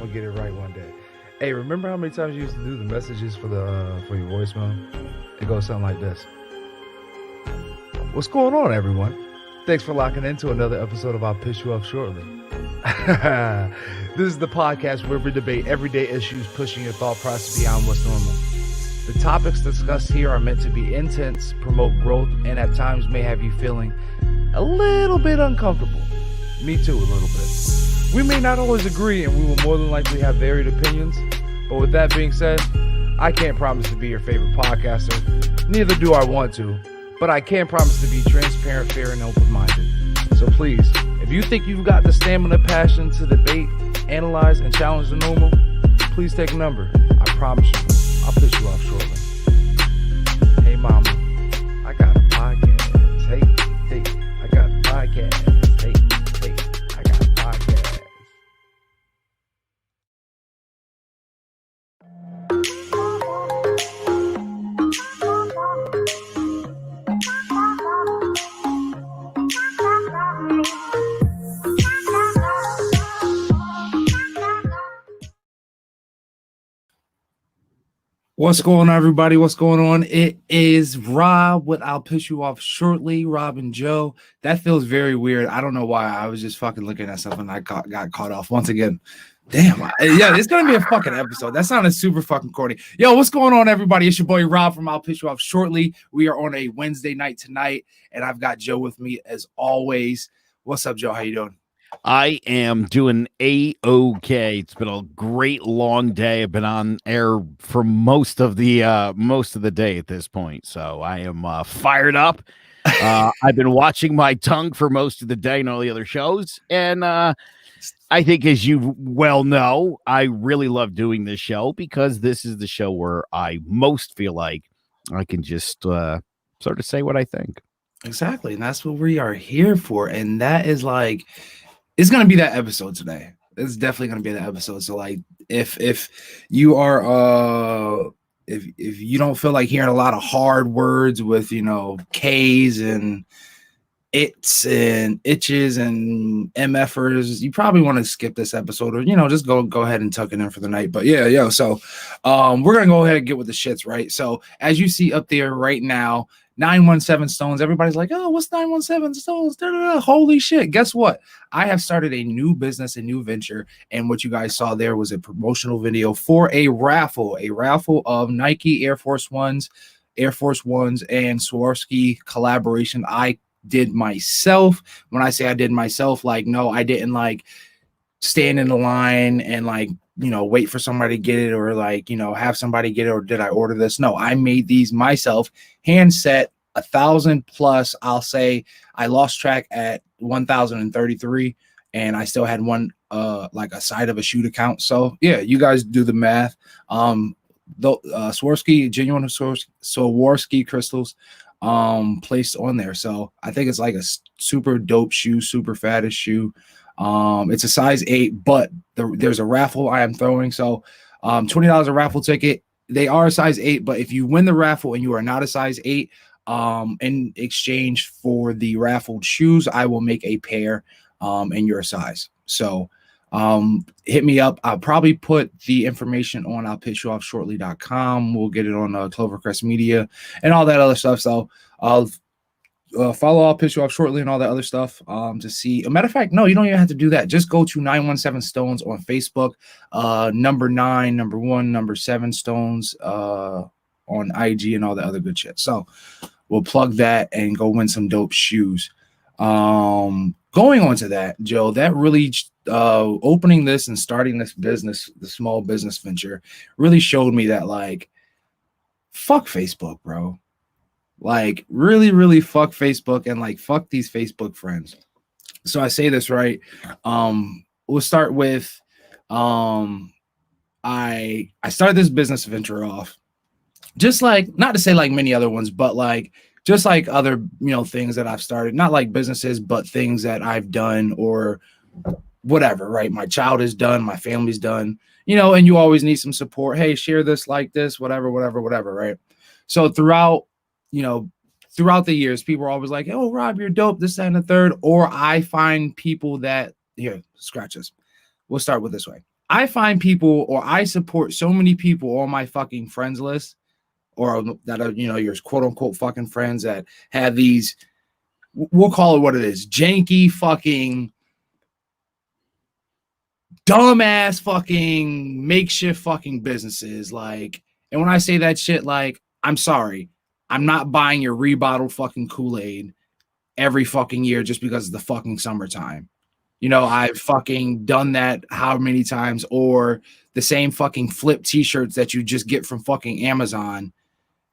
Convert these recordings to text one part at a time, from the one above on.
gonna get it right one day. Hey, remember how many times you used to do the messages for your voicemail? It goes something like this. What's going on, everyone? Thanks for locking into another episode of I'll Piss You Off Shortly. This is the podcast where we debate everyday issues, pushing your thought process beyond what's normal. The topics discussed here are meant to be intense, promote growth, and at times may have you feeling a little bit uncomfortable. Me too, a little bit. We may not always agree, and we will more than likely have varied opinions. But with that being said, I can't promise to be your favorite podcaster. Neither do I want to. But I can promise to be transparent, fair, and open-minded. So please, if you think you've got the stamina, passion to debate, analyze, and challenge the normal, please take a number. I promise you, I'll piss you off shortly. Hey, mama, I got a podcast. Hey, I got a podcast. Hey, I got a podcast. What's going on, everybody? What's going on? It is Rob with I'll Piss You Off Shortly. Rob and Joe. That feels very weird. I don't know why. I was just fucking looking at something and I got caught off once again. Damn. Yeah, it's going to be a fucking episode. That sounded super fucking corny. Yo, what's going on, everybody? It's your boy Rob from I'll Piss You Off Shortly. We are on a Wednesday night tonight, and I've got Joe with me as always. What's up, Joe? How you doing? I am doing A-okay. It's been a great long day. I've been on air for most of the day at this point, so I am fired up. I've been watching my tongue for most of the day and all the other shows, and I think, as you well know, I really love doing this show because this is the show where I most feel like I can just sort of say what I think. Exactly, and that's what we are here for, and that is like... It's gonna be that episode today. It's definitely gonna be that episode. So like, if you are if you don't feel like hearing a lot of hard words with K's and its and itches and MFers, you probably want to skip this episode or just go ahead and tuck it in for the night. But yeah, so we're gonna go ahead and get with the shits, right? So as you see up there right now, 917 Stones. Everybody's like, oh, what's 917 Stones? Da-da-da. Holy shit. Guess what? I have started a new business, a new venture. And what you guys saw there was a promotional video for a raffle of Nike Air Force Ones, and SWA-ROB-SKI collaboration. I did myself. When I say I did myself, like, no, I didn't like stand in the line and like, wait for somebody to get it or like, have somebody get it, or did I order this? No, I made these myself, hand set, 1,000 plus. I'll say I lost track at 1,033 and I still had one like a side of a shoot account. So yeah, you guys do the math. SWA-ROB-SKI, genuine SWA-ROB-SKI crystals placed on there. So I think it's like a super dope shoe, super fattest shoe. It's a size 8, but there's a raffle I am throwing. So $20 a raffle ticket. They are a size 8, but if you win the raffle and you are not a size 8, in exchange for the raffled shoes, I will make a pair in your size. So hit me up. I'll probably put the information on I'llPissYouOffShortly.com. We'll get it on Clovercrest Media and all that other stuff. So I'll follow I'll Piss You Off Shortly and all that other stuff to see. A matter of fact, no, you don't even have to do that. Just go to 917 Stones on Facebook, number 9, number 1, number 7 Stones on IG and all that other good shit. So we'll plug that and go win some dope shoes. Going on to that, Joe, that really opening this and starting this business, the small business venture, really showed me that like, fuck Facebook, bro. Like really, really fuck Facebook and like fuck these Facebook friends. So I say this right. We'll start with I started this business venture off. Just like, not to say like many other ones, but like just like other things that I've started, not like businesses, but things that I've done or whatever, right? My child is done, my family's done, and you always need some support. Hey, share this, like this, whatever, right? So throughout the years, people are always like, oh, Rob, you're dope, this, that, and the third. Or I find people that, here, scratch this. We'll start with this way. I find people, or I support so many people on my fucking friends list, or that are, your quote unquote fucking friends that have these, we'll call it what it is, janky fucking dumbass fucking makeshift fucking businesses. Like, and when I say that shit, like, I'm sorry, I'm not buying your rebottled fucking Kool-Aid every fucking year just because it's the fucking summertime. I've fucking done that how many times, or the same fucking flip t-shirts that you just get from fucking Amazon,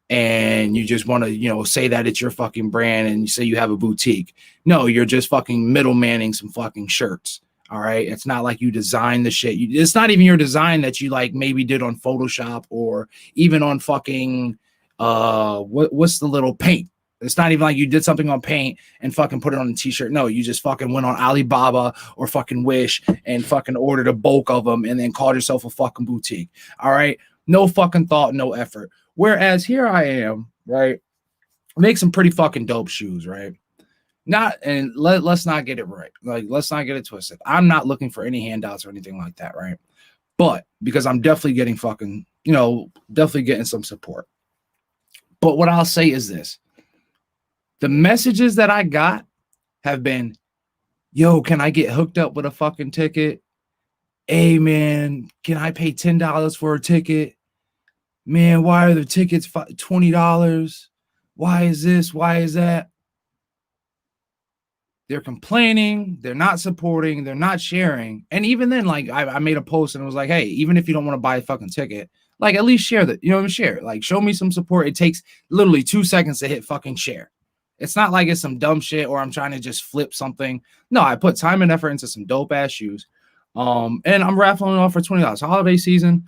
and you just want to, say that it's your fucking brand and you say you have a boutique. No, you're just fucking middlemaning some fucking shirts. All right. It's not like you designed the shit. It's not even your design that you like maybe did on Photoshop or even on fucking what's the little Paint. It's not even like you did something on Paint and fucking put it on a t-shirt. No, you just fucking went on Alibaba or fucking Wish and fucking ordered a bulk of them and then called yourself a fucking boutique. All right. No fucking thought, no effort. Whereas here I am, right? Make some pretty fucking dope shoes, right? Let's not get it right. Like, let's not get it twisted. I'm not looking for any handouts or anything like that, right? But because I'm definitely getting fucking, definitely getting some support. But what I'll say is this. The messages that I got have been, yo, can I get hooked up with a fucking ticket? Hey, man, can I pay $10 for a ticket? Man, why are the tickets $20? Why is this? Why is that? They're complaining. They're not supporting. They're not sharing. And even then, like, I made a post and it was like, hey, even if you don't want to buy a fucking ticket, like, at least share that, share. Like, show me some support. It takes literally 2 seconds to hit fucking share. It's not like it's some dumb shit or I'm trying to just flip something. No, I put time and effort into some dope ass shoes. And I'm raffling off for $20. Holiday season.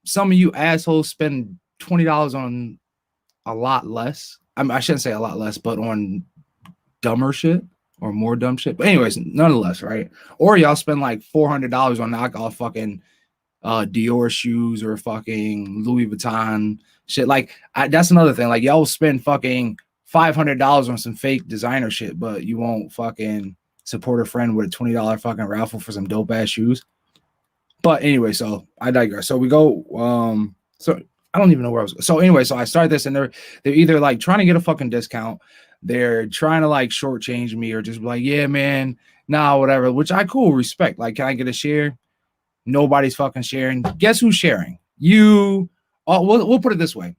Some of you assholes spend $20 on a lot less. I shouldn't say a lot less, but on dumber shit or more dumb shit. But anyways, nonetheless, right? Or y'all spend like $400 on knockoff fucking Dior shoes or fucking Louis Vuitton shit. Like, that's another thing. Like, y'all spend fucking $500 on some fake designer shit, but you won't fucking support a friend with a $20 fucking raffle for some dope ass shoes. But anyway, so I digress. So we go. So I don't even know where I was. So anyway, so I started this, and they're either like trying to get a fucking discount, they're trying to like shortchange me, or just like, yeah, man, nah, whatever. Which I respect. Like, can I get a share? Nobody's fucking sharing. Guess who's sharing? You. We'll put it this way: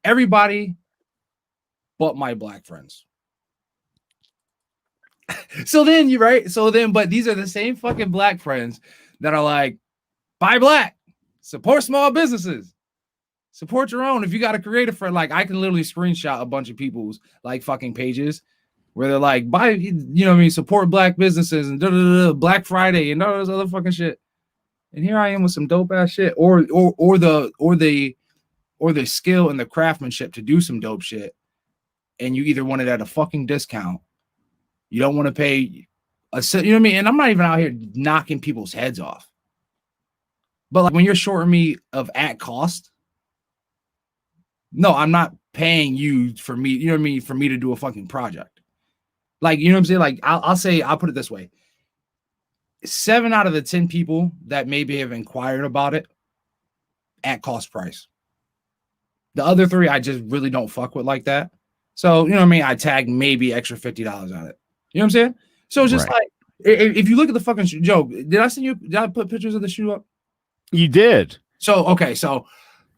everybody, but my black friends. So then but these are the same fucking black friends that are like, buy black, support small businesses, support your own. If you got a creative friend, like, I can literally screenshot a bunch of people's like fucking pages where they're like, buy, support black businesses and Black Friday and all this other fucking shit. And here I am with some dope ass shit, or the skill and the craftsmanship to do some dope shit. And you either want it at a fucking discount. You don't want to pay you know what I mean? And I'm not even out here knocking people's heads off. But like, when you're shorting me of at cost, no, I'm not paying you for me, you know what I mean, for me to do a fucking project. Like, you know what I'm saying? Like, I'll put it this way. 7 out of the 10 people that maybe have inquired about it at cost price. The other 3, I just really don't fuck with like that. So, you know what I mean? I tag maybe extra $50 on it. You know what I'm saying? So it's just right. Like, if you look at the fucking shoe, Joe, did I put pictures of the shoe up? You did. So, okay. So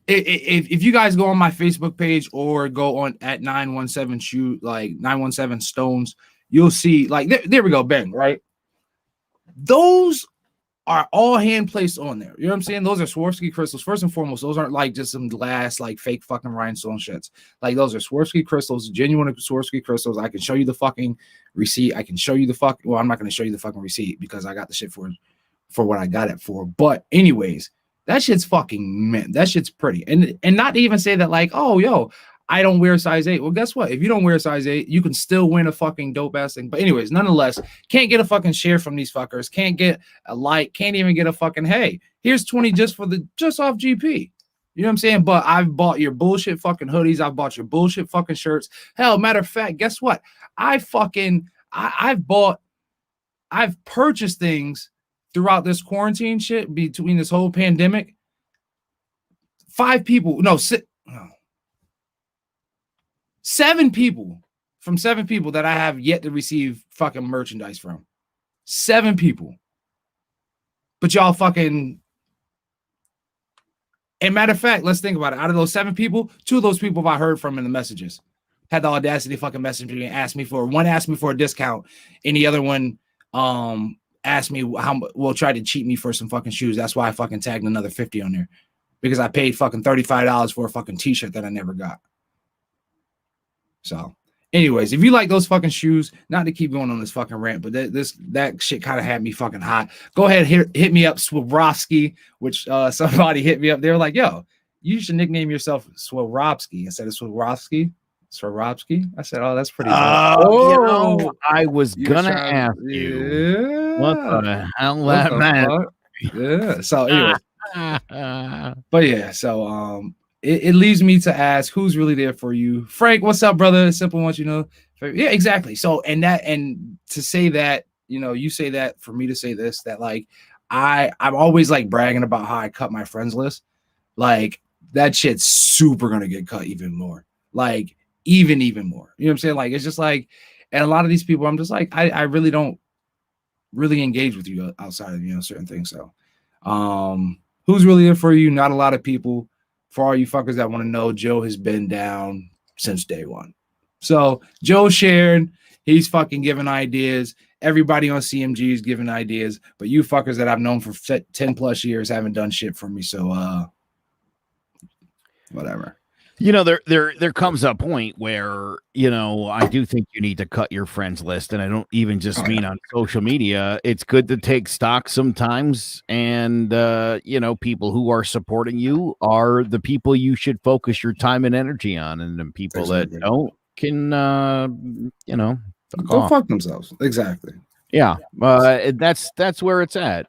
if you guys go on my Facebook page or go on at 917 shoe, like 917 stones, you'll see, like, there we go. Bang. Right. Those are all hand placed on there. You know what I'm saying? Those are Swarovski crystals. First and foremost, those aren't like just some glass, like fake fucking rhinestone shits. Like, those are Swarovski crystals, genuine Swarovski crystals. I can show you the fucking receipt. I can show you well, I'm not going to show you the fucking receipt because I got the shit for what I got it for. But anyways, that shit's fucking mint. That shit's pretty. And not to even say that, like, oh, yo, I don't wear size 8. Well, guess what? If you don't wear size 8, you can still win a fucking dope ass thing. But anyways, nonetheless, can't get a fucking share from these fuckers. Can't get a like. Can't even get a fucking, hey, here's 20 just off GP. You know what I'm saying? But I've bought your bullshit fucking hoodies. I've bought your bullshit fucking shirts. Hell, matter of fact, guess what? I've purchased things throughout this quarantine shit, between this whole pandemic, 7 people from 7 people that I have yet to receive fucking merchandise from. 7 people. But y'all fucking, and matter of fact, let's think about it. Out of those 7 people, 2 of those people have I heard from in the messages. Had the audacity to fucking message me and ask me for, one asked me for a discount, and the other one asked me tried to cheat me for some fucking shoes. That's why I fucking tagged another 50 on there, because I paid fucking $35 for a fucking t-shirt that I never got. So anyways, if you like those fucking shoes, not to keep going on this fucking rant, but that shit kind of had me fucking hot. Go ahead, hit me up, SWA-ROB-SKI, which somebody hit me up. They were like, yo, you should nickname yourself SWA-ROB-SKI instead of SWA-ROB-SKI. SWA-ROB-SKI. I said, oh, that's pretty dope. I was gonna ask you what the hell that meant. Yeah. So anyway. But yeah, so it leaves me to ask, who's really there for you? Frank, what's up, brother? Simple wants you know. Yeah, exactly. So and to say that, you say that for me to say this, that like I'm always like bragging about how I cut my friends list. Like that shit's super gonna get cut even more. Like even more. You know what I'm saying? Like it's just like, and a lot of these people, I'm just like, I really don't really engage with you outside of certain things. So who's really there for you? Not a lot of people. For all you fuckers that want to know, Joe has been down since day one. So Joe shared, he's fucking giving ideas. Everybody on CMG is giving ideas, but you fuckers that I've known for 10 plus years haven't done shit for me. So whatever. There comes a point where, I do think you need to cut your friends list. And I don't even just mean on social media. It's good to take stock sometimes. And, people who are supporting you are the people you should focus your time and energy on. And then people that don't can, go fuck themselves. Exactly. Yeah. That's where it's at,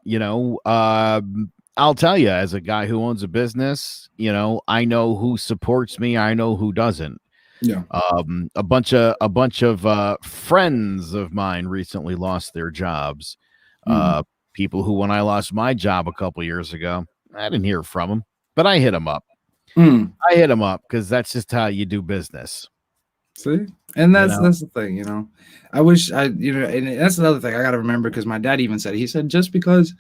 I'll tell you, as a guy who owns a business, I know who supports me. I know who doesn't. Yeah. A bunch of friends of mine recently lost their jobs. People who, when I lost my job a couple years ago, I didn't hear from them, but I hit them up. I hit them up because that's just how you do business. See, and that's the thing, I wish and that's another thing I got to remember, because my dad even said, he said, just because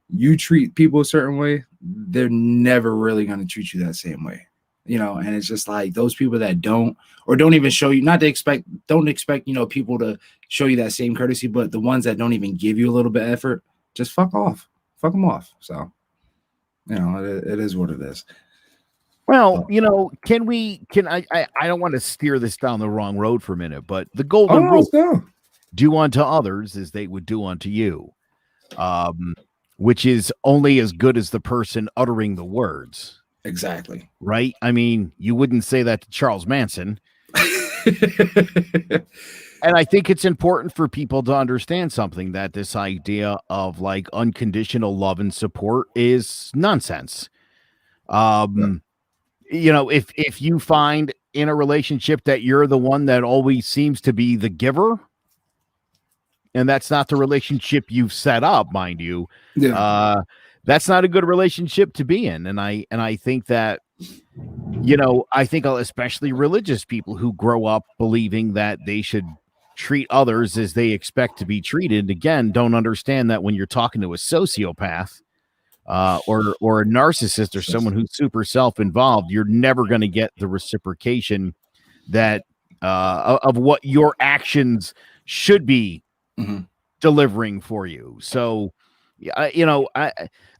you treat people a certain way, they're never really going to treat you that same way, and it's just like those people that don't even show you, don't expect people to show you that same courtesy, but the ones that don't even give you a little bit of effort, just fuck them off. So it is what it is. Well, I don't want to steer this down the wrong road for a minute, but the golden rule, do unto others as they would do unto you. Which is only as good as the person uttering the words. Exactly. Right? I mean, you wouldn't say that to Charles Manson. And I think it's important for people to understand something, that this idea of like unconditional love and support is nonsense. If you find in a relationship that you're the one that always seems to be the giver, and that's not the relationship you've set up, mind you. Yeah. That's not a good relationship to be in. And I think that, I think especially religious people who grow up believing that they should treat others as they expect to be treated, again, don't understand that when you're talking to a sociopath or a narcissist or someone who's super self-involved, you're never going to get the reciprocation that of what your actions should be delivering for you. So,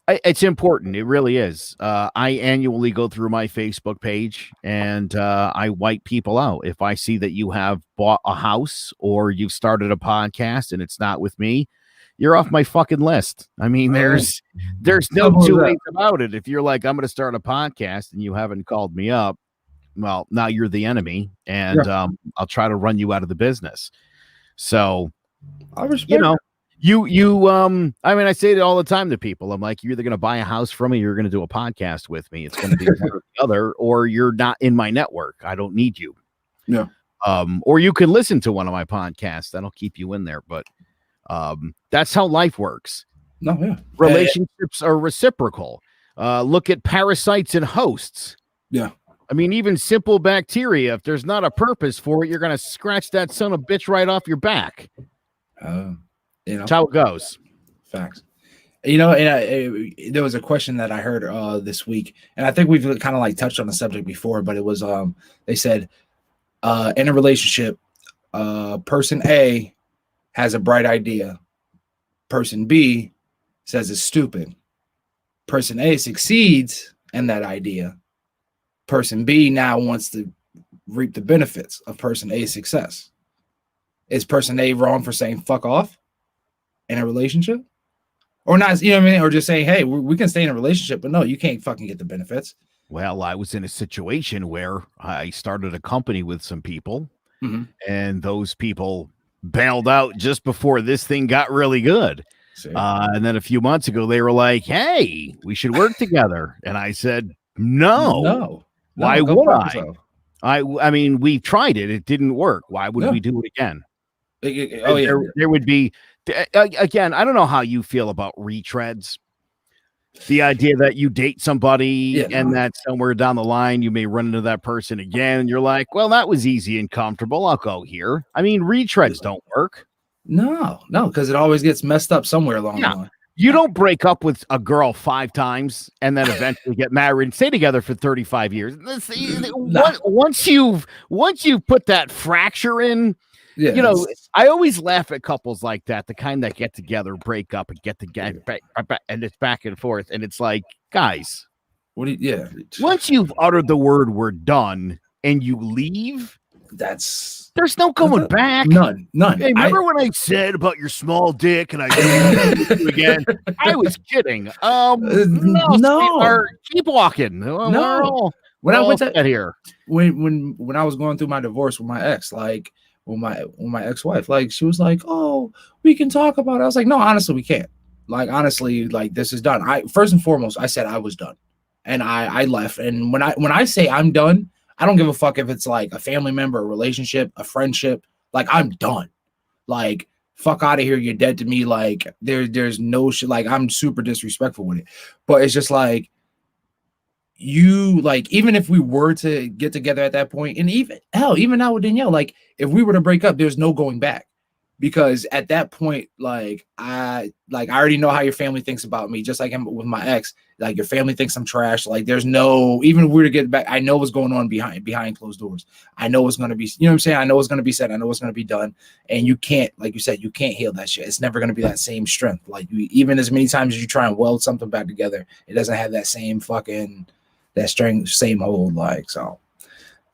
it's important. It really is. I annually go through my Facebook page and I wipe people out. If I see that you have bought a house or you've started a podcast and it's not with me, you're off my fucking list. I mean, there's no two ways about it. If you're like, I'm going to start a podcast and you haven't called me up, well, now you're the enemy, and I'll try to run you out of the business. So, I respect I mean, I say it all the time to people. I'm like, you're either going to buy a house from me or you're going to do a podcast with me. It's going to be one or the other, or you're not in my network. I don't need you. Yeah. Or you can listen to one of my podcasts. That'll keep you in there. But that's how life works. No, yeah. Relationships are reciprocal. Look at parasites and hosts. Yeah. I mean, even simple bacteria, if there's not a purpose for it, you're going to scratch that son of a bitch right off your back. That's how it goes. Facts. And there was a question that I heard this week, and I think we've kind of like touched on the subject before, but it was they said in a relationship, person A has a bright idea, person B says it's stupid. Person A succeeds in that idea. Person B now wants to reap the benefits of person A's success. Is person A wrong for saying fuck off in a relationship? Or not, you know what I mean? Or just saying, hey, we can stay in a relationship, but no, you can't fucking get the benefits. Well, I was in a situation where I started a company with some people, and those people bailed out just before this thing got really good. And then a few months ago, they were like, hey, we should work together. And I said, no. Why would I? I mean, we tried it. It didn't work. Why would we do it again? There would be, again, I don't know how you feel about retreads. The idea that you date somebody and that somewhere down the line you may run into that person again, and you're like, well, that was easy and comfortable. I'll go here. I mean, retreads don't work. No, because it always gets messed up somewhere along the line. You don't break up with a girl 5 times and then eventually get married and stay together for 35 years. Once you've put that fracture in, I always laugh at couples like that, the kind that get together, break up, and get together, and it's back and forth. And it's like, guys, once you've uttered the word "we're done" and you leave, there's no going back. None. Hey, remember when I said about your small dick and I did it again? I was kidding. No, keep walking. No, when I went here, when I was going through my divorce with my ex, like with my ex-wife, like she was like, "Oh, we can talk about it." I was like, "No, honestly, we can't. Like, honestly, like this is done." I first and foremost, I said I was done, and I left. And when I say I'm done, I don't give a fuck if it's like a family member, a relationship, a friendship. Like, I'm done. Like, fuck out of here. You're dead to me. Like, there's no shit. Like, I'm super disrespectful with it. But it's just like, even if we were to get together at that point, and even now with Danielle, like, if we were to break up, there's no going back. Because at that point, I already know how your family thinks about me, just like with my ex. Like, your family thinks I'm trash. Like, there's no, even if we were to get back, I know what's going on behind closed doors. I know what's going to be, you know what I'm saying? I know what's going to be said. I know what's going to be done. And you can't, like you said, you can't heal that shit. It's never going to be that same strength. Like, even as many times as you try and weld something back together, it doesn't have that same that strength, same hold. Like, so.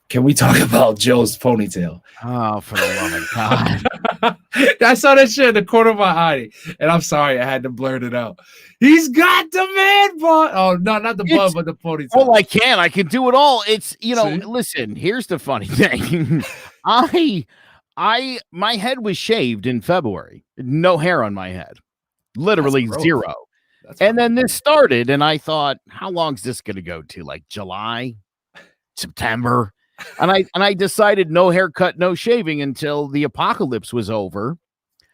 Can we talk about Joe's ponytail? Oh, for the love of God. I saw that shit in the corner of my eye, and I'm sorry, I had to blurt it out. He's got the man bun. Oh, no, not the bun, but the ponytail. Well, I can do it all. It's, listen, here's the funny thing. My head was shaved in February. No hair on my head. Literally zero. And then this started, and I thought, how long is this going to go to? Like July, September? And I decided no haircut, no shaving until the apocalypse was over.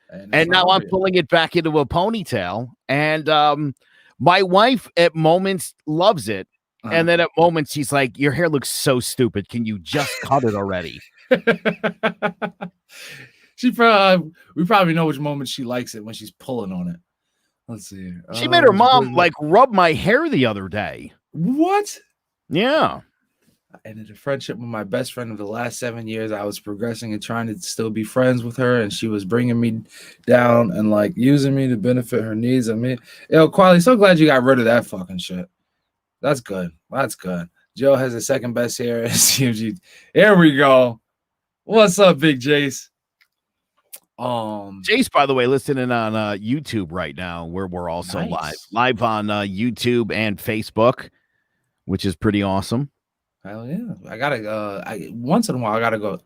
And now I'm pulling it back into a ponytail. And my wife at moments loves it. And then at moments she's like, your hair looks so stupid. Can you just cut it already? We probably know which moment she likes it, when she's pulling on it. Let's see. She made her mom rub my hair the other day. What? Yeah. I ended a friendship with my best friend of the last 7 years. I was progressing and trying to still be friends with her, and she was bringing me down and using me to benefit her needs. I mean, Quali, so glad you got rid of that fucking shit. That's good. That's good. Joe has the second best hair at CMG. Here we go. What's up, Big Jace? Jace, by the way, listening on YouTube right now, where we're also live on YouTube and Facebook, which is pretty awesome. Hell yeah. I gotta once in a while I gotta go.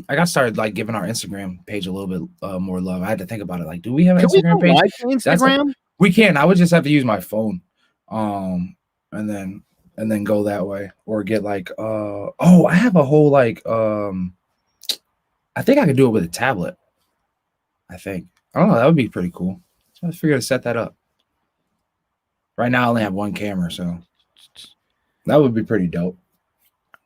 I got started giving our Instagram page a little bit more love. I had to think about it. Do we have an Instagram page? Instagram? We can. I would just have to use my phone. And then go that way. Or get I have a whole I think I could do it with a tablet. I think. I don't know, that would be pretty cool. I figure to set that up. Right now I only have one camera, so that would be pretty dope.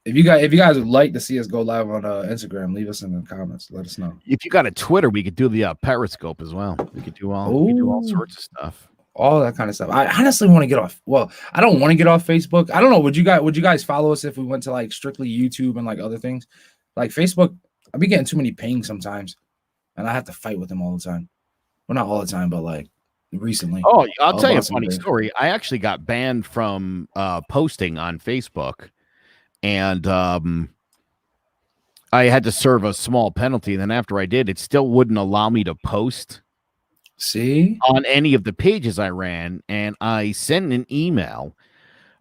If you guys would like to see us go live on Instagram, leave us in the comments. Let us know. If you got a Twitter, we could do the Periscope as well. We could do all sorts of stuff. All that kind of stuff. I honestly want to get off. Well, I don't want to get off Facebook. I don't know. Would you guys follow us if we went to like strictly YouTube and like other things? Like Facebook, I be getting too many pings sometimes, and I have to fight with them all the time. Well, not all the time, but like recently. Oh, I'll tell you a funny story. I actually got banned from posting on Facebook. And I had to serve a small penalty. And then after I did, it still wouldn't allow me to post on any of the pages I ran. And I sent an email.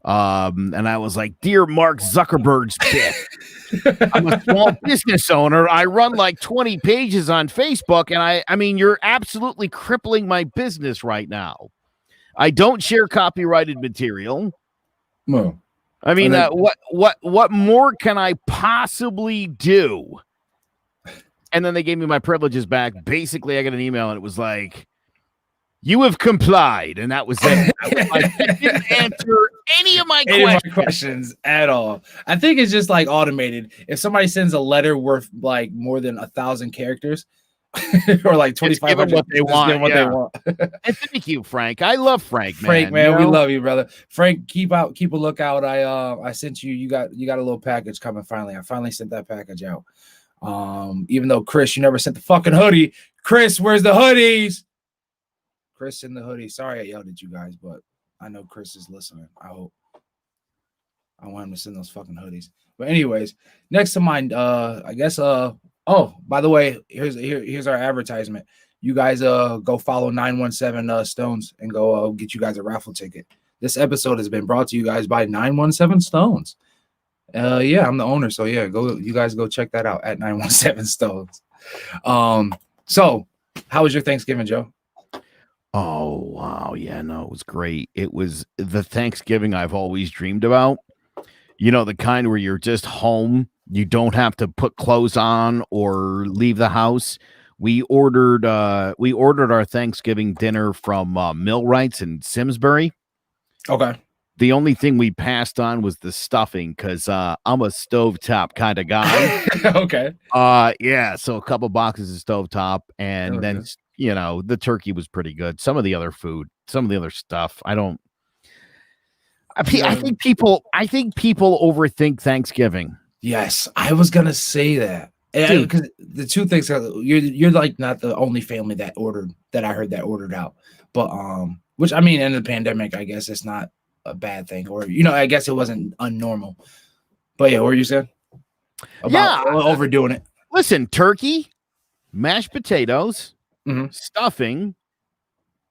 And I was like, "Dear Mark Zuckerberg's dick, I'm a small business owner. I run like 20 pages on Facebook. And I mean, you're absolutely crippling my business right now. I don't share copyrighted material." No. I mean, what more can I possibly do? And then they gave me my privileges back. Basically, I got an email and it was like, "You have complied," and that was it. I didn't answer any of my questions at all. I think it's just like automated. If somebody sends a letter worth like more than 1,000 characters, or like 2,500, what they want. And thank you, Frank. I love Frank, man. Frank, man, we love you, brother. Frank, keep a lookout. I sent you. You got a little package coming. Finally, I finally sent that package out. Even though Chris, you never sent the fucking hoodie. Chris, where's the hoodies? Chris in the hoodie. Sorry I yelled at you guys, but I know Chris is listening. I hope. I want him to send those fucking hoodies. But anyways, next to mine, I guess oh, by the way, here's our advertisement. You guys go follow 917 Stones and go get you guys a raffle ticket. This episode has been brought to you guys by 917 Stones. Yeah, I'm the owner, so yeah, you guys go check that out at 917 Stones. So how was your Thanksgiving, Joe? Oh wow, yeah, no, it was great. It was the Thanksgiving I've always dreamed about. You know, the kind where you're just home. You don't have to put clothes on or leave the house. We ordered our Thanksgiving dinner from Millwrights in Simsbury. Okay. The only thing we passed on was the stuffing because I'm a stovetop kind of guy. Okay. Yeah. So a couple boxes of stovetop, and then you know the turkey was pretty good. Some of the other food, some of the other stuff, I think people overthink Thanksgiving. Yes, I was gonna say that. Because the two things you're like not the only family that I heard that ordered out, but which I mean in the pandemic, I guess it's not a bad thing, or I guess it wasn't unnormal. But yeah, what were you saying? About overdoing it. Listen, turkey, mashed potatoes, stuffing,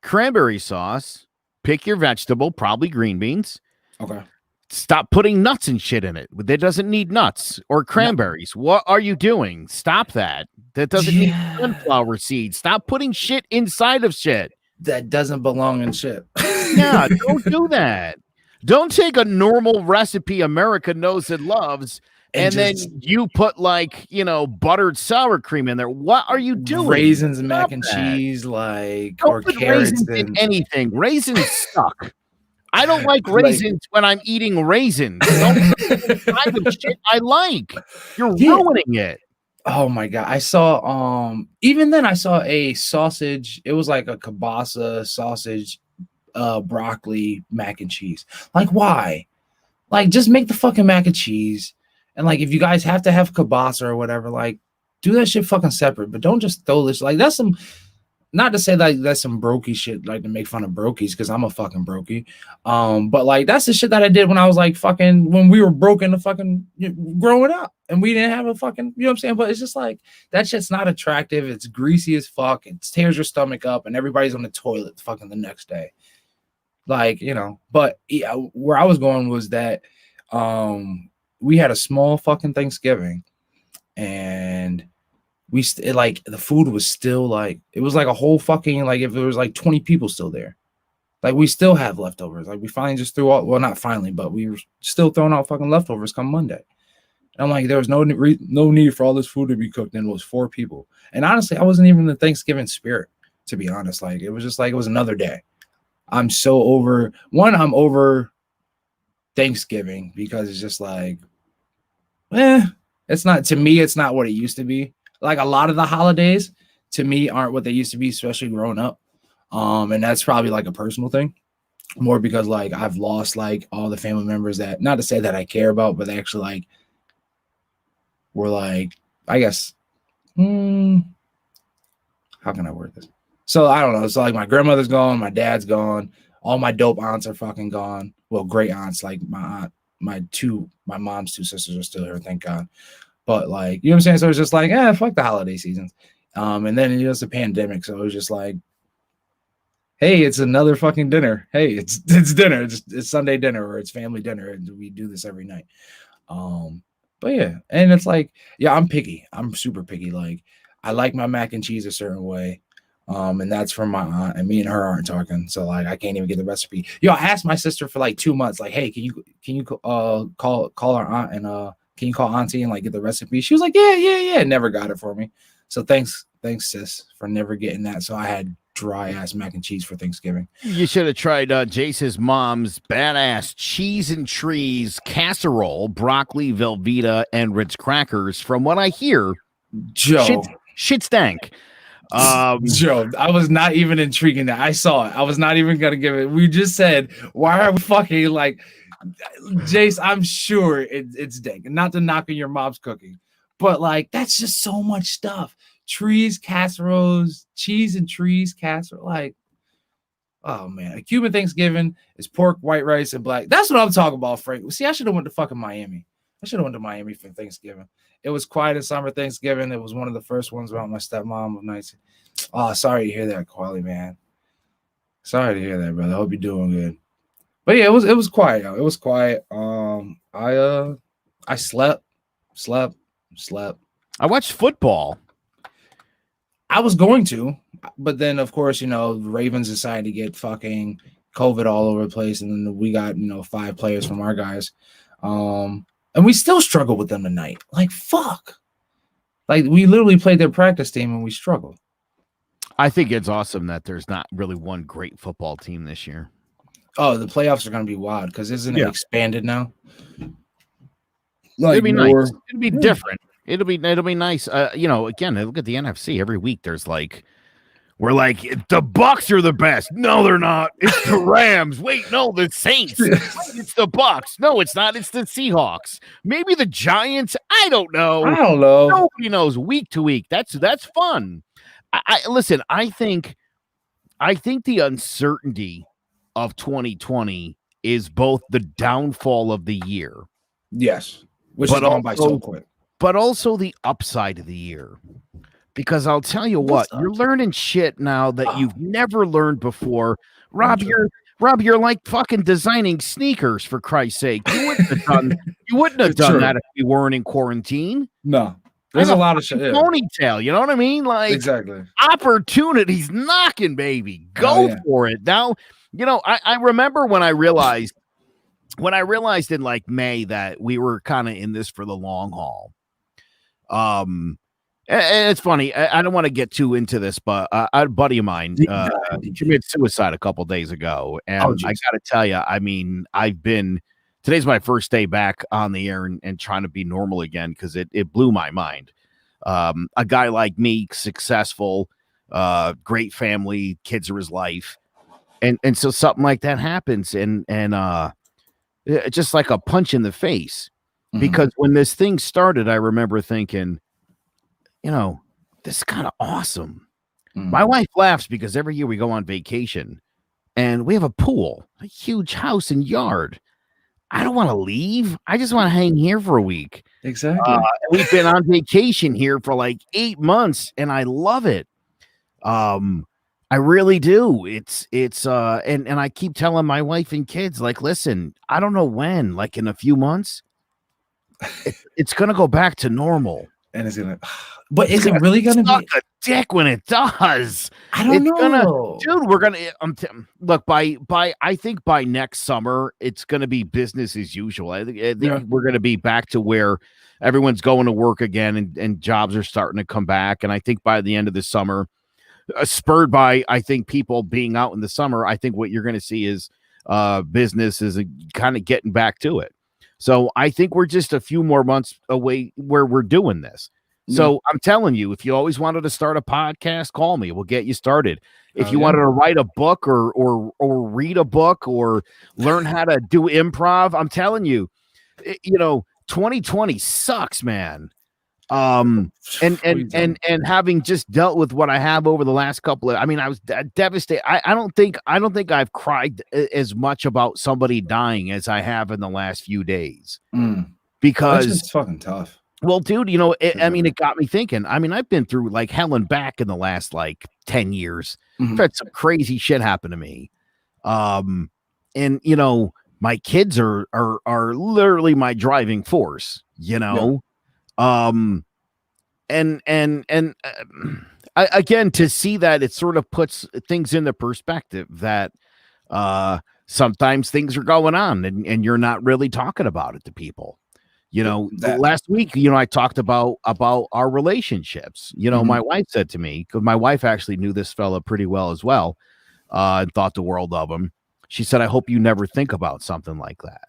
cranberry sauce. Pick your vegetable, probably green beans. Okay. Stop putting nuts and shit in it. That doesn't need nuts or cranberries. No. What are you doing? Stop that. That doesn't need sunflower seeds. Stop putting shit inside of shit. That doesn't belong in shit. Yeah, don't do that. Don't take a normal recipe America knows and loves and then you put buttered sour cream in there. What are you doing? Raisins and mac and cheese, or carrots raisins in anything. Raisins suck. I don't like raisins when I'm eating raisins. Don't kind of shit I like. You're ruining it. Oh my god! I saw even then I saw a sausage. It was like a kielbasa sausage, broccoli mac and cheese. Like why? Like just make the fucking mac and cheese. And like if you guys have to have kielbasa or whatever, like do that shit fucking separate. But don't just throw this. Like that's some. Not to say that that's some brokey shit, like to make fun of brokies, because I'm a fucking brokey. But like that's the shit that I did when I was like when we were broken the fucking growing up and we didn't have a fucking, you know what I'm saying? But it's just like that shit's not attractive. It's greasy as fuck. It tears your stomach up and everybody's on the toilet fucking the next day. Like, but yeah, where I was going was that we had a small fucking Thanksgiving and the food was still like, it was like a whole fucking, like if there was like 20 people still there, like we still have leftovers. Like we finally just threw out, well, not finally, but we were still throwing out fucking leftovers come Monday. And I'm like, there was no need for all this food to be cooked. And it was 4 people. And honestly, I wasn't even in the Thanksgiving spirit. to be honest. Like, it was just like, it was another day. I'm over Thanksgiving because it's just like, it's not, to me, it's not what it used to be. Like, a lot of the holidays to me aren't what they used to be, especially growing up. And that's probably like a personal thing, more because like I've lost like all the family members that, not to say that I care about, but they actually like were like, I guess, how can I word this? So I don't know. So like my grandmother's gone, my dad's gone, all my dope aunts are fucking gone. Well, great aunts, like my aunt, my mom's two sisters are still here, thank God. But like, you know what I'm saying? So it's just like, fuck the holiday seasons. And then it was a pandemic, so it was just like, hey, it's another fucking dinner. Hey, it's dinner. It's Sunday dinner, or it's family dinner, and we do this every night. But yeah, and it's like, yeah, I'm picky. I'm super picky. Like, I like my mac and cheese a certain way. And that's from my aunt, and me and her aren't talking, so like I can't even get the recipe. Yo, I asked my sister for like 2 months, like, hey, can you call our aunt and can you call auntie and like get the recipe? She was like, yeah. Never got it for me. So thanks sis for never getting that. So I had dry ass mac and cheese for Thanksgiving. You should have tried Jace's mom's badass cheese and trees casserole, broccoli, Velveeta, and Ritz crackers. From what I hear, Joe, shit stank. Joe, I was not even intriguing that. I saw it. I was not even gonna give it. We just said, why are we fucking like, Jace? I'm sure it's dank. Not to knock on your mom's cooking, but like, that's just so much stuff. Trees, casseroles, cheese and trees, casserole. Like, oh man, a Cuban Thanksgiving is pork, white rice, and black. That's what I'm talking about, Frank. See, I should have went to fucking Miami. I should have went to Miami for Thanksgiving. It was quiet in summer Thanksgiving. It was one of the first ones without my stepmom of nights. Oh, sorry to hear that, Quali, man. Sorry to hear that, brother. I hope you're doing good. But yeah, it was quiet. It was quiet. I slept. I watched football. I was going to, but then of course, the Ravens decided to get fucking COVID all over the place, and then we got 5 players from our guys. And we still struggle with them tonight. Like, fuck. Like, we literally played their practice team and we struggled. I think it's awesome that there's not really one great football team this year. Oh, the playoffs are going to be wild because isn't it expanded now? Like, it'll be nice. It'll be different. It'll be nice. Again, look at the NFC every week. There's like, we're like, the Bucks are the best. No, they're not. It's the Rams. Wait, no, the Saints. It's the Bucks. No, it's not. It's the Seahawks. Maybe the Giants. I don't know. Nobody knows week to week. That's fun. Listen, I think the uncertainty of 2020 is both the downfall of the year. Yes. Which is gone by so quick. But also the upside of the year. Because I'll tell you what, you're learning shit now that you've never learned before. Rob, you're like fucking designing sneakers, for Christ's sake. You wouldn't have done that if you weren't in quarantine. No. There's a lot of shit. Ponytail, you know what I mean? Like, exactly. Opportunities knocking, baby. Go for it. Now, I remember when I realized in like May that we were kind of in this for the long haul. And it's funny. I don't want to get too into this, but a buddy of mine committed suicide a couple days ago, and I got to tell you, I mean, today's my first day back on the air and trying to be normal again because it blew my mind. A guy like me, successful, great family, kids are his life, and so something like that happens, and just like a punch in the face. Mm-hmm. Because when this thing started, I remember thinking, this is kind of awesome. Mm-hmm. My wife laughs because every year we go on vacation and we have a pool, a huge house and yard. I don't want to leave. I just want to hang here for a week. Exactly. We've been on vacation here for like 8 months and I love it. I really do. And I keep telling my wife and kids, like, listen, I don't know when, like in a few months, it's going to go back to normal. And it's gonna, but is it really gonna be a dick when it does? I don't know, dude. We're gonna look I think by next summer it's gonna be business as usual. I think we're gonna be back to where everyone's going to work again and jobs are starting to come back. And I think by the end of the summer, spurred by, I think, people being out in the summer. I think what you're going to see is business is kind of getting back to it. So I think we're just a few more months away where we're doing this. So I'm telling you, if you always wanted to start a podcast, call me. We'll get you started. If you wanted to write a book or read a book or learn how to do improv, I'm telling you, 2020 sucks, man. And having just dealt with what I have over the last couple of, I mean, I was devastated. I don't think I've cried as much about somebody dying as I have in the last few days, because it's fucking tough. Well, dude, it got me thinking. I mean, I've been through like hell and back in the last like 10 years. I've had some crazy shit happen to me. And my kids are literally my driving force, again, to see that, it sort of puts things into perspective that sometimes things are going on and you're not really talking about it to people. Last week, I talked about our relationships. My wife said to me, because my wife actually knew this fella pretty well as well, and thought the world of him. She said, I hope you never think about something like that.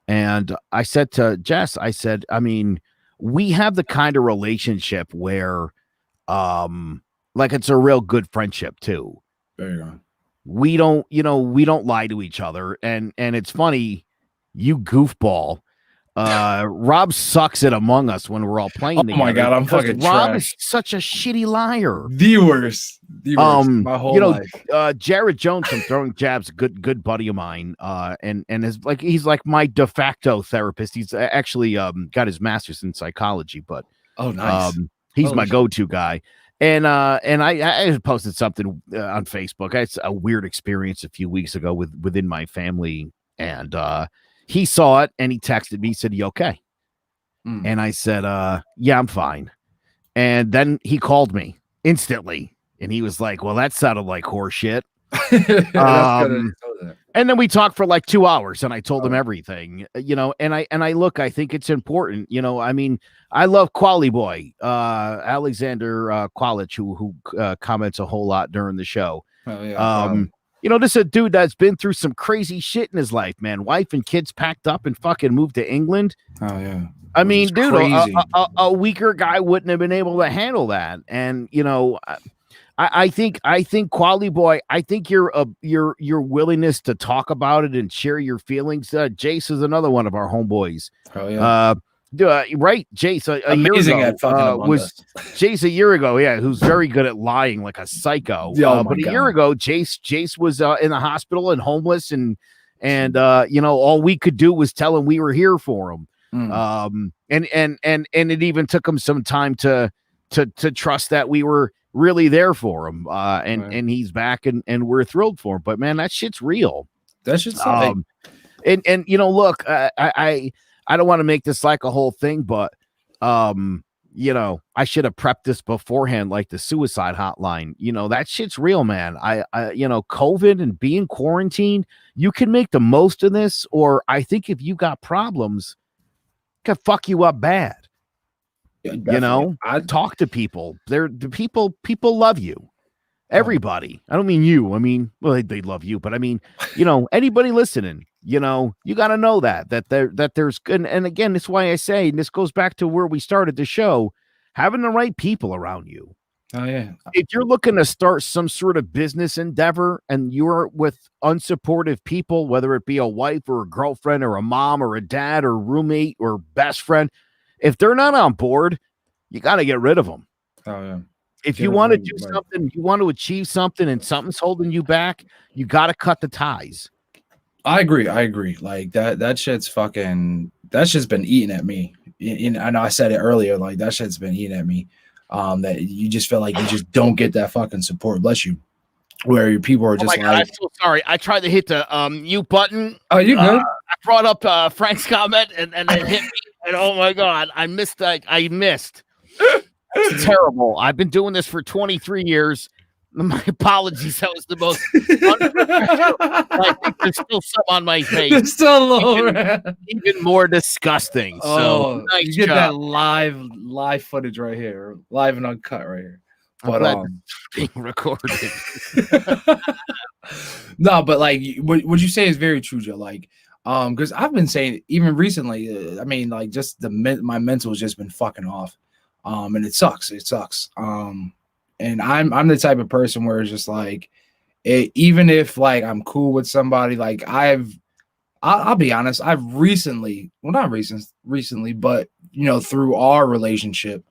And I said to Jess, I said, I mean, we have the kind of relationship where, like, it's a real good friendship too. There you go. We don't lie to each other. And it's funny, you goofball. Rob sucks at Among Us when we're all playing together. Oh my god, I'm fucking Rob trash. is such a shitty liar. The worst. My whole life. Jared Jones from Throwing Jabs, good buddy of mine, and he's like my de facto therapist. He's actually got his master's in psychology, but nice. He's my go-to guy. And I posted something on Facebook. I had a weird experience a few weeks ago within my family, and he saw it and he texted me, he said, "You okay?" And I said, "Yeah, I'm fine." And then he called me instantly and he was like, "Well, that sounded like horse shit." And then we talked for like 2 hours and I told him everything, and I think it's important. I mean, I love Quali Boy, Alexander Qualich, who comments a whole lot during the show. This is a dude that's been through some crazy shit in his life, man. Wife and kids packed up and fucking moved to England. Oh, yeah. I mean, dude, a weaker guy wouldn't have been able to handle that. And, I think Quality Boy, I think your willingness to talk about it and share your feelings. Jace is another one of our homeboys. Oh, yeah. Right, Jace. Amazing at fucking was Jace a year ago. Yeah, who's very good at lying like a psycho. But a year ago, Jace was in the hospital and homeless, and all we could do was tell him we were here for him. And it even took him some time to trust that we were really there for him. And he's back, and we're thrilled for him. But man, that shit's real. That shit's look, I don't want to make this like a whole thing, but I should have prepped this beforehand, like the suicide hotline. That shit's real, man. COVID and being quarantined, you can make the most of this, or I think if you got problems, it could fuck you up bad. I talk to people. People love you. Everybody. I don't mean you. I mean, well, they love you, but I mean, anybody listening, you got to know that there's good. And again, that's why I say, and this goes back to where we started the show, having the right people around you. Oh yeah. If you're looking to start some sort of business endeavor and you're with unsupportive people, whether it be a wife or a girlfriend or a mom or a dad or roommate or best friend, if they're not on board, you got to get rid of them. Oh yeah. If you want to do something, you want to achieve something and something's holding you back, you got to cut the ties. I agree. Like that shit's been eating at me. I know I said it earlier, like that shit's been eating at me. That you just feel like you just don't get that fucking support. Bless you. Where your people are just God, I'm so sorry. I tried to hit the mute button. Oh, you good? I brought up Frank's comment and it hit me. And oh my God, I missed. I missed. It's terrible. I've been doing this for 23 years. My apologies. That was the most I think there's still some on my face. It's still low, even more disgusting. So nice you get job. That live footage right here, live and uncut right here. I'm But glad this is being recorded. no, but like what you say is very true, Joe. Like, because I've been saying even recently, I mean, like just my mental has just been fucking off, and it sucks. It sucks. And I'm the type of person where it's just like, even if like I'm cool with somebody, like I'll be honest, I've recently, well, not recently, but you know, through our relationship,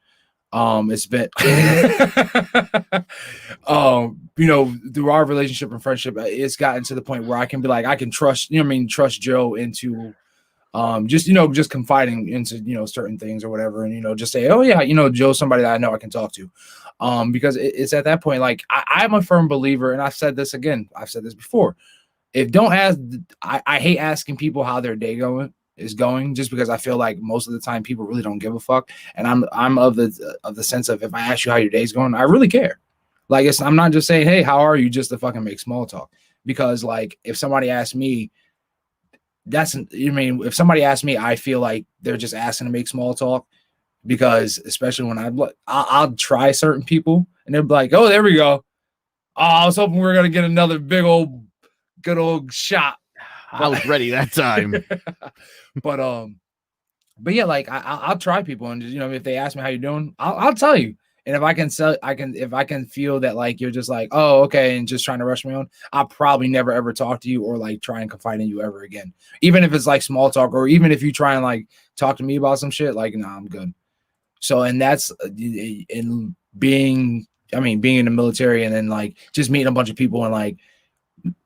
it's been you know, through our relationship and friendship, it's gotten to the point where I can be like, I can trust, you know what I mean, trust Joe into just, you know, just confiding into, you know, certain things or whatever, and you know, just say, oh yeah, you know, Joe's somebody that I know I can talk to. Because it's at that point, like I'm a firm believer, and I've said this before. If don't ask, I hate asking people how their day is going, just because I feel like most of the time people really don't give a fuck. And I'm of the sense of, if I ask you how your day's going, I really care. Like, I'm not just saying, hey, how are you, just to fucking make small talk. Because like if somebody asks me, if somebody asks me, I feel like they're just asking to make small talk. Because especially when I'll try certain people and they'll be like, oh, there we go. Oh, I was hoping we were gonna get another good old shot. I was ready that time. but yeah, like I'll try people, and just, you know, if they ask me how you're doing, I'll tell you. And if I can feel that like you're just like, oh, okay, and just trying to rush me on, I'll probably never ever talk to you or like try and confide in you ever again. Even if it's like small talk, or even if you try and like talk to me about some shit, like, nah, I'm good. So, and that's in being in the military, and then like just meeting a bunch of people, and like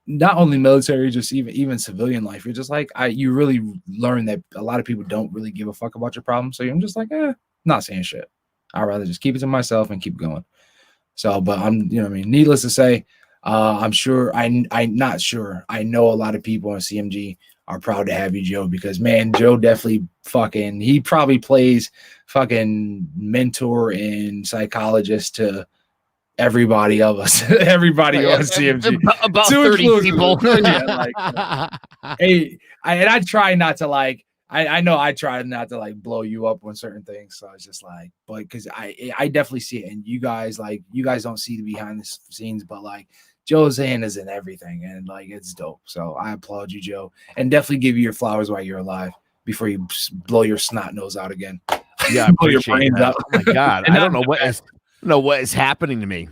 not only military, just even civilian life. You're just like, you really learn that a lot of people don't really give a fuck about your problems. So I'm just like, not saying shit. I'd rather just keep it to myself and keep going. So, but you know what I mean? Needless to say, I'm sure, not sure, I know a lot of people in CMG are proud to have you, Joe, because man, Joe definitely he probably plays fucking mentor and psychologist to everybody of us, everybody on CMG, about 30 people. Yeah, like, hey, I try not to like, I know I try not to like blow you up on certain things. So it's just like, but because I definitely see it, and you guys don't see the behind the scenes, but like Joe's hand is in everything, and like it's dope. So I applaud you, Joe, and definitely give you your flowers while you're alive before you blow your snot nose out again. Yeah, I appreciate that. Oh my god, I don't know what is happening to me.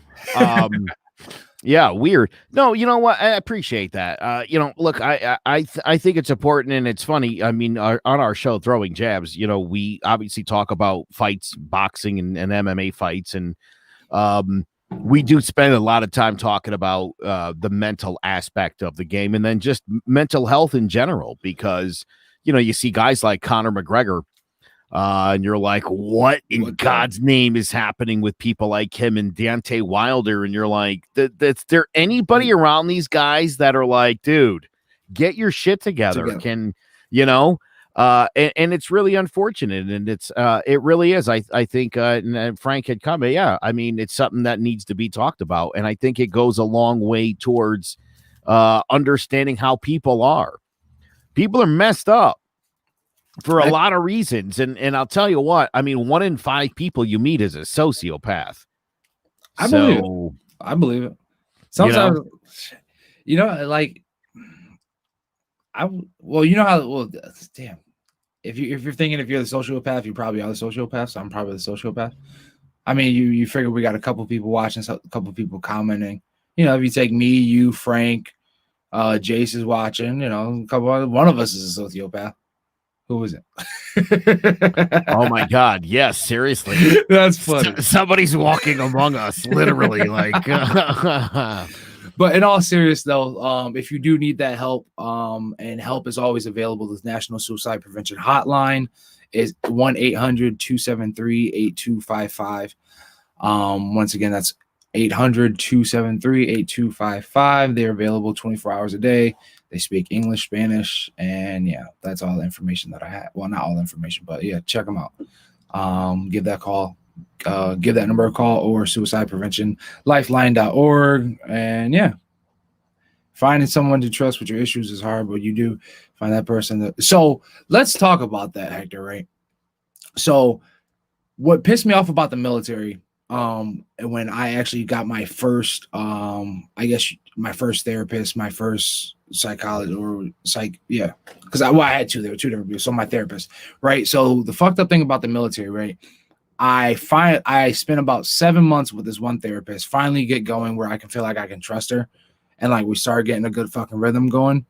Yeah, weird. No, you know what? I appreciate that. You know, look, I think it's important, and it's funny. I mean, on our show, Throwing Jabs, you know, we obviously talk about fights, boxing, and MMA fights, and we do spend a lot of time talking about the mental aspect of the game, and then just mental health in general, because you know, you see guys like Conor McGregor. And you're like, what in God's name is happening with people like him and Deontay Wilder? And you're like, is there anybody around these guys that are like, dude, get your shit together? Can, you know, and it's really unfortunate. And it really is. I think, and Frank had come, yeah, I mean, it's something that needs to be talked about. And I think it goes a long way towards understanding how people are. People are messed up for a lot of reasons. And I'll tell you what, I mean, 1 in 5 people you meet is a sociopath. I believe it. Sometimes, you know, like, you know how, damn. If you're thinking, if you're the sociopath, you probably are the sociopath. So I'm probably the sociopath. I mean, you figure we got a couple people watching, a couple people commenting. You know, if you take me, you, Frank, Jace is watching, you know, one of us is a sociopath. Who is it? Oh my God. Yes, seriously. That's funny. Somebody's walking among us, literally. Like, but in all seriousness, though, if you do need that help, and help is always available, the National Suicide Prevention Hotline is 1-800-273-8255. Once again, that's 800-273-8255. They're available 24 hours a day. They speak English, Spanish, and yeah, that's all the information that I have. Well, not all the information, but yeah, check them out. Give that number a call, or suicide prevention lifeline.org. And yeah, finding someone to trust with your issues is hard, but you do find that person. So let's talk about that, Hector, right? So what pissed me off about the military, And when I actually got my first, I guess my first therapist, my first psychologist or yeah, because I had two, there were two different people. So my therapist, right? So the fucked up thing about the military, right? I spent about 7 months with this one therapist, finally get going where I can feel like I can trust her. And like we started getting a good fucking rhythm going.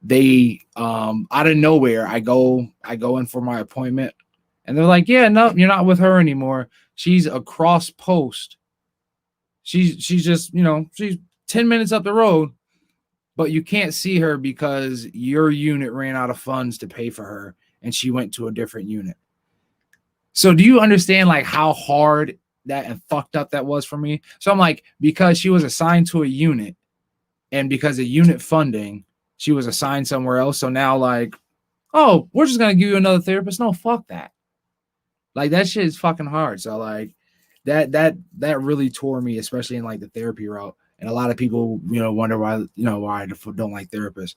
They out of nowhere, I go in for my appointment and they're like, yeah, no, you're not with her anymore. She's across post. She's just, she's 10 minutes up the road, but you can't see her because your unit ran out of funds to pay for her and she went to a different unit. So do you understand like how hard that and fucked up that was for me? So I'm like, because she was assigned to a unit and because of unit funding, she was assigned somewhere else. So now like, oh, we're just gonna give you another therapist. No, fuck that. Like that shit is fucking hard. So like that really tore me, especially in like the therapy route. And a lot of people, wonder why, why I don't like therapists.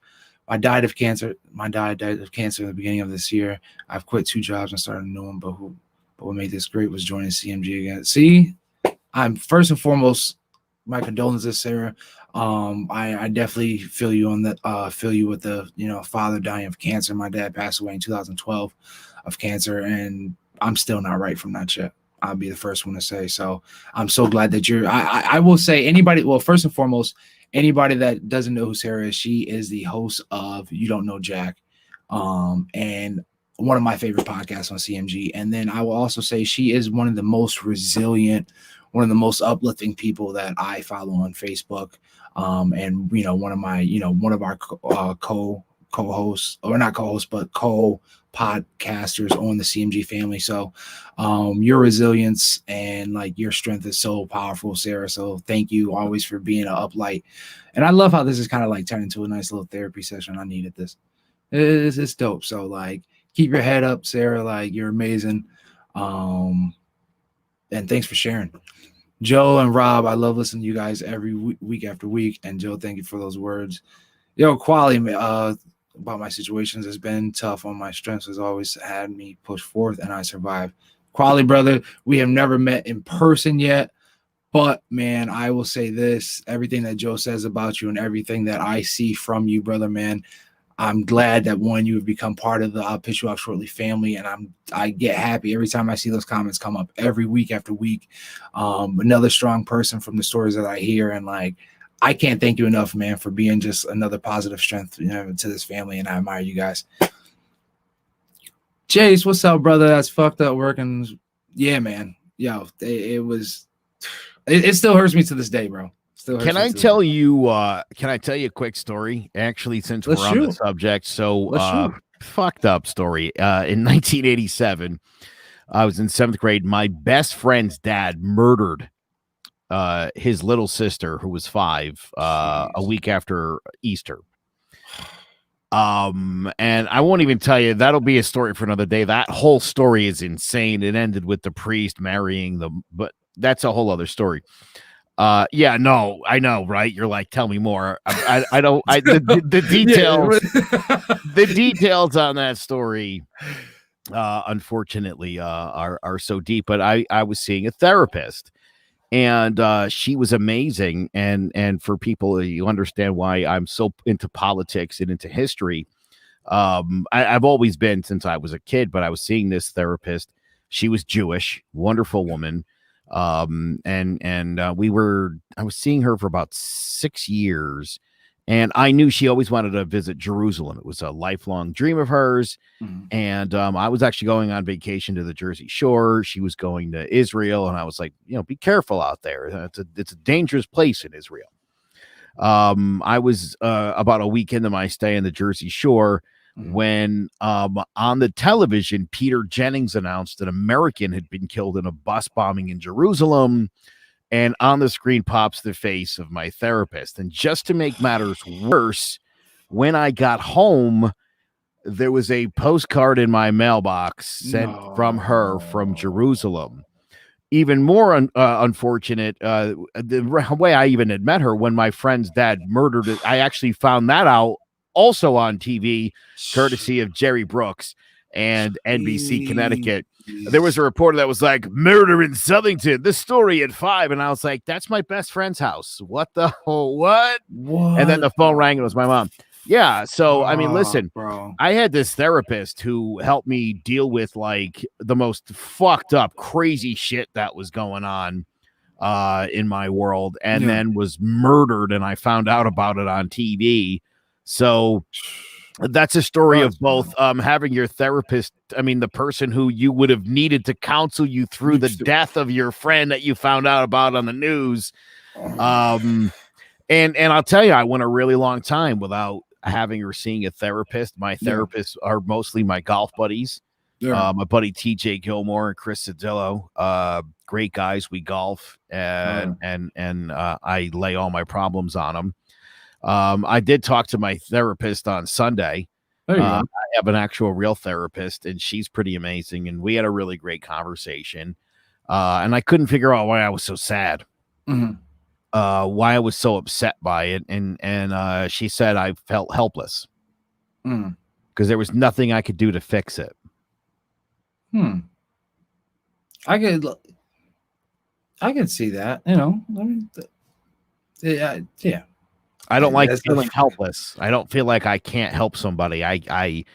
I died of cancer. My dad died of cancer at the beginning of this year. I've quit 2 jobs and started a new one, but what made this great was joining CMG again. See, I'm first and foremost, my condolences, Sarah. I definitely feel you on that. Feel you with the father dying of cancer. My dad passed away in 2012 of cancer, and I'm still not right from that shit. I'll be the first one to say. So I'm so glad that you're. I will say anybody. Well, first and foremost, anybody that doesn't know who Sarah is, she is the host of You Don't Know Jack, and one of my favorite podcasts on CMG. And then I will also say she is one of the most resilient, one of the most uplifting people that I follow on Facebook. And one of my, one of our co-hosts, or not co-hosts, but co-podcasters on the CMG family. So your resilience and like your strength is so powerful, Sarah. So thank you always for being an uplight. And I love how this is kind of like turned into a nice little therapy session. I needed this. It's dope. So like keep your head up, Sarah. Like you're amazing. And thanks for sharing. Joe and Rob, I love listening to you guys every week after week. And Joe, thank you for those words. Quality about my situations has been tough. On my strengths has always had me push forth, and I survived. Quality, brother, we have never met in person yet, but man, I will say this: everything that Joe says about you and everything that I see from you, brother, man, I'm glad that you have become part of the I'll Pitch You Out Shortly family, and I get happy every time I see those comments come up every week after week. Another strong person from the stories that I hear, and like I can't thank you enough, man, for being just another positive strength, to this family, and I admire you guys. Chase, what's up, brother? That's fucked up working. Yeah, man. It still hurts me to this day, bro. Can I tell you a quick story? Actually, since we're on the subject, so fucked up story. In 1987, I was in 7th grade. My best friend's dad murdered his little sister, who was 5, a week after Easter. And I won't even tell you, that'll be a story for another day. That whole story is insane. It ended with the priest marrying them, but that's a whole other story. Yeah, no, I know, right? You're like, tell me more. I don't. The details, the details on that story, unfortunately, are so deep. But I was seeing a therapist, and she was amazing. And for people, you understand why I'm so into politics and into history. I've always been since I was a kid, but I was seeing this therapist. She was Jewish, wonderful woman. I was seeing her for about 6 years, and I knew she always wanted to visit Jerusalem. It was a lifelong dream of hers. Mm-hmm. And I was actually going on vacation to the Jersey Shore. She was going to Israel, and I was like, be careful out there. It's a dangerous place in Israel. I was about a week into my stay in the Jersey Shore when on the television, Peter Jennings announced an American had been killed in a bus bombing in Jerusalem, and on the screen pops the face of my therapist. And just to make matters worse, when I got home, there was a postcard in my mailbox sent from her from Jerusalem. Even more unfortunate, the way I even had met her, when my friend's dad murdered it, I actually found that out also on TV, courtesy of Jerry Brooks. and NBC Connecticut. There was a reporter that was like, murder in Southington, this story at 5. And I was like, that's my best friend's house. What the what? And then the phone rang and it was my mom. Yeah. So, I mean, listen, bro. I had this therapist who helped me deal with like the most fucked up, crazy shit that was going on in my world, and then was murdered, and I found out about it on TV. So that's a story of both having your therapist, I mean, the person who you would have needed to counsel you through the death of your friend that you found out about on the news. And I'll tell you, I went a really long time without having or seeing a therapist. My therapists are mostly my golf buddies. My buddy TJ Gilmore and Chris Cedillo, great guys. We golf and I lay all my problems on them. I did talk to my therapist on Sunday. I have an actual real therapist, and she's pretty amazing. And we had a really great conversation. And I couldn't figure out why I was so sad, why I was so upset by it. And she said I felt helpless because there was nothing I could do to fix it. I could see that, you know. I mean, yeah. I don't like feeling helpless. I don't feel like I can't help somebody. I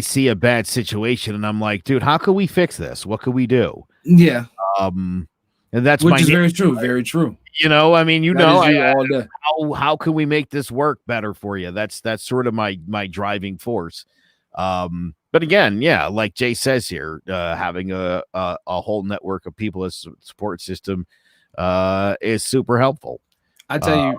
see a bad situation and I'm like, dude, how could we fix this? What could we do? Yeah. And that's which is very true. Very true. You know, I mean, how can we make this work better for you? That's sort of my driving force. But again, yeah, like Jay says here, having a whole network of people as a support system is super helpful. I'll tell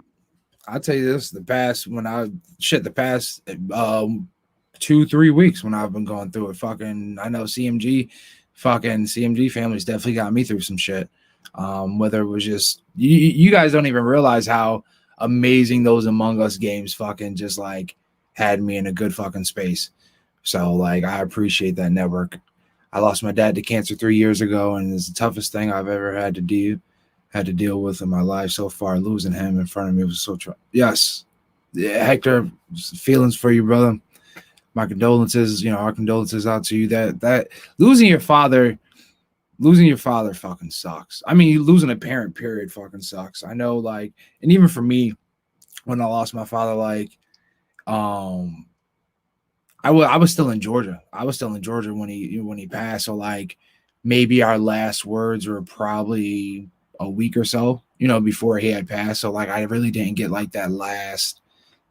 you this, the past 2-3 weeks when I've been going through it, I know CMG families definitely got me through some shit. Whether it was just you guys don't even realize how amazing those Among Us games fucking just like had me in a good fucking space. So like I appreciate that network. I lost my dad to cancer 3 years ago, and it's the toughest thing I've ever had to deal with in my life so far. Losing him in front of me was so yes. Yeah, Hector, feelings for you, brother. My condolences, our condolences out to you. That losing your father fucking sucks. I mean, losing a parent, period, fucking sucks. I know, like, and even for me, when I lost my father, like, I was still in Georgia. When he passed. So like maybe our last words were probably a week or so, before he had passed. So like I really didn't get like that last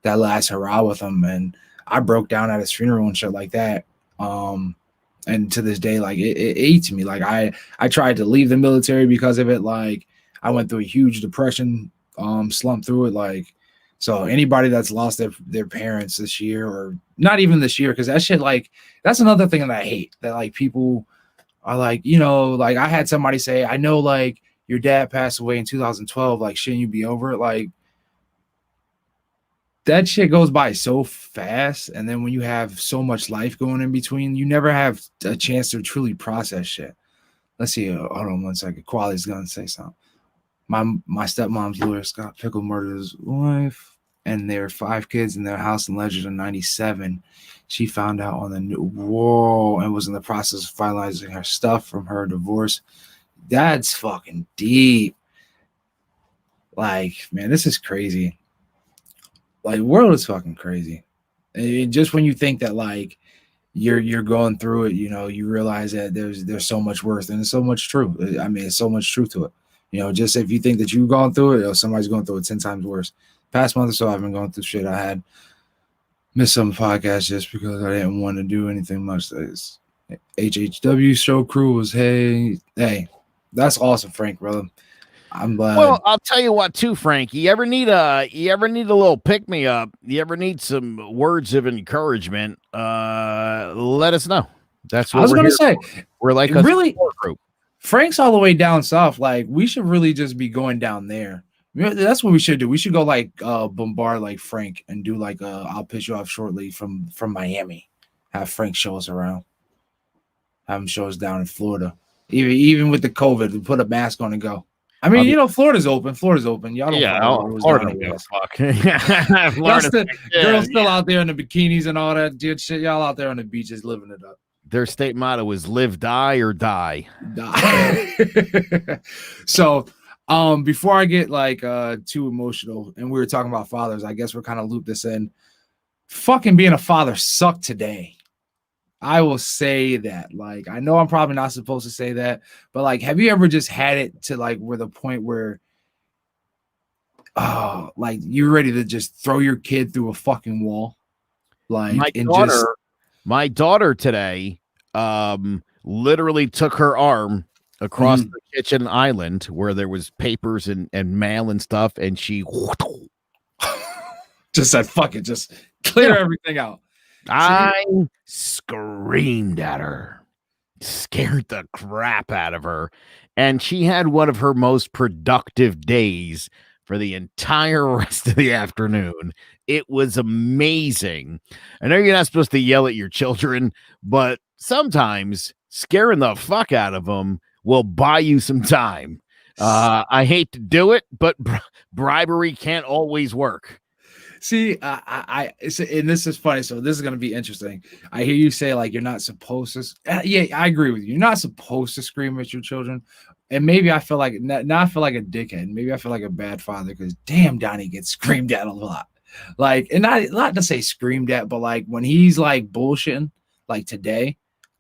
hurrah with him, and I broke down at his funeral and shit like that. And to this day, like it eats me. Like I tried to leave the military because of it. Like I went through a huge depression, slump through it. Like, so anybody that's lost their parents this year, or not even this year, because that shit, like, that's another thing that I hate, that like people are like, like I had somebody say, I know like your dad passed away in 2012, like shouldn't you be over it? Like that shit goes by so fast, and then when you have so much life going in between, you never have a chance to truly process shit. Let's see, hold on 1 second. Quality's gonna say something. My stepmom's lawyer, Scott Pickle, murdered his wife and their 5 kids in their house in Ledger in 97. She found out on the and was in the process of finalizing her stuff from her divorce. That's fucking deep. Like, man, this is crazy. Like, world is fucking crazy. And just when you think that like you're going through it, you realize that there's so much worth, and it's so much true. I mean, it's so much truth to it. Just if you think that you've gone through it, somebody's going through it 10 times worse. Past month or so, I've been going through shit. I had missed some podcasts just because I didn't want to do anything much. This HHW show crew was hey, that's awesome, Frank, brother. I'm glad. Well, I'll tell you what, too, Frank. You ever need a little pick me up? You ever need some words of encouragement? Let us know. That's what I was going to say. We're like a really group. Frank's all the way down south. Like we should really just be going down there. That's what we should do. We should go like bombard like Frank and do like I'll pitch you off shortly from Miami. Have Frank show us around. Have him show us down in Florida. Even with the COVID, we put a mask on and go. I mean, you know, Florida's open. Y'all don't follow the rules Florida down don't give a here. fuck. Girls still out there in the bikinis and all that good shit. Y'all out there on the beaches living it up. Their state motto is live, die, or die. So, before I get like too emotional, and we were talking about fathers, I guess we're kind of loop this in. Fucking being a father sucked today. I will say that. Like, I know I'm probably not supposed to say that, but like, have you ever just had it to like where the point where like you're ready to just throw your kid through a fucking wall? Like, my daughter today literally took her arm across the kitchen island where there was papers and mail and stuff, and she just said fuck it, just clear everything out. I screamed at her, scared the crap out of her, and she had one of her most productive days for the entire rest of the afternoon. It was amazing. I know you're not supposed to yell at your children, but sometimes scaring the fuck out of them will buy you some time. I hate to do it, but bribery can't always work. See, and this is funny. So this is going to be interesting. I hear you say like you're not supposed to. Yeah, I agree with you. You're not supposed to scream at your children. And maybe I feel like now I feel like a dickhead. Maybe I feel like a bad father because damn, Donnie gets screamed at a lot. Like, and not to say screamed at, but like when he's like bullshitting, like today,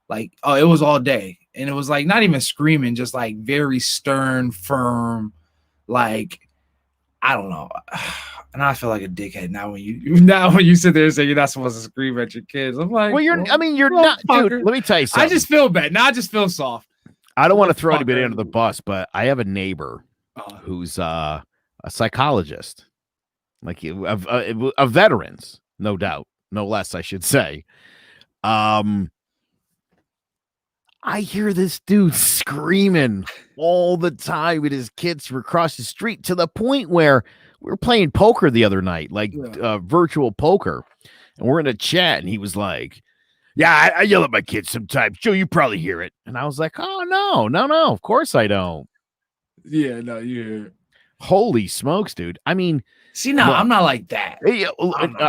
like it was all day, and it was like not even screaming, just like very stern, firm, like I don't know. And I feel like a dickhead now when you sit there and say you're not supposed to scream at your kids. I'm like, well, you're not, dude. Let me tell you something. I just feel bad. Now I just feel soft. I don't want to throw anybody under the bus, but I have a neighbor who's a psychologist, like of veterans, no doubt, no less, I should say. I hear this dude screaming all the time with his kids from across the street to the point where we were playing poker the other night, like virtual poker, and we're in a chat, and he was like, yeah, I yell at my kids sometimes. Joe, you probably hear it. And I was like, oh, no, of course I don't. Yeah, no, you hear it. Holy smokes, dude. I mean, see, no, I'm not like that.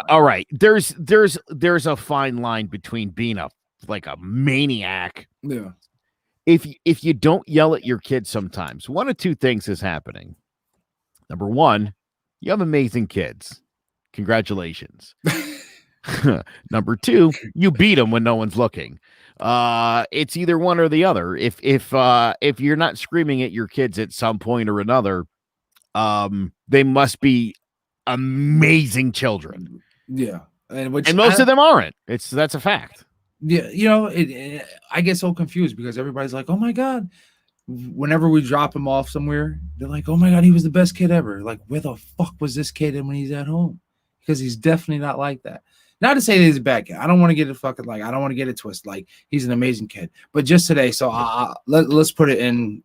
All right. There's a fine line between being a maniac. Yeah. If you don't yell at your kids sometimes, one of two things is happening. Number one, you have amazing kids. Congratulations. Number two, you beat them when no one's looking. It's either one or the other. If you're not screaming at your kids at some point or another, they must be amazing children. Yeah, and most of them aren't. That's a fact. Yeah, you know, I get so confused because everybody's like, "Oh my god." Whenever we drop him off somewhere, they're like, "Oh my god, he was the best kid ever." Like, where the fuck was this kid when he's at home? Because he's definitely not like that. Not to say that he's a bad kid. I don't want to get it fucking I don't want to get it twisted. Like, he's an amazing kid. But just today, so let's put it in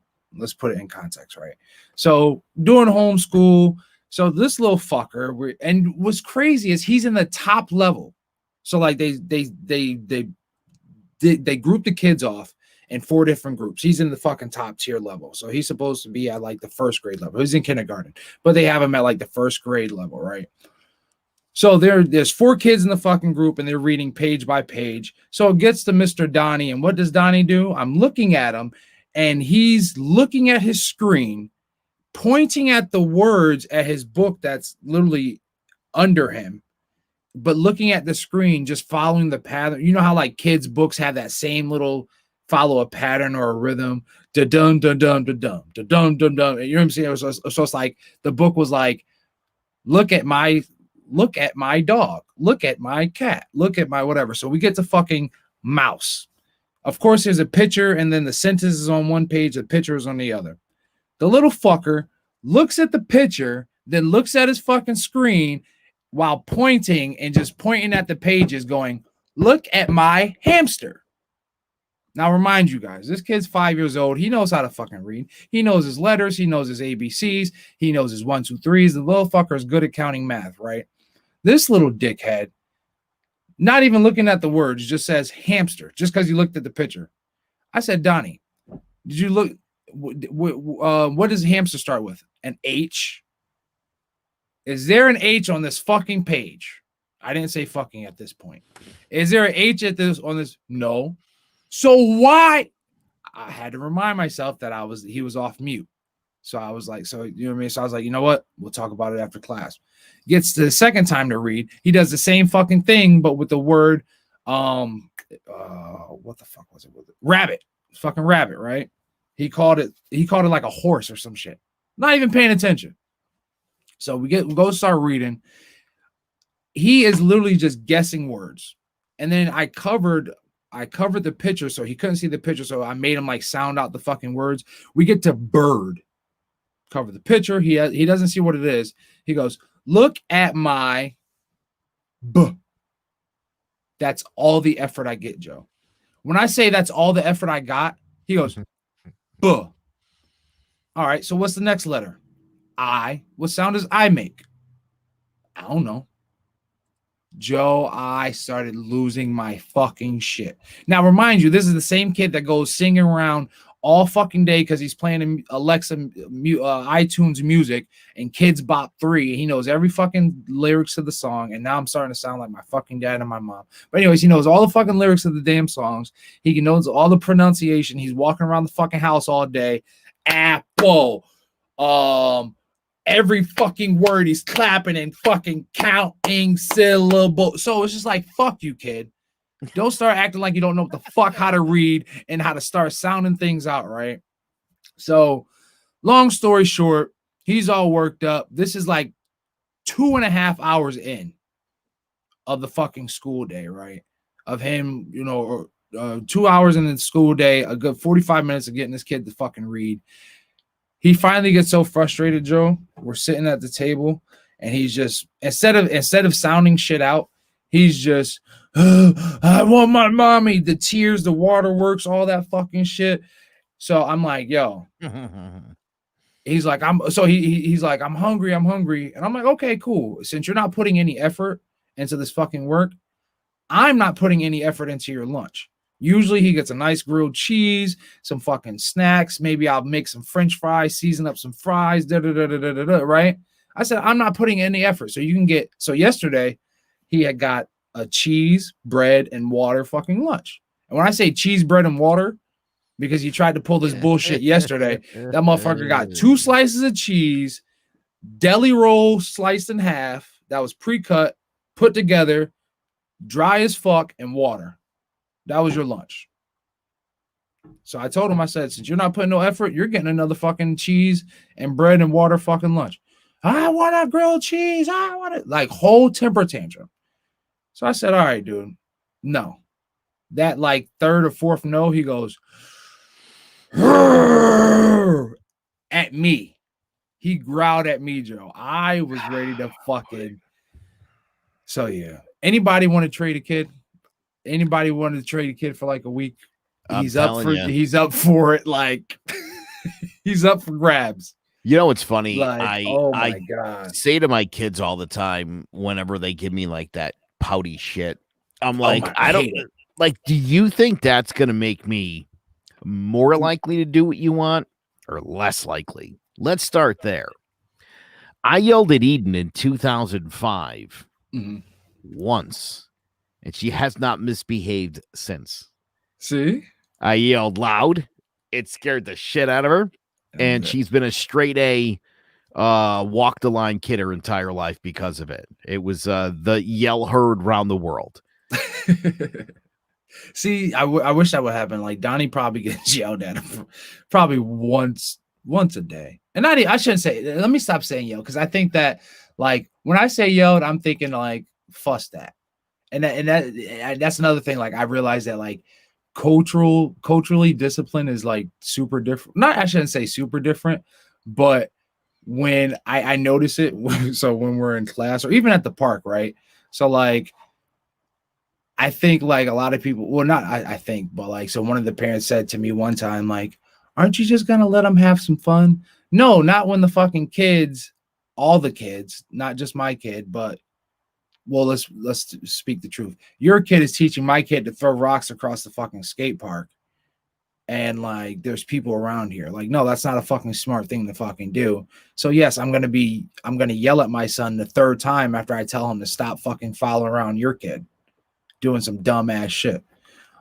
context, right? So doing homeschool, so this little fucker, and what's crazy is he's in the top level. So like they grouped the kids off in 4 different groups. He's in the fucking top tier level. So he's supposed to be at like the first grade level. He's in kindergarten, but they have him at like the first grade level, right? So there's 4 kids in the fucking group, and they're reading page by page. So it gets to Mr. Donnie, and what does Donnie do? I'm looking at him, and he's looking at his screen, pointing at the words at his book that's literally under him, but looking at the screen, just following the pattern. You know how like kids' books have that same little follow a pattern or a rhythm, da-dum, da-dum, da-dum, da-dum, da-dum. You know what I'm saying? So it's like the book was like, look at my dog, look at my cat, look at my whatever. So we get to fucking mouse. Of course, there's a picture, and then the sentence is on one page, the picture is on the other. The little fucker looks at the picture, then looks at his fucking screen while pointing and just pointing at the pages going, look at my hamster. Now, remind you guys, this kid's 5 years old. He knows how to fucking read. He knows his letters. He knows his ABCs. He knows his 1, 2, 3s. The little fucker is good at counting math, right? This little dickhead, not even looking at the words, just says hamster, just because you looked at the picture. I said, Donnie, did you look? what does hamster start with? An H? Is there an H on this fucking page? I didn't say fucking at this point. Is there an H at this on this? No. So why? I had to remind myself that he was off mute. So I was like, so you know what I mean? So I was like, you know what? We'll talk about it after class. Gets to the second time to read. He does the same fucking thing, but with the word, what the fuck was it? Rabbit. Fucking rabbit, right? He called it like a horse or some shit. Not even paying attention. So we go start reading. He is literally just guessing words. And then I covered the picture so he couldn't see the picture. So I made him like sound out the fucking words. We get to bird. Cover the picture. He doesn't see what it is. He goes, look at my B. That's all the effort I get, Joe. When I say that's all the effort I got, he goes, B. All right, so what's the next letter? I. What sound does I make? I don't know. Joe, I started losing my fucking shit. Now, remind you, this is the same kid that goes singing around all fucking day because he's playing Alexa iTunes music and Kids Bop 3. He knows every fucking lyrics of the song, and now I'm starting to sound like my fucking dad and my mom. But anyways, he knows all the fucking lyrics of the damn songs. He knows all the pronunciation. He's walking around the fucking house all day. Apple. Every fucking word he's clapping and fucking counting syllables. So it's just like, fuck you, kid. Don't start acting like you don't know what the fuck how to read and how to start sounding things out, right? So long story short, he's all worked up. This is like 2.5 hours in of the fucking school day, right? Of him, 2 hours into the school day, a good 45 minutes of getting this kid to fucking read. He finally gets so frustrated, Joe. We're sitting at the table, and he's just instead of sounding shit out, he's just, I want my mommy. The tears, the waterworks, all that fucking shit. So I'm like, yo. He's like, he's like, I'm hungry, and I'm like, okay, cool. Since you're not putting any effort into this fucking work, I'm not putting any effort into your lunch. Usually he gets a nice grilled cheese, some fucking snacks. Maybe I'll make some French fries, season up some fries, right? I said, I'm not putting any effort. So you can get, so yesterday he had got a cheese, bread, and water fucking lunch. And when I say cheese, bread, and water, because he tried to pull this bullshit yesterday, that motherfucker got 2 slices of cheese, deli roll sliced in half, that was pre-cut, put together, dry as fuck, and water. That was your lunch. So I told him, I said, since you're not putting no effort, you're getting another fucking cheese and bread and water fucking lunch. I want a grilled cheese. I want it. Like whole temper tantrum. So I said, all right, dude. No. That like third or fourth no, he goes at me. He growled at me, Joe. I was ready to fucking. So yeah. Anybody want to trade a kid? Anybody wanted to trade a kid for like a week? He's up for it. Like he's up for grabs. You know what's funny? Like, I God. Say to my kids all the time whenever they give me like that pouty shit. I'm like, I don't like, do you think that's gonna make me more likely to do what you want or less likely? Let's start there. I yelled at Eden in 2005 once. And she has not misbehaved since. See? I yelled loud. It scared the shit out of her. And she's been a straight A walk the line kid her entire life because of it. It was the yell heard round the world. See, I wish that would happen. Like Donnie probably gets yelled at probably once a day. And I shouldn't say, let me stop saying yell, because I think that like when I say yelled, I'm thinking like fuss that. And that's another thing. Like I realized that like culturally discipline is like super different. I shouldn't say super different, but when I notice it, so when we're in class or even at the park, right? So like I think like a lot of people, well, not I think, but like, so one of the parents said to me one time, like, aren't you just gonna let them have some fun? No, not when the fucking kids, all the kids, not just my kid, but well, let's speak the truth. Your kid is teaching my kid to throw rocks across the fucking skate park. and like there's people around here. Like, no, that's not a fucking smart thing to fucking do. So yes, I'm gonna yell at my son the third time after I tell him to stop fucking following around your kid doing some dumbass shit.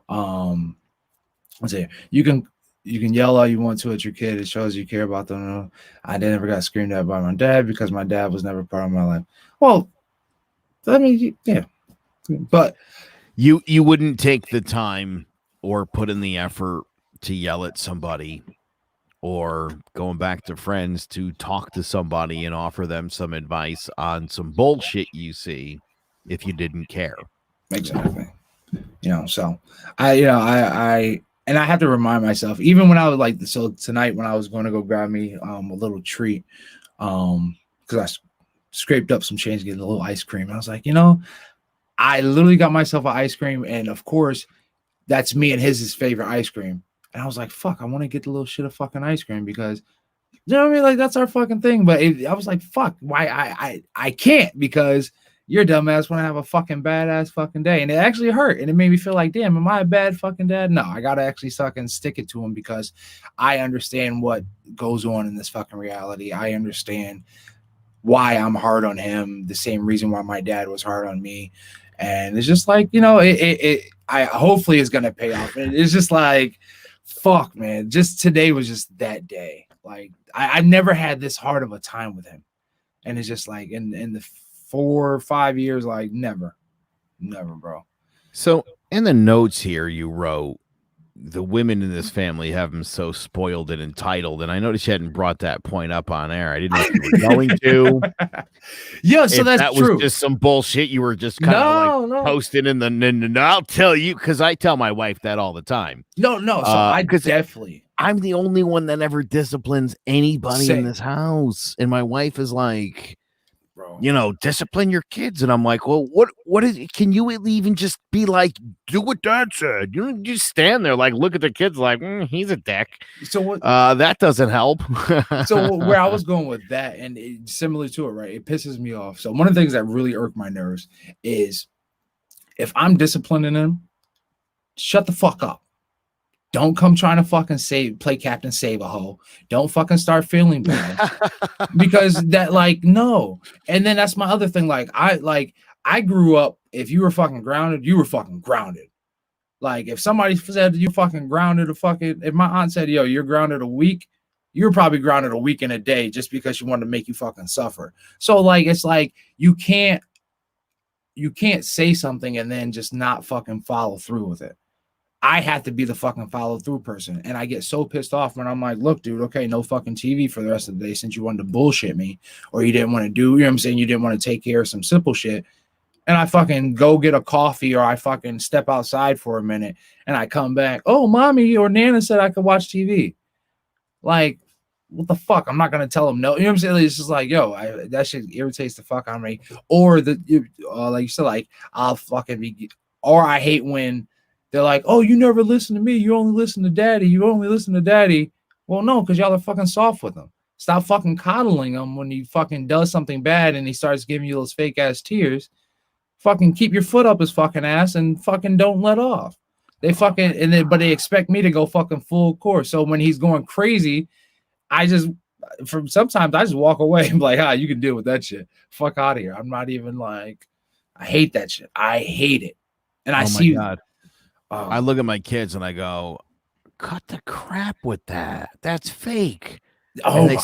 Let's see. You can yell all you want to at your kid. It shows you care about them. I never got screamed at by my dad because my dad was never part of my life. Well, I mean, yeah, but you wouldn't take the time or put in the effort to yell at somebody, or going back to friends to talk to somebody and offer them some advice on some bullshit you see if you didn't care. Exactly. So I and I have to remind myself, even when I was like, so tonight when I was going to go grab me a little treat, because I scraped up some change, getting a little ice cream. I was like, I literally got myself an ice cream, and of course, that's me and his favorite ice cream. And I was like, fuck, I want to get the little shit of fucking ice cream because, you know what I mean? Like, that's our fucking thing. But I was like, fuck, why I can't, because your dumbass want to have a fucking badass fucking day. And it actually hurt. And it made me feel like, damn, am I a bad fucking dad? No, I got to actually fucking stick it to him because I understand what goes on in this fucking reality. I understand why I'm hard on him, the same reason why my dad was hard on me. And it's just like, I hopefully is going to pay off. And it's just like, fuck, man, just today was just that day. Like, I've never had this hard of a time with him. And it's just like in the 4 or 5 years, like never, bro. So in the notes here, you wrote, the women in this family have him so spoiled and entitled. And I noticed you hadn't brought that point up on air. I didn't know if you were going to. Yeah, so that's true. Was just some bullshit you were just kind of posting in the. I'll tell you, because I tell my wife that all the time. No. So I definitely. I'm the only one that ever disciplines anybody in this house, and my wife is like, bro, discipline your kids. And I'm like, well, what is it? Can you even just be like, do what dad said? You just stand there, like, look at the kids like, he's a dick. So what? That doesn't help. So where I was going with that, and similar to it, right? It pisses me off. So one of the things that really irk my nerves is if I'm disciplining him, shut the fuck up. Don't come trying to fucking play Captain Save-A-Ho. Don't fucking start feeling bad. Because that, like, no. And then that's my other thing. Like, I grew up, if you were fucking grounded, you were fucking grounded. Like, if somebody said you fucking grounded if my aunt said, yo, you're grounded a week, you're probably grounded a week and a day just because you wanted to make you fucking suffer. So, like, it's like you can't say something and then just not fucking follow through with it. I have to be the fucking follow through person. And I get so pissed off when I'm like, look, dude, okay, no fucking TV for the rest of the day since you wanted to bullshit me, or you didn't want to do, you know what I'm saying? You didn't want to take care of some simple shit. And I fucking go get a coffee, or I fucking step outside for a minute and I come back. Oh, mommy or Nana said I could watch TV. Like, what the fuck? I'm not going to tell them no. You know what I'm saying? It's just like, yo, that shit irritates the fuck out of me. Or like you said, like, I'll fucking be, or I hate when they're like, oh, you never listen to me. You only listen to daddy. You only listen to daddy. Well, no, because y'all are fucking soft with him. Stop fucking coddling him when he fucking does something bad and he starts giving you those fake ass tears. Fucking keep your foot up his fucking ass and fucking don't let off. They fucking, but they expect me to go fucking full course. So when he's going crazy, sometimes I just walk away and be like, you can deal with that shit. Fuck out of here. I'm not even like, I hate that shit. I hate it. And I see. God. I look at my kids and I go, cut the crap with that. That's fake. Oh, and they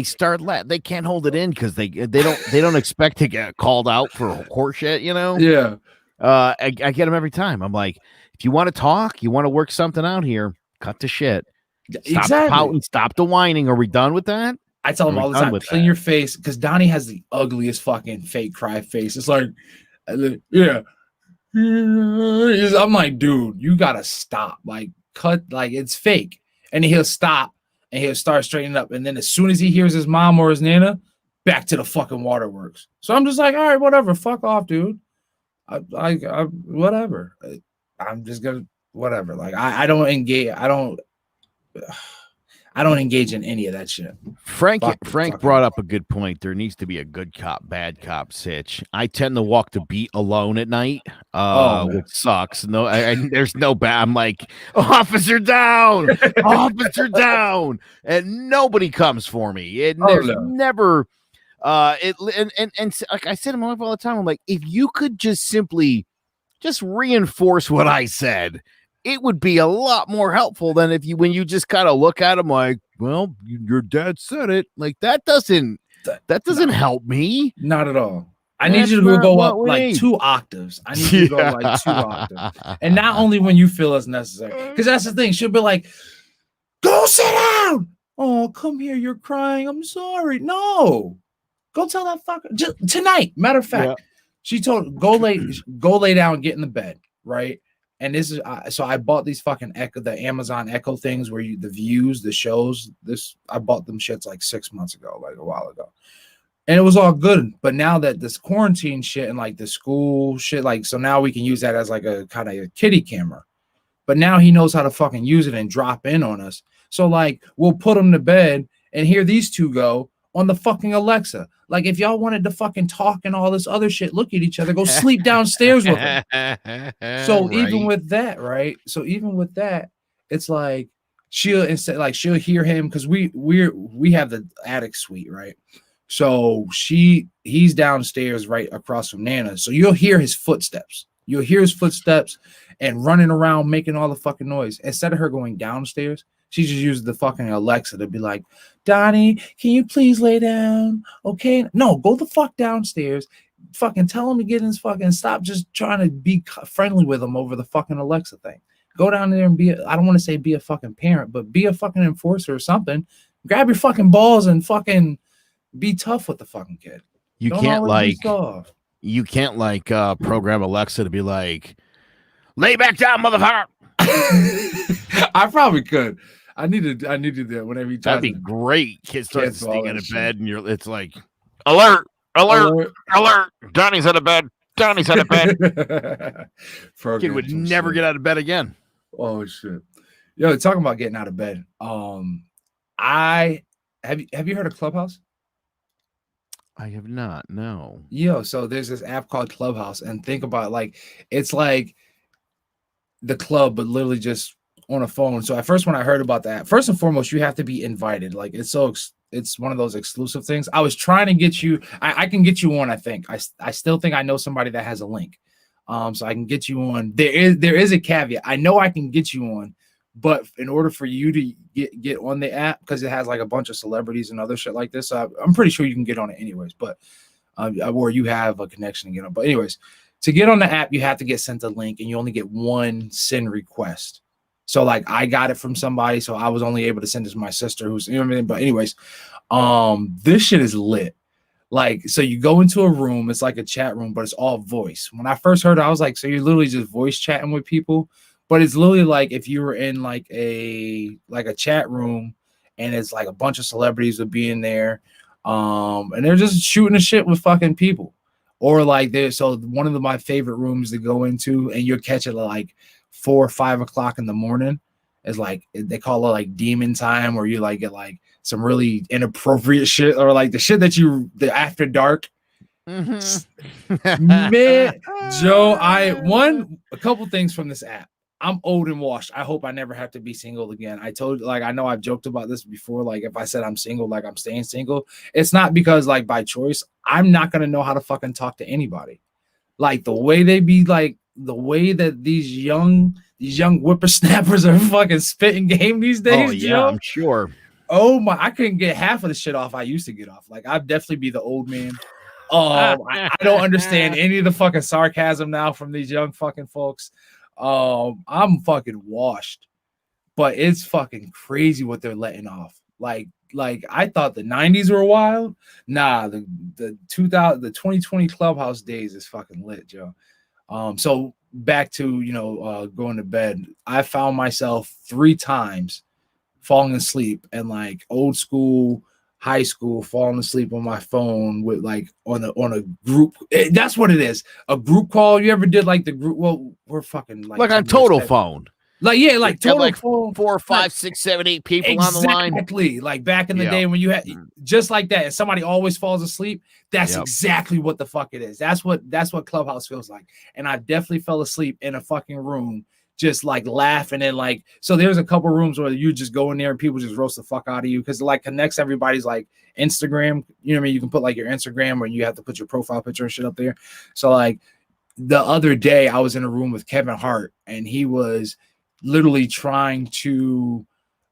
start they can't hold it in because they don't expect to get called out for horseshit, Yeah. I get them every time. I'm like, if you want to talk, you want to work something out here, cut the shit. Stop the pouting, stop the whining. Are we done with that? I tell them all the time, clean your face, because Donnie has the ugliest fucking fake cry face. It's like, yeah. I'm like, dude, you gotta stop. Like, cut, like, it's fake. And he'll stop and he'll start straightening up. And then as soon as he hears his mom or his Nana, back to the fucking waterworks. So I'm just like, all right, whatever. Fuck off, dude. I whatever. I'm just gonna whatever. Like, I don't engage. I I don't engage in any of that shit. Frank brought up a good point. There needs to be a good cop, bad cop sitch. I tend to walk the beat alone at night, which sucks. No, there's no bad. I'm like, officer down, officer down, and nobody comes for me. There's never, and like I said to my wife all the time, I'm like, if you could just simply just reinforce what I said, it would be a lot more helpful than when you just kind of look at him like, well, your dad said it. Like that doesn't help me. Not at all. I need you to go up like 2 octaves. I need you to go like 2 octaves. And not only when you feel it's necessary. Because that's the thing. She'll be like, go sit down. Oh, come here. You're crying. I'm sorry. No. Go tell that fucker. Just tonight. Matter of fact, she told go lay down, get in the bed, right? And this is so I bought these fucking the Amazon Echo things where the views, the shows. I bought them shits like 6 months ago, like a while ago, and it was all good. But now that this quarantine shit and like the school shit, like so now we can use that as like a kind of a kiddie camera. But now he knows how to fucking use it and drop in on us. So like we'll put him to bed and here these two go on the fucking Alexa. Like if y'all wanted to fucking talk and all this other shit, look at each other, go sleep downstairs with them. So even with that, right? So even with that, it's like she'll hear him because we have the attic suite, right? So he's downstairs right across from Nana. So you'll hear his footsteps. You'll hear his footsteps and running around making all the fucking noise. Instead of her going downstairs, she just uses the fucking Alexa to be like, Donnie, can you please lay down? Okay. No, go the fuck downstairs. Fucking tell him to get in his fucking stop just trying to be friendly with him over the fucking Alexa thing. Go down there and I don't want to say be a fucking parent, but be a fucking enforcer or something. Grab your fucking balls and fucking be tough with the fucking kid. You can't program Alexa to be like, lay back down, motherfucker. I probably could. I need to do that whenever you That'd be great. Kids start sneaking out of bed and it's like, alert. Donnie's out of bed. Kid would never get out of bed again. Oh shit. Yo, talking about getting out of bed. Have you heard of Clubhouse? I have not. No. Yo, so there's this app called Clubhouse, and think about it's like the club, but literally just on a phone. So at first, when I heard about that, first and foremost, you have to be invited. Like it's one of those exclusive things. I was trying to get you. I can get you on. I think I still think I know somebody that has a link. So I can get you on. There is a caveat. I know I can get you on, but in order for you to get on the app, because it has like a bunch of celebrities and other shit like this, I'm pretty sure you can get on it anyways. But or you have a connection to get on. But anyways, to get on the app, you have to get sent a link, and you only get one send request. So like I got it from somebody, so I was only able to send it to my sister, who's, you know what I mean? But anyways, this shit is lit. Like, so you go into a room, it's like a chat room, but it's all voice. When I first heard it, I was like, so you're literally just voice chatting with people, but it's literally like if you were in like a chat room and it's like a bunch of celebrities would be in there, and they're just shooting the shit with fucking people. Or like so one of my favorite rooms to go into, and you'll catch it like 4 or 5 o'clock in the morning, is like they call it like demon time, where you like get like some really inappropriate shit, or like the shit the after dark. Mm-hmm. Man, Joe, a couple things from this app. I'm old and washed. I hope I never have to be single again. I know I've joked about this before. Like if I said I'm single, like I'm staying single, it's not because like by choice. I'm not gonna know how to fucking talk to anybody. Like the way that these young whippersnappers are fucking spitting game these days. Oh yeah, Joe. I'm sure. Oh my, I couldn't get half of the shit off I used to get off. Like I'd definitely be the old man. I don't understand any of the fucking sarcasm now from these young fucking folks. I'm fucking washed, but it's fucking crazy what they're letting off. Like I thought the 90s were wild. Nah, the 2020 Clubhouse days is fucking lit, Joe. So back to going to bed. I found myself 3 times falling asleep, and like old school high school falling asleep on my phone with like on a group. That's what it is. A group call. You ever did like the group? Well, we're fucking like on Total Phone. Like, yeah, like Like, you have, total like, full 4, 5, like, 6, 7, 8 people on the line. exactly. Like back in the Yeah. day when you had just like that, and somebody always falls asleep. That's Yep. exactly what the fuck it is. That's what Clubhouse feels like. And I definitely fell asleep in a fucking room, just like laughing and like. So there's a couple rooms where you just go in there and people just roast the fuck out of you because it like connects everybody's like Instagram. You know what I mean? You can put like your Instagram, or you have to put your profile picture and shit up there. So like the other day, I was in a room with Kevin Hart, and he was literally trying to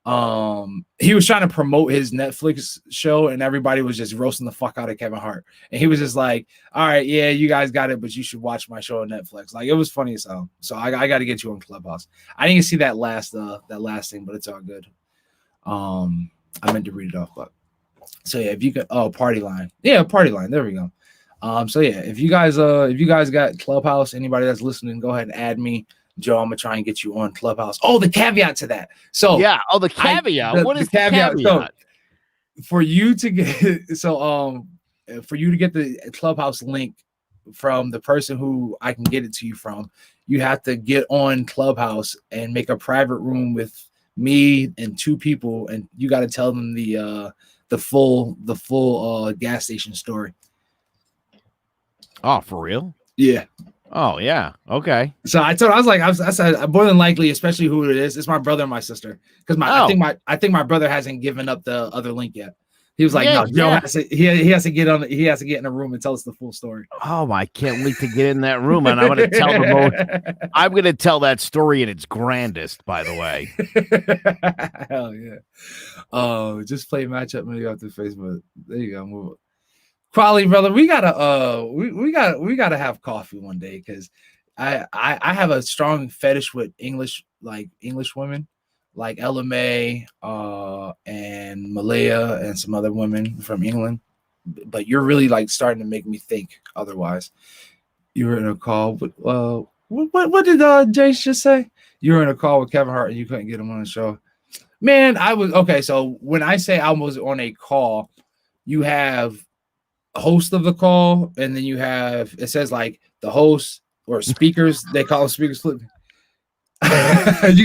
promote his Netflix show, and everybody was just roasting the fuck out of Kevin Hart. And he was just like, all right, yeah, you guys got it, but you should watch my show on Netflix. Like, it was funny as hell. So I got to get you on Clubhouse. I didn't see that last thing, but it's all good. I meant to read it off, but so yeah, if you could, party line. Yeah, party line. There we go. So yeah, if you guys got Clubhouse, anybody that's listening, go ahead and add me. Joe, I'm gonna try and get you on Clubhouse. Oh, the caveat to that. So Yeah. Oh, the caveat. What is the caveat? So for you to get the Clubhouse link from the person who I can get it to you from, you have to get on Clubhouse and make a private room with me and 2 people, and you got to tell them the full gas station story. Oh, for real? Yeah. Oh, yeah. Okay. So I said more than likely, especially who it is, it's my brother and my sister. Because I think my brother hasn't given up the other link yet. He was like, no, Joe has to, he has to get in a room and tell us the full story. Oh, I can't wait to get in that room, and I'm going to tell the most. I'm going to tell that story in its grandest, by the way. Hell yeah. Oh, just play matchup maybe off the Facebook. There you go. Move it. Quality, brother. We gotta have coffee one day, because I have a strong fetish with English women, like Ella May, and Malaya, and some other women from England. But you're really like starting to make me think otherwise. You were in a call with what did Jace just say? You were in a call with Kevin Hart and you couldn't get him on the show. Man, I was okay. So when I say I was on a call, you have host of the call, and then you have, it says like the host or speakers, they call them speakers. You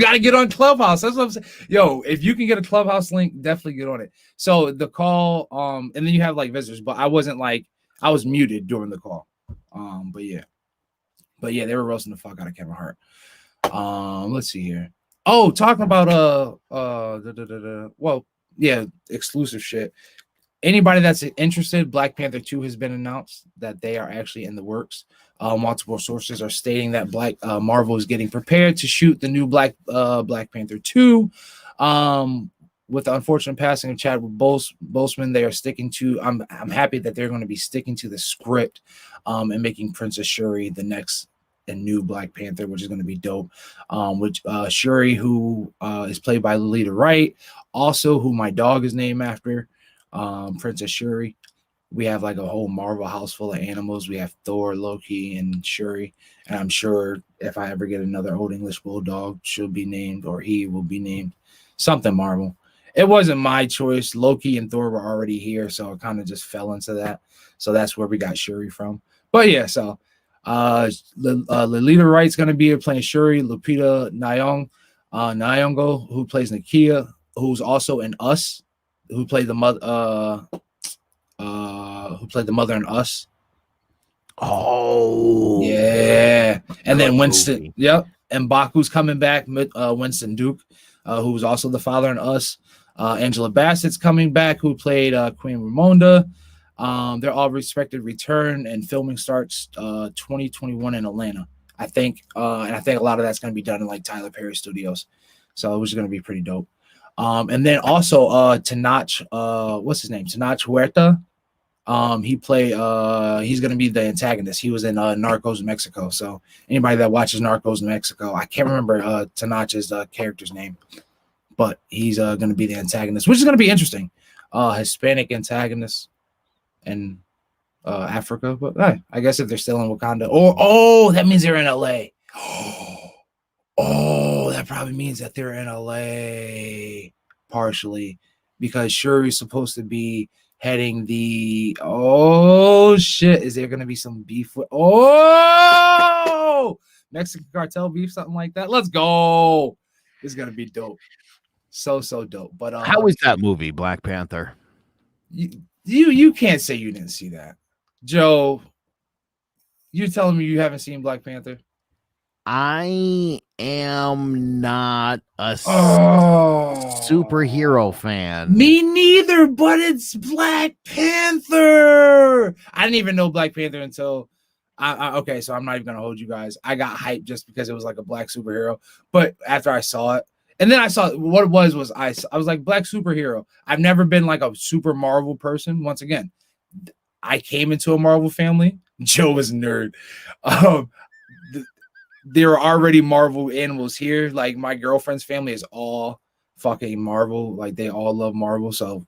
got to get on Clubhouse. That's what I'm saying. Yo, if you can get a Clubhouse link, definitely get on it. So the call, and then you have like visitors, but I wasn't like, I was muted during the call. But yeah, they were roasting the fuck out of Kevin Hart. Let's see here. Oh, talking about well, yeah, exclusive shit. Anybody that's interested, Black Panther 2 has been announced that they are actually in the works. Multiple sources are stating that Marvel is getting prepared to shoot the new Black Panther 2. With the unfortunate passing of Chadwick Boseman, they are sticking to. I'm happy that they're going to be sticking to the script, and making Princess Shuri the next and new Black Panther, which is going to be dope. Which Shuri, who is played by Lolita Wright, also who my dog is named after. Princess Shuri. We have like a whole Marvel house full of animals. We have Thor, Loki, and Shuri. And I'm sure if I ever get another Old English Bulldog, she'll be named, or he will be named something Marvel. It wasn't my choice. Loki and Thor were already here, so it kind of just fell into that. So that's where we got Shuri from. But yeah, so Lolita Wright's going to be playing Shuri. Lupita Nyong'o, who plays Nakia, who's also in Us, who played the mother in Us. Oh yeah. And then Winston movie. Yep. And Baku's coming back, Winston Duke, who was also the father in Us. Angela Bassett's coming back, who played Queen Ramonda. They're all respected return, and filming starts 2021 in Atlanta, I think. And I think a lot of that's going to be done in like Tyler Perry Studios, so it was going to be pretty dope. And then also Tenoch, what's his name? Tenoch Huerta. He's gonna be the antagonist. He was in Narcos Mexico. So anybody that watches Narcos Mexico, I can't remember Tenoch's character's name, but he's gonna be the antagonist, which is gonna be interesting. Hispanic antagonist in Africa, but I guess if they're still in Wakanda, that means they're in LA. Oh, that probably means that they're in LA partially, because Shuri's supposed to be heading the. Oh shit! Is there going to be some beef with Mexican cartel beef, something like that? Let's go. It's gonna be dope. So dope. But How is that movie, Black Panther? You can't say you didn't see that, Joe. You telling me you haven't seen Black Panther? I am not a Oh, superhero fan. Me neither, but it's Black Panther. I didn't even know Black Panther until okay, so I'm not even gonna hold you guys. I got hyped just because it was like a black superhero, but after I saw it, and then I saw what it was I was like, black superhero. I've never been like a super Marvel person. Once again, I came into a Marvel family. Joe was a nerd. There are already Marvel animals here. Like my girlfriend's family is all fucking Marvel. Like they all love Marvel. So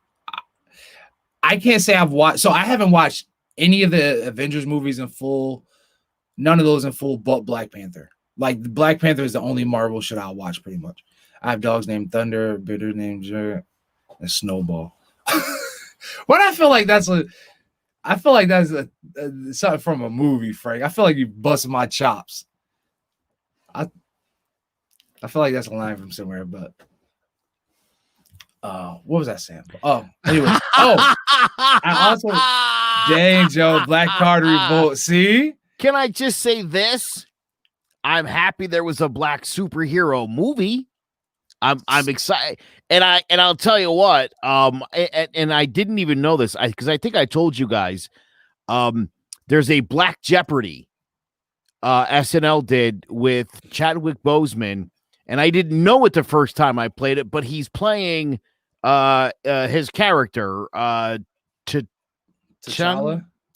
I can't say I've watched. So I haven't watched any of the Avengers movies in full. None of those in full, but Black Panther. Like Black Panther is the only Marvel shit I'll watch pretty much. I have dogs named Thunder, Bitter named Jerk, and Snowball. What I feel like that's something from a movie, Frank. I feel like you busted my chops. I feel like that's a line from somewhere, but what was I saying? Oh, anyways. I also dang Joe, Black Card Revolt. See? Can I just say this? I'm happy there was a black superhero movie. I'm excited, and I'll tell you what. And I didn't even know this because I think I told you guys. There's a Black Jeopardy. SNL did with Chadwick Boseman, and I didn't know it the first time I played it, but he's playing his character T'Challa.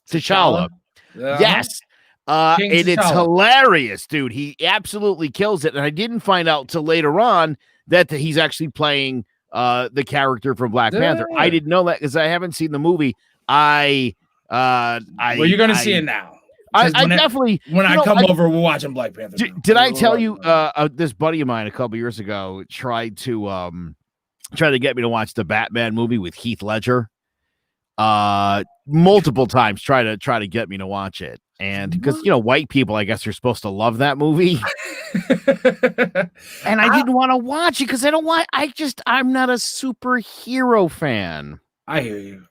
T'Challa. Yes. And it's hilarious, dude. He absolutely kills it. And I didn't find out till later on that he's actually playing the character from Black Panther. I didn't know that because I haven't seen the movie. Well, you're gonna see it now. I definitely when I come over, we're watching Black Panther. Did I tell you this buddy of mine a couple years ago tried to get me to watch the Batman movie with Heath Ledger? Multiple times try to get me to watch it. And because white people, I guess, are supposed to love that movie. And I didn't want to watch it because I'm not a superhero fan. I hear you.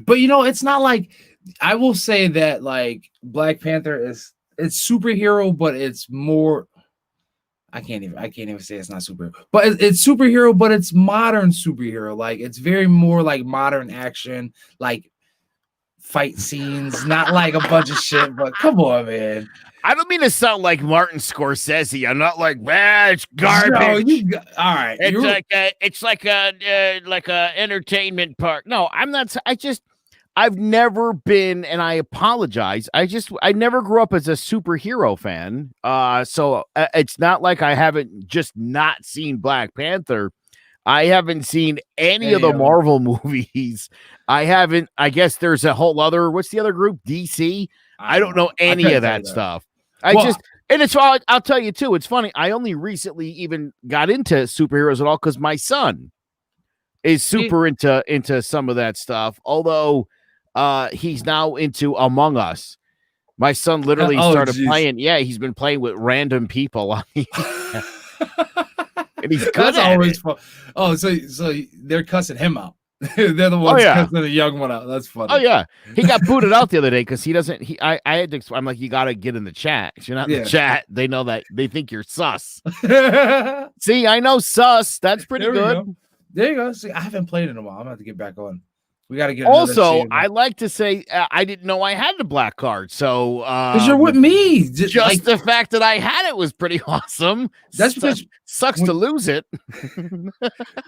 But it's not like I will say that like Black Panther it's superhero, but it's more. I can't even say it's not superhero, but it's superhero, but it's modern superhero. Like it's very more like modern action, like fight scenes, not like a bunch of shit. But come on, man. I don't mean to sound like Martin Scorsese. I'm not like, it's garbage. All right, it's like a entertainment park. No, I'm not. I've never been, and I apologize. I never grew up as a superhero fan. So it's not like I haven't just not seen Black Panther. I haven't seen any of the Marvel movies. I haven't. I guess there's a whole other. What's the other group? DC. I don't know any of that stuff. And it's all. I'll tell you too. It's funny. I only recently even got into superheroes at all because my son is super into some of that stuff. Although he's now into Among Us. My son literally started playing. Yeah, he's been playing with random people. And he's good. That's always fun. Oh, so they're cussing him out. They're the ones cussing the young one out. That's funny. Oh yeah, he got booted out the other day because he doesn't. I had to. I'm like, you got to get in the chat. If you're not in the chat, they know that they think you're sus. See, I know sus. That's pretty good. There you go. See, I haven't played in a while. I'm gonna have to get back on. We got to get. Also, I like to say I didn't know I had the black card. So because you're with me, just the fact that I had it was pretty awesome. That's because sucks to lose it.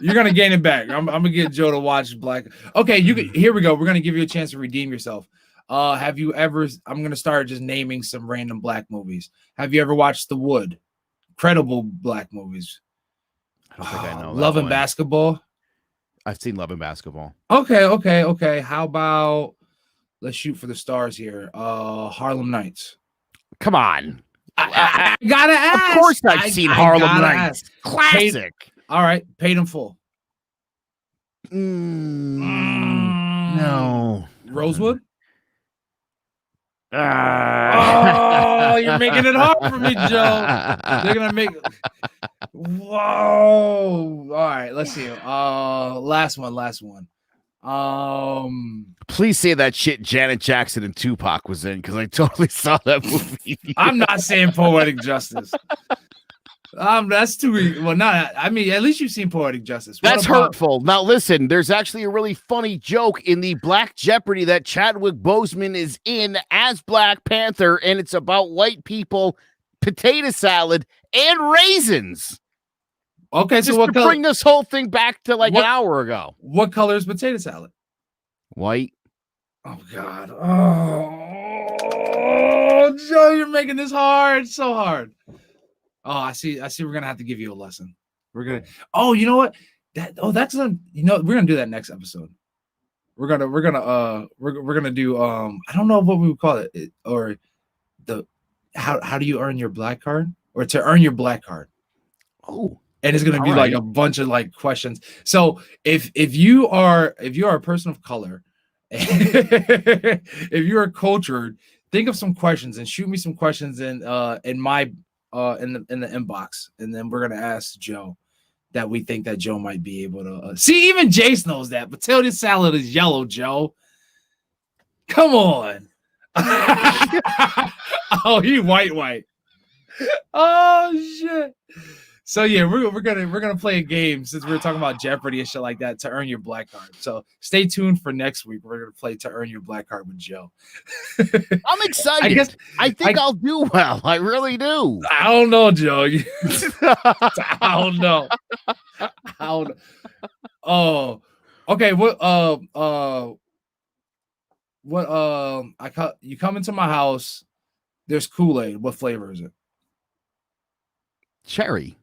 You're gonna gain it back. I'm gonna get Joe to watch Black. Okay, here we go. We're gonna give you a chance to redeem yourself. Have you ever? I'm gonna start just naming some random black movies. Have you ever watched The Wood? Credible black movies. I don't think I know. Love and Basketball. I've seen Love and Basketball. Okay. How about let's shoot for the stars here? Harlem Nights. Come on. I gotta ask. Of course I've seen Harlem Nights. Classic. All right. Paid in Full. No. Rosewood? Oh, you're making it hard for me, Joe. They're gonna make Whoa! All right, let's see. Last one. Please say that shit Janet Jackson and Tupac was in, because I totally saw that movie. I'm not saying Poetic Justice. That's too well. Not. I mean, at least you've seen Poetic Justice. That's hurtful. Now listen, there's actually a really funny joke in the Black Jeopardy that Chadwick Boseman is in as Black Panther, and it's about white people, potato salad, and raisins. Okay, just so what to color? Bring this whole thing back to like an hour ago. What color is potato salad? White. Oh God. Oh, Joe, you're making this hard. So hard. Oh, I see. We're gonna have to give you a lesson. We're gonna. Oh, you know what? That's a. You know, we're gonna do that next episode. We're gonna do. I don't know what we would call it, or the how do you earn your black card, or to earn your black card. Oh, and it's gonna be like a bunch of like questions. So if you are a person of color, if you're cultured, think of some questions and shoot me some questions in my in the inbox, and then we're gonna ask Joe that we think that Joe might be able to see. Even Jace knows that potato salad is yellow. Joe, come on. Oh, he white. Oh shit. So yeah, we're gonna play a game since we're talking about Jeopardy and shit like that to earn your black card. So stay tuned for next week. We're gonna play to earn your black card with Joe. I'm excited. I think I'll do well. I really do. I don't know, Joe. I don't know. Oh, okay. You come into my house. There's Kool-Aid. What flavor is it? Cherry.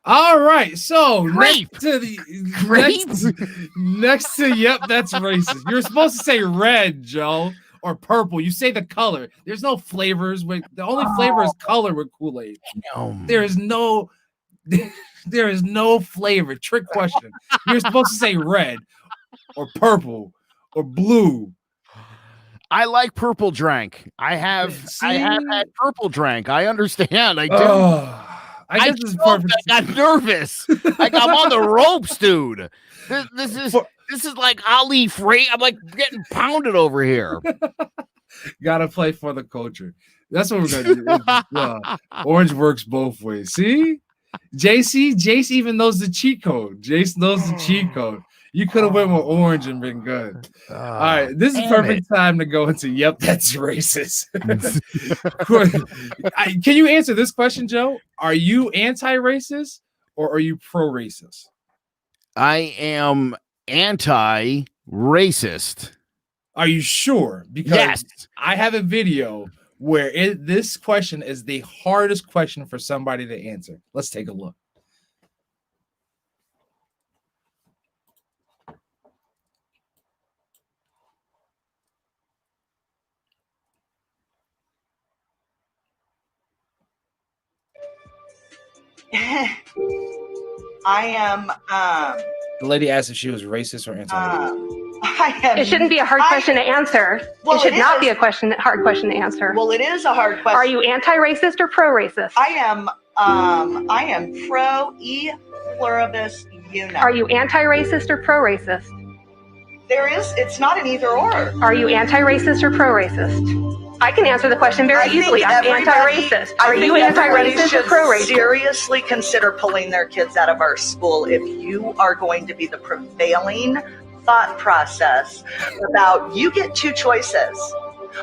All right, so grape. Next to yep, that's racist. You're supposed to say red, Joe, or purple. You say the color. There's no flavors. The only flavor is color with Kool-Aid. There is no flavor. Trick question. You're supposed to say red, or purple, or blue. I like purple drank. I have had purple drank. I understand. I do. I guess this is perfect. I got nervous. Like I'm on the ropes, dude. This is like Ali Frey. I'm like getting pounded over here. Gotta play for the culture. That's what we're gonna do. Orange works both ways. See, Jace even knows the cheat code. Jace knows the cheat code. You could have went with orange and been good. All right, this is perfect time to go into. Yep, that's racist. Can you answer this question, Joe? Are you anti-racist or are you pro-racist? I am anti-racist. Are you sure? Because yes, I have a video where this question is the hardest question for somebody to answer. Let's take a look. I am. The lady asked if she was racist or anti-racist. It shouldn't be a hard question to answer. Well, it should not be a hard question to answer. Well, it is a hard question. Are you anti-racist or pro-racist? I am pro e pluribus unum. Are you anti-racist or pro-racist? It's not an either or. Are you anti-racist or pro-racist? I can answer the question very easily. I'm anti-racist. Are you anti-racist or pro-racist? Seriously consider pulling their kids out of our school if you are going to be the prevailing thought process about you get two choices.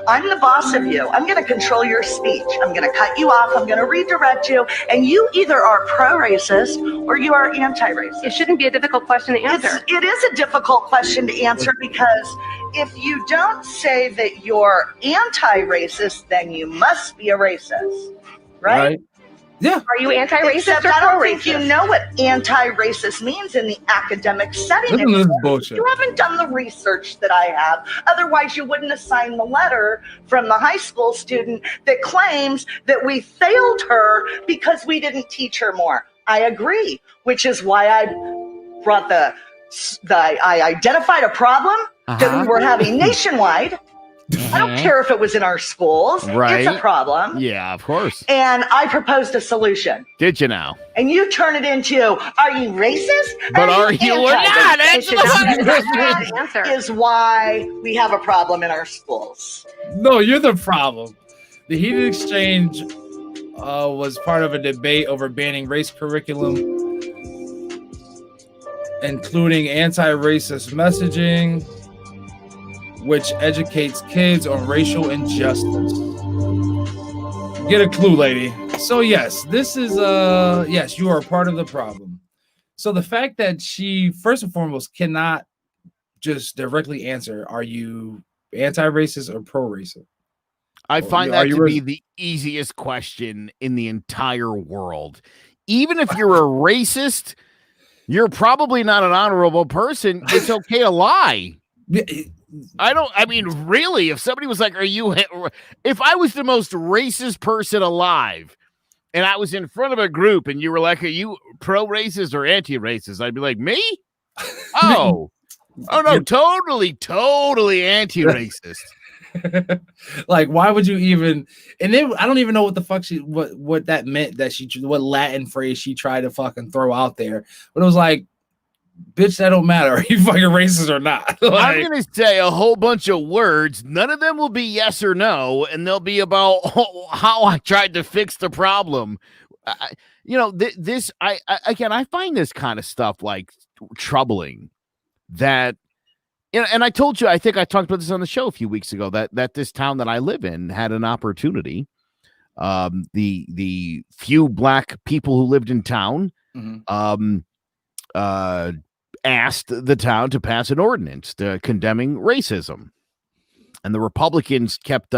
I'm the boss of you. I'm going to control your speech. I'm going to cut you off. I'm going to redirect you. And you either are pro-racist or you are anti-racist. It shouldn't be a difficult question to answer. It is a difficult question to answer because if you don't say that you're anti-racist, then you must be a racist. Right? Yeah. Are you anti-racist Except or I don't pro-racist? think you know what anti-racist means in the academic setting. Bullshit. You haven't done the research that I have. Otherwise, you wouldn't have signed the letter from the high school student that claims that we failed her because we didn't teach her more. I agree, which is why I brought I identified a problem that we were having nationwide. I don't care if it was in our schools. Right. It's a problem. Yeah, of course. And I proposed a solution. Did you now? And you turn it into, are you racist? But are you or not? That is why we have a problem in our schools. No, you're the problem. The heated exchange was part of a debate over banning race curriculum, including anti-racist messaging, which educates kids on racial injustice. Get a clue, lady. So yes, this is yes, you are part of the problem. So the fact that she first and foremost cannot just directly answer, are you anti-racist or pro-racist? I find that to be the easiest question in the entire world. Even if you're a racist, you're probably not an honorable person. It's okay to lie. I mean, really, if somebody was like, if I was the most racist person alive and I was in front of a group and you were like, are you pro-racist or anti-racist? I'd be like, me? Oh no, totally anti-racist. Like, why would you even? And then I don't even know what the fuck what that meant, what Latin phrase she tried to fucking throw out there. But it was like, bitch, that don't matter. Are you fucking racist or not? Like, I'm going to say a whole bunch of words. None of them will be yes or no, and they'll be about how I tried to fix the problem. I find this kind of stuff like troubling. That, and I told you, I think I talked about this on the show a few weeks ago, that this town that I live in had an opportunity. The few black people who lived in town, asked the town to pass an ordinance condemning racism, and the Republicans kept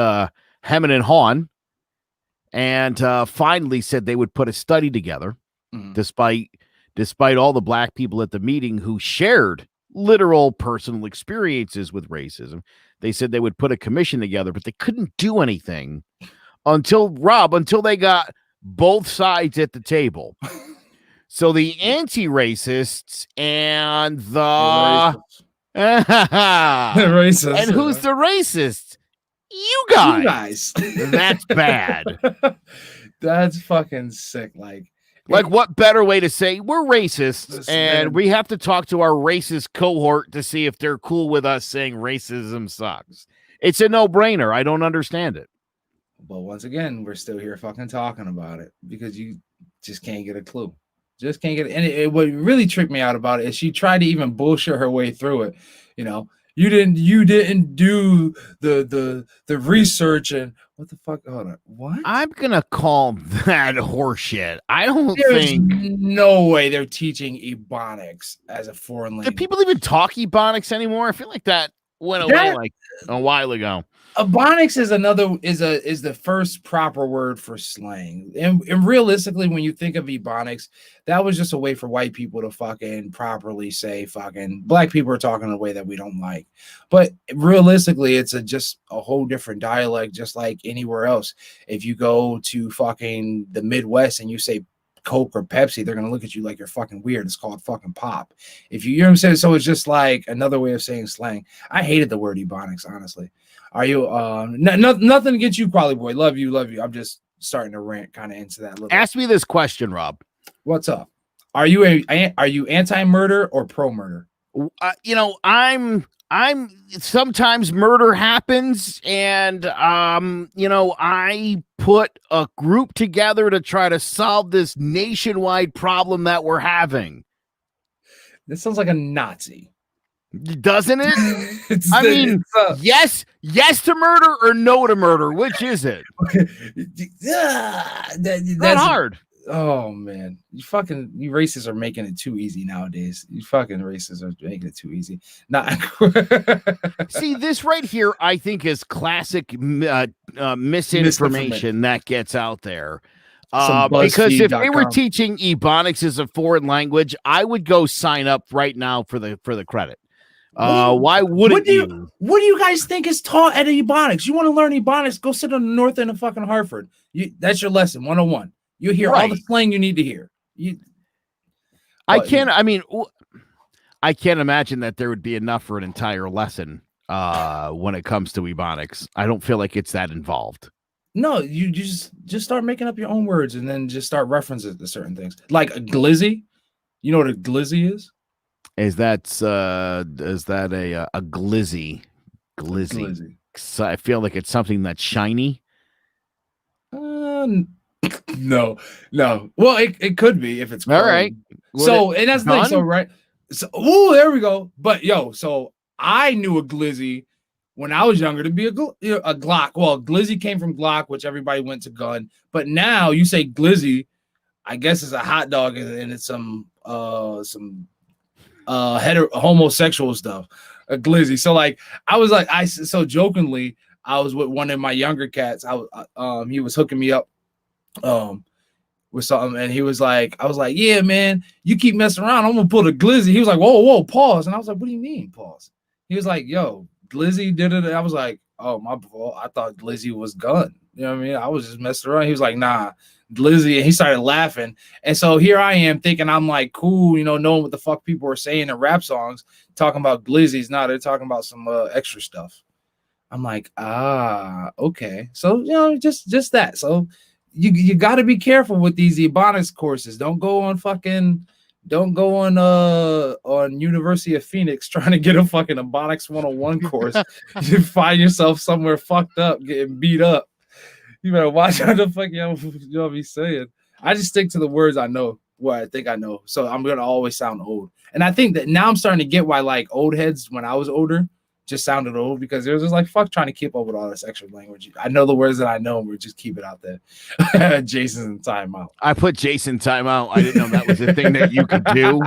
hemming and hawing, and finally said they would put a study together, despite all the black people at the meeting who shared literal personal experiences with racism. They said they would put a commission together, but they couldn't do anything until they got both sides at the table. So the anti-racists and the racist. And who's the racist? You guys. That's bad. That's fucking sick. Like what better way to say we're racists, and we have to talk to our racist cohort to see if they're cool with us saying racism sucks. It's a no-brainer. I don't understand it. But once again, we're still here fucking talking about it because you just can't get a clue. Just can't get it. And what really tricked me out about it is she tried to even bullshit her way through it. You know, you didn't do the research and what the fuck? Hold on. What? I'm gonna call that horseshit. I don't There's think no way they're teaching Ebonics as a foreign language. Do people even talk Ebonics anymore? I feel like that went away like a while ago. Ebonics is the first proper word for slang. And realistically, when you think of Ebonics, that was just a way for white people to fucking properly say fucking black people are talking in a way that we don't like. But realistically, it's just a whole different dialect, just like anywhere else. If you go to fucking the Midwest and you say Coke or Pepsi, they're gonna look at you like you're fucking weird. It's called fucking pop. If you know what I'm saying? So it's just like another way of saying slang. I hated the word Ebonics, honestly. Are you nothing against you, Quality Boy? Love you. I'm just starting to rant kind of into that. Ask me this question, Rob. What's up? Are you anti-murder or pro-murder? I'm sometimes murder happens, and I put a group together to try to solve this nationwide problem that we're having. This sounds like a Nazi. Doesn't it? Yes to murder or no to murder. Which is it? That's not hard. Oh man, you racists are making it too easy nowadays. You fucking racists are making it too easy. See, this right here, I think, is classic misinformation that gets out there. Because if they were teaching Ebonics as a foreign language, I would go sign up right now for the credit. Why wouldn't you? What do you guys think is taught at Ebonics? You want to learn Ebonics? Go sit on the north end of fucking Hartford. That's your lesson 101. You hear all the slang you need to hear. I can't imagine that there would be enough for an entire lesson when it comes to ebonics. I don't feel like it's that involved. No, you just start making up your own words and then just start referencing to certain things. Like a glizzy. You know what a glizzy is? Is that a glizzy? Glizzy. So I feel like it's something that's shiny. No. Well, it could be if it's all right. So, and that's the thing. So, right. So, there we go. But so I knew a glizzy when I was younger to be a Glock. Well, glizzy came from Glock, which everybody went to gun. But now you say glizzy, I guess it's a hot dog and it's some homosexual stuff. A glizzy. So like I was like so jokingly I was with one of my younger cats. He was hooking me up with something, and he was like, I was like, yeah, man, you keep messing around, I'm gonna pull the glizzy. He was like, whoa, pause. And I was like, what do you mean, pause? He was like, yo, glizzy did it. I was like, oh, my fault. I thought glizzy was gun. You know what I mean? I was just messing around. He was like, nah, glizzy. And he started laughing. And so here I am thinking I'm like cool, knowing what the fuck people are saying in rap songs, talking about glizzies. Now they're talking about some extra stuff. I'm like, okay. So, just that. So you got to be careful with these ebonics courses. Don't go on University of Phoenix trying to get a fucking ebonics 101 course. You find yourself somewhere fucked up, getting beat up. You better watch how the fuck y'all be saying. I just stick to the words I know, what I think I know. So I'm gonna always sound old. And I think that now I'm starting to get why like old heads when I was older just sounded old, because they're just like fuck trying to keep up with all this extra language. I know the words that I know, and we just keep it out there. Jason's in timeout. I put Jason timeout. I didn't know that was a thing that you could do.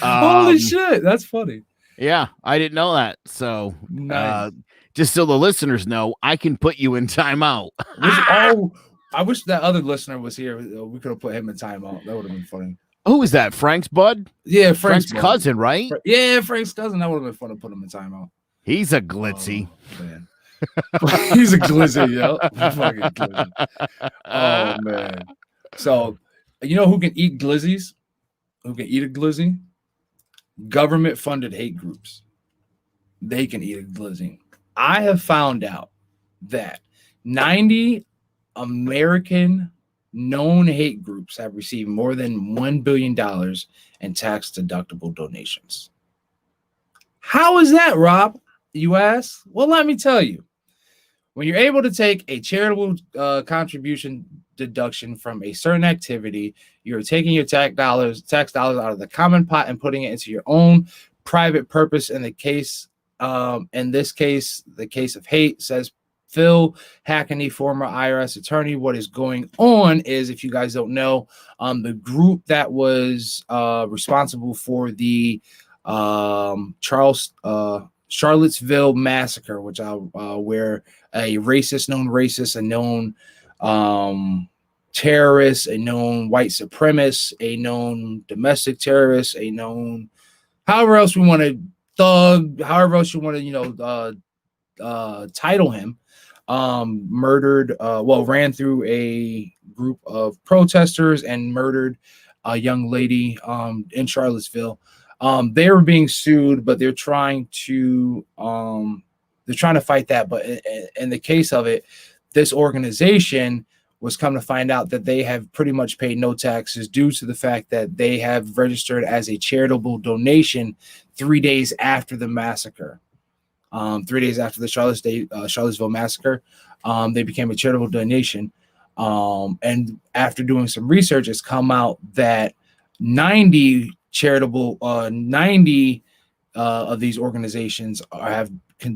Holy shit, that's funny. Yeah, I didn't know that. So nice. Just so the listeners know, I can put you in timeout. I wish that other listener was here. We could have put him in timeout. That would have been funny. Who is that? Frank's bud? Yeah, Frank's cousin, right? Yeah, Frank's cousin. That would have been fun to put him in timeout. He's a glitzy. Oh, man. He's a glizzy, yo. Fucking glizzy. Oh man. So, you know who can eat glizzies? Who can eat a glizzy? Government-funded hate groups. They can eat a glizzy. I have found out that 90 American known hate groups have received more than $1 billion in tax-deductible donations. How is that, Rob? You ask? Well, let me tell you. When you're able to take a charitable contribution deduction from a certain activity, you're taking your tax dollars out of the common pot and putting it into your own private purpose. In this case, the case of hate, says Phil Hackney, former IRS attorney. What is going on is, if you guys don't know, the group that was responsible for the Charlottesville massacre, which where a known racist, a known terrorist, a known white supremacist, a known domestic terrorist, a known however else we want to thug, however else you want to title him, ran through a group of protesters and murdered a young lady in Charlottesville. They were being sued, but they're trying to fight that. But in the case of it, this organization was come to find out that they have pretty much paid no taxes due to the fact that they have registered as a charitable donation 3 days after the massacre. 3 days after the Charlottesville massacre, they became a charitable donation. And after doing some research, it's come out that 90 of these organizations have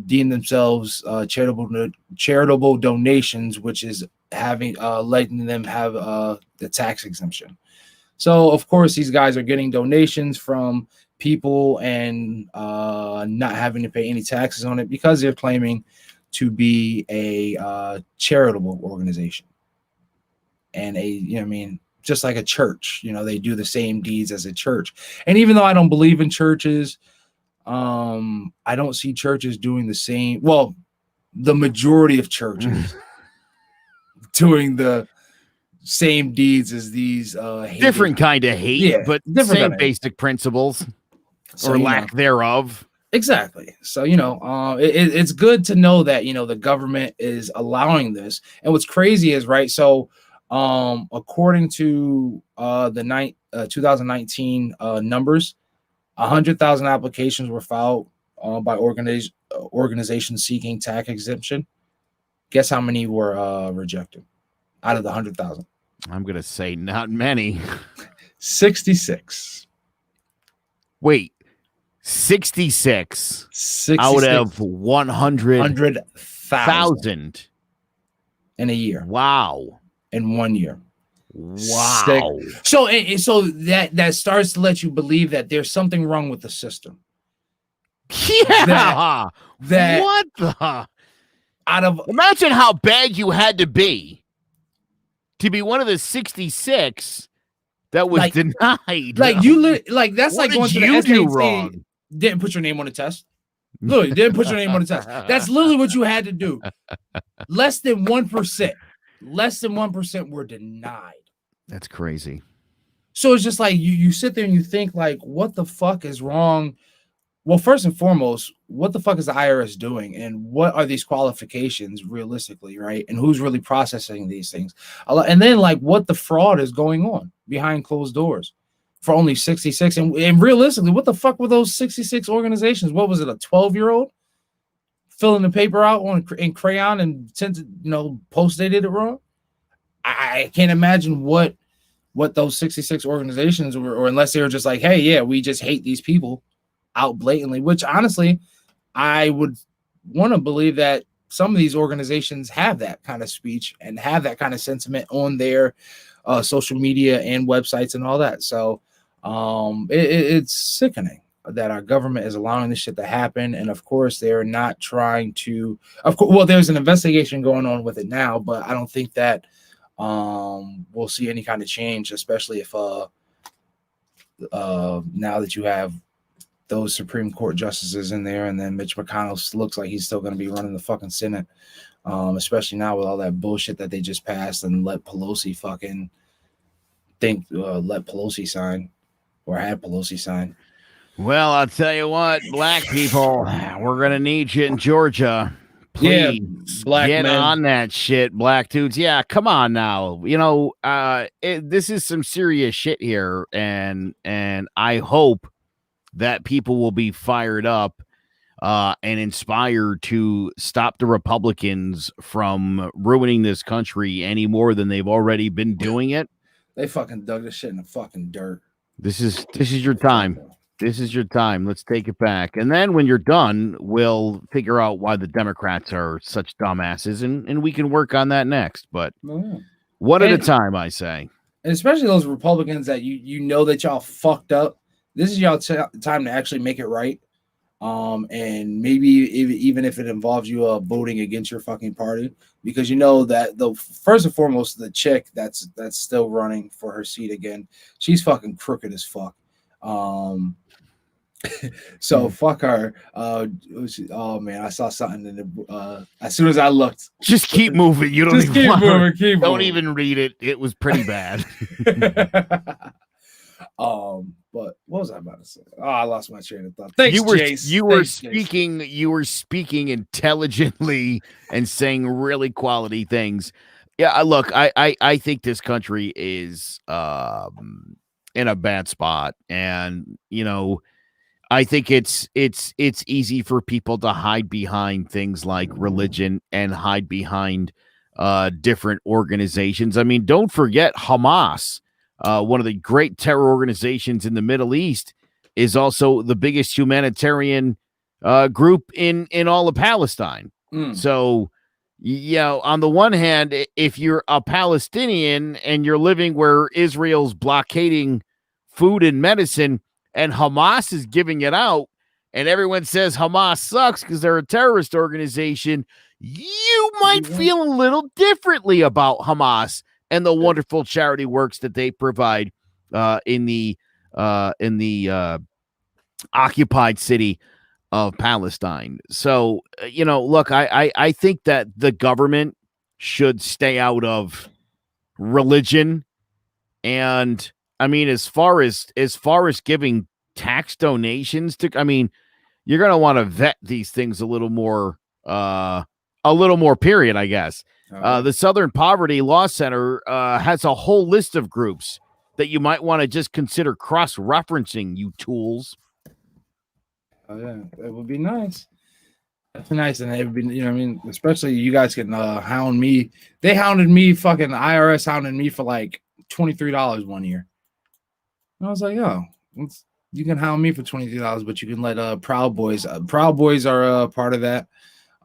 deemed themselves charitable donations, which is letting them have the tax exemption. So of course these guys are getting donations from people and not having to pay any taxes on it because they're claiming to be a charitable organization and just like a church. They do the same deeds as a church. And even though I don't believe in churches, I don't see churches doing the same. Well, the majority of churches doing the same deeds as these different kind of hate, but same basic principles or lack thereof. Exactly. So, it's good to know that, the government is allowing this. And what's crazy is, right, so according to the 2019 numbers, 100,000 applications were filed by organizations seeking tax exemption. Guess how many were rejected out of the 100,000? I'm going to say not many. 66. Wait, 66 out of 100,000 in a year. Wow. In 1 year. Wow. So that starts to let you believe that there's something wrong with the system. Yeah. That what the? Imagine how bad you had to be one of the 66 that was denied. That's like going to the SAT. Wrong? Didn't put your name on the test. Literally, didn't put your name on the test. That's literally what you had to do. Less than 1%. Less than 1% were denied. That's crazy. So it's just like you sit there and you think, like, what the fuck is wrong? Well, first and foremost, what the fuck is the IRS doing, and what are these qualifications realistically, right? And who's really processing these things? And then, like, what the fraud is going on behind closed doors for only 66? And realistically, what the fuck were those 66 organizations? What was it, a 12-year-old filling the paper out in crayon and post-dated it wrong? I can't imagine what those 66 organizations were, or unless they were just like, hey, yeah, we just hate these people out blatantly, which honestly, I would want to believe that some of these organizations have that kind of speech and have that kind of sentiment on their social media and websites and all that. So it's sickening that our government is allowing this shit to happen. And of course, they're not trying to, there's an investigation going on with it now, but I don't think that we'll see any kind of change, especially if now that you have those Supreme Court justices in there, and then Mitch McConnell looks like he's still going to be running the fucking Senate, especially now with all that bullshit that they just passed and let Pelosi fucking let Pelosi sign, or had Pelosi sign. Well, I'll tell you what, black people, we're going to need you in Georgia. Please black get men on that shit, black dudes. Yeah, come on now. This is some serious shit here, and I hope that people will be fired up and inspired to stop the Republicans from ruining this country any more than they've already been doing it. They fucking dug this shit in the fucking dirt. This is your time. This is your time. Let's take it back. And then when you're done, we'll figure out why the Democrats are such dumbasses, and we can work on that next. But one at a time, I say. And especially those Republicans that you know that y'all fucked up. This is y'all time to actually make it right. And maybe even if it involves you voting against your fucking party, because you know that the first and foremost, the chick that's still running for her seat again, she's fucking crooked as fuck. So fuck her. Oh man, I saw something in the as soon as I looked. Just keep moving. You don't just keep moving. Don't even read it. It was pretty bad. But what was I about to say? Oh, I lost my train of thought. Thanks, Jace. You were speaking intelligently and saying really quality things. Yeah, look, I think this country is in a bad spot, and I think it's easy for people to hide behind things like religion and hide behind different organizations. I mean, don't forget Hamas. One of the great terror organizations in the Middle East, is also the biggest humanitarian group in all of Palestine. So, on the one hand, if you're a Palestinian and you're living where Israel's blockading food and medicine and Hamas is giving it out, and everyone says Hamas sucks because they're a terrorist organization, you might feel a little differently about Hamas and the wonderful charity works that they provide in the occupied city of Palestine. So, look, I think that the government should stay out of religion. And I mean, as far as giving tax donations to, I mean, you're going to want to vet these things a little more period, I guess. The Southern Poverty Law Center has a whole list of groups that you might want to just consider cross-referencing, you tools. Oh yeah, that would be nice. That's nice, and it would be, you know what I mean? Especially you guys can hound me. They hounded me, fucking IRS hounded me for like $23 one year. And I was like, oh, you can hound me for $23, but you can let Proud Boys. Proud Boys are part of that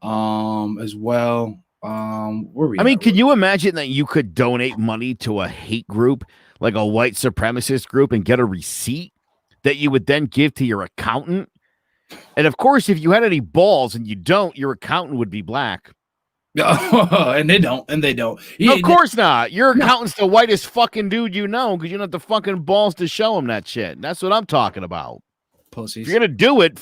as well. Can you imagine that you could donate money to a hate group, like a white supremacist group, and get a receipt that you would then give to your accountant? And of course, if you had any balls and you don't, your accountant would be black. and they don't. Of course not. Your accountant's the whitest fucking dude you know, because you don't have the fucking balls to show him that shit. That's what I'm talking about. Pussies. If you're gonna do it,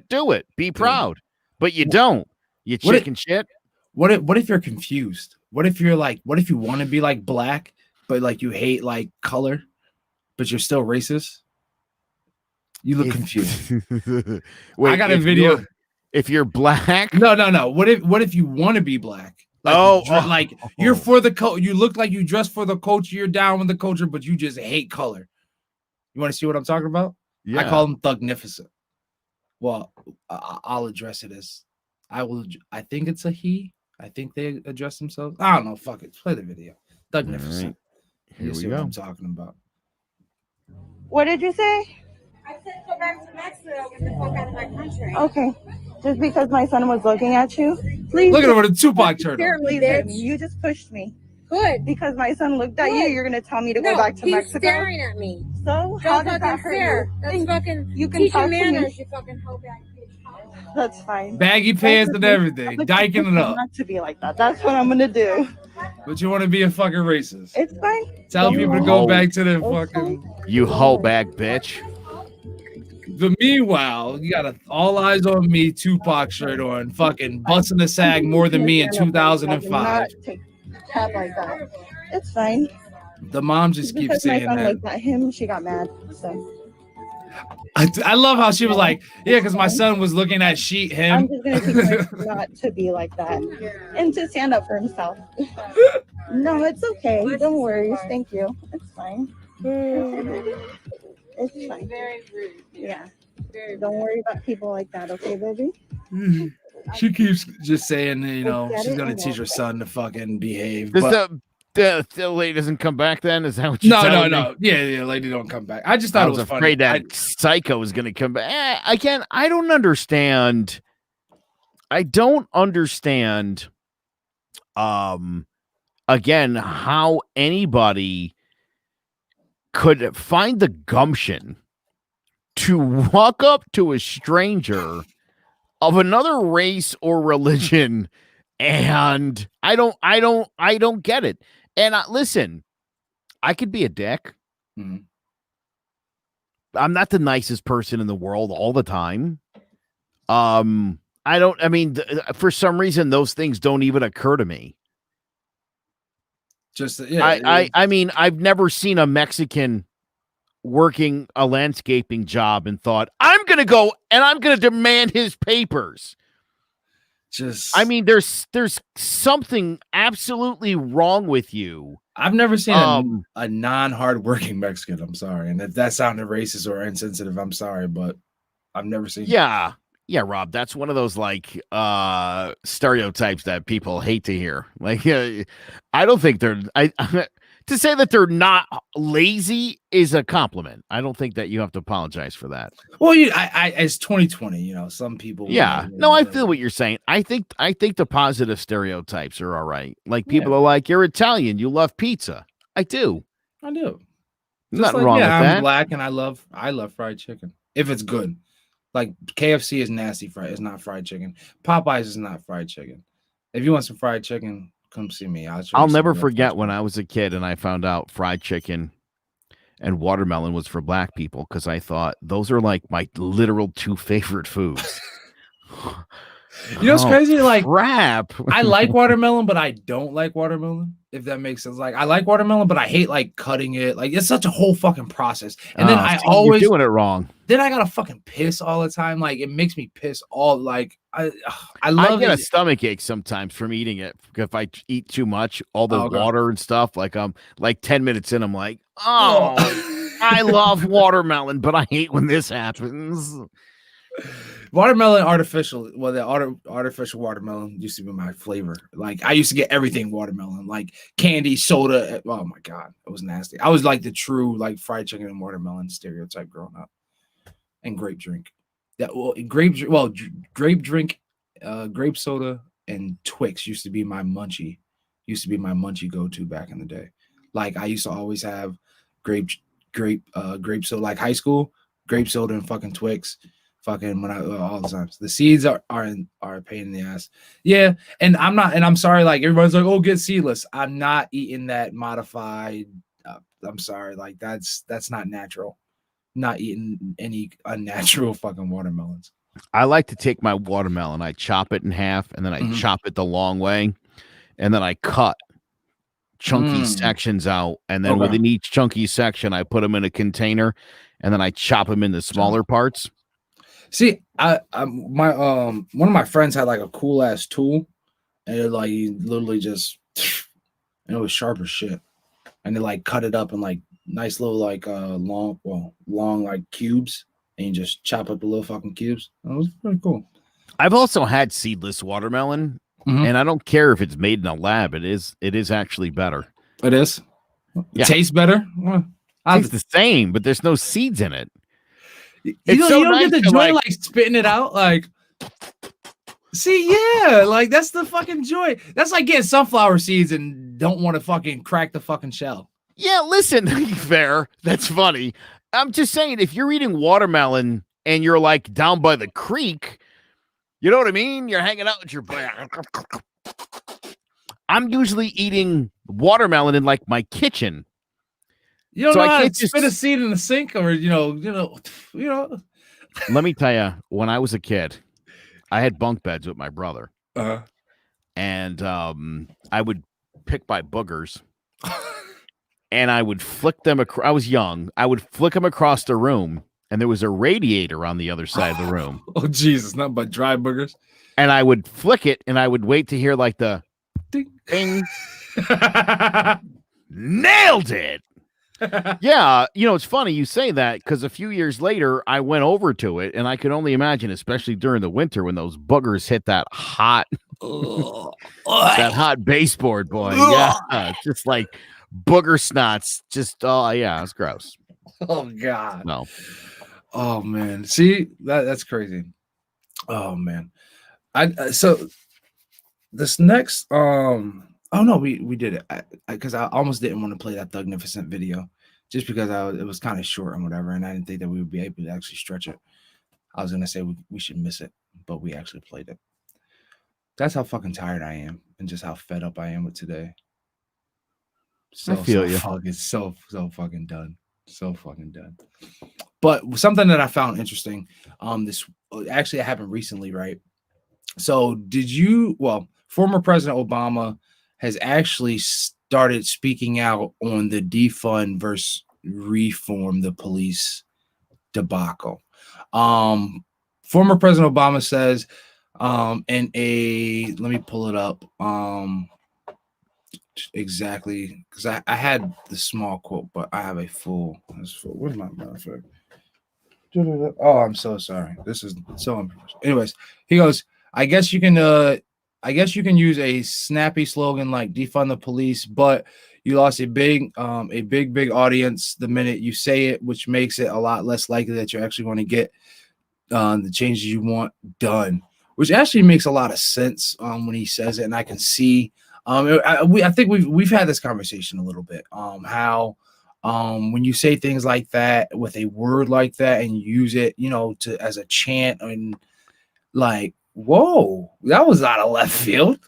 do it. Be proud. But you don't. You chicken shit. What if you're confused? What if you want to be like black, but like you hate like color, but you're still racist? You look confused. Wait, I got a video. If you're black, no. What if you want to be black? Like, you're for the culture. You look like you dress for the culture. You're down with the culture, but you just hate color. You want to see what I'm talking about? Yeah. I call them thugnificent. Well, I'll address it as I think it's a he. I think they address themselves. I don't know. Fuck it. Play the video. Thugnificent. Right. Here we see go. What I'm talking about. What did you say? I said go back to Mexico and get the fuck out of my country. Okay. Just because my son was looking at you, please. Look at him with a Tupac shirt on. You just pushed me. Good. Because my son looked at you, you're gonna tell me to go back to Mexico. He's staring at me. So how did that hurt you? That's fucking. You can talk manners, to me. You fucking hoe bag bitch. That's fine. Baggy pants and everything, dyking it up. Not to be like that. That's what I'm gonna do. But you want to be a fucking racist? It's fine. Tell people to go back to their fucking. You hoe bag bitch. But meanwhile, you got all eyes on me Tupac shirt on, fucking busting the sag more than me in 2005. Cat like that. It's fine. The mom just keeps saying my son that. Looked at him, she got mad. So I love how she was like, yeah, because my son was looking at him. I'm just gonna teach him not to be like that and to stand up for himself. No, it's okay. Don't worry. Thank you. It's fine. It's fine. Very rude. Yeah. Don't worry about people like that, okay, baby? She keeps just saying, you know, she's gonna teach her son to fucking behave. The lady doesn't come back then? Is that what you're telling me? No. Yeah, lady don't come back. I just thought it was afraid funny. That psycho was gonna come back. Again, I don't understand. Again, how anybody could find the gumption to walk up to a stranger of another race or religion, and I don't get it. And listen, I could be a dick. Mm-hmm. I'm not the nicest person in the world all the time. For some reason, those things don't even occur to me. I've never seen a Mexican working a landscaping job and thought, I'm going to go and I'm going to demand his papers. There's something absolutely wrong with you. I've never seen a non-hardworking Mexican. I'm sorry. And if that sounded racist or insensitive, I'm sorry, but I've never seen. Yeah, Rob, that's one of those stereotypes that people hate to hear. I don't think to say that they're not lazy is a compliment. I don't think that you have to apologize for that. Well, it's 2020, you know, some people. Yeah, I feel what you're saying. I think the positive stereotypes are all right. Like people are like, you're Italian, you love pizza. I do. Nothing wrong with that. I'm black and I love fried chicken if it's good. Like KFC is nasty fried. It's not fried chicken. Popeyes is not fried chicken. If you want some fried chicken, come see me. I'll never forget when I was a kid and I found out fried chicken and watermelon was for black people because I thought those are like my literal two favorite foods. You know what's crazy? Like crap. I like watermelon, but I don't like watermelon. if that makes sense. Like I like watermelon, but I hate like cutting it. Like it's such a whole fucking process. And then I always you're doing it wrong. Then I gotta fucking piss all the time. Like it makes me piss all like I get a stomach ache sometimes from eating it. If I eat too much, all the water and stuff, like 10 minutes in, I'm like, oh, I love watermelon, but I hate when this happens. Watermelon artificial. Well, the artificial watermelon used to be my flavor. Like I used to get everything watermelon, like candy, soda. Oh my god, it was nasty. I was like the true like fried chicken and watermelon stereotype growing up. And grape drink. Grape drink, grape soda, and Twix used to be my munchie. Go-to back in the day. Like I used to always have grape soda. Like high school, grape soda and fucking Twix. Fucking all the time. The seeds are a pain in the ass. Yeah, and I'm sorry. Like everybody's like, oh, get seedless. I'm not eating that modified. I'm sorry. Like that's not natural. Not eating any unnatural fucking watermelons. I like to take my watermelon, I chop it in half, and then I chop it the long way, and then I cut chunky sections out, and then within each chunky section, I put them in a container, and then I chop them into smaller parts. See, one of my friends had like a cool ass tool, and it like you literally just, and it was sharp as shit, and they like cut it up in like nice little like long like cubes, and you just chop up the little fucking cubes. That was pretty cool. I've also had seedless watermelon, and I don't care if it's made in a lab. It is actually better. It is. Yeah. It tastes better. It's the same, but there's no seeds in it. You don't get the joy like spitting it out. Like, see, yeah, like that's the fucking joy. That's like getting sunflower seeds and don't want to fucking crack the fucking shell. Yeah, listen, fair. That's funny. I'm just saying, if you're eating watermelon and you're like down by the creek, you know what I mean? You're hanging out with your buddy. I'm usually eating watermelon in like my kitchen. You don't know how to spit a seed in the sink, or you know. Let me tell you, when I was a kid, I had bunk beds with my brother, and I would pick my boogers. And I would flick them I was young. I would flick them across the room, and there was a radiator on the other side of the room. Oh, Jesus, not but dry boogers. And I would flick it, and I would wait to hear like the ding. Nailed it. Yeah, it's funny you say that, because a few years later, I went over to it, and I could only imagine, especially during the winter when those boogers hit that hot, that hot baseboard, boy. Yeah, just like booger snots, just it's gross. Oh God, no. Oh man, see that's crazy. Oh man, so this next oh no, we did it because I almost didn't want to play that Thugnificent video just because it was kind of short and whatever, and I didn't think that we would be able to actually stretch it. I was gonna say we should miss it, but we actually played it. That's how fucking tired I am, and just how fed up I am with today. I feel you. It's so fucking done. So fucking done. But something that I found interesting, this actually happened recently, right? So former President Obama has actually started speaking out on the defund versus reform the police debacle. Former President Obama says, let me pull it up. Exactly, because I had the small quote, but I have a full. Where's my matter? Oh, I'm so sorry. This is so unprofessional. Anyways, he goes, I guess you can use a snappy slogan like defund the police, but you lost a big audience the minute you say it, which makes it a lot less likely that you're actually going to get the changes you want done, which actually makes a lot of sense when he says it, and I can see. I think we've had this conversation a little bit. How when you say things like that with a word like that and you use it, as a chant, and like, whoa, that was out of left field.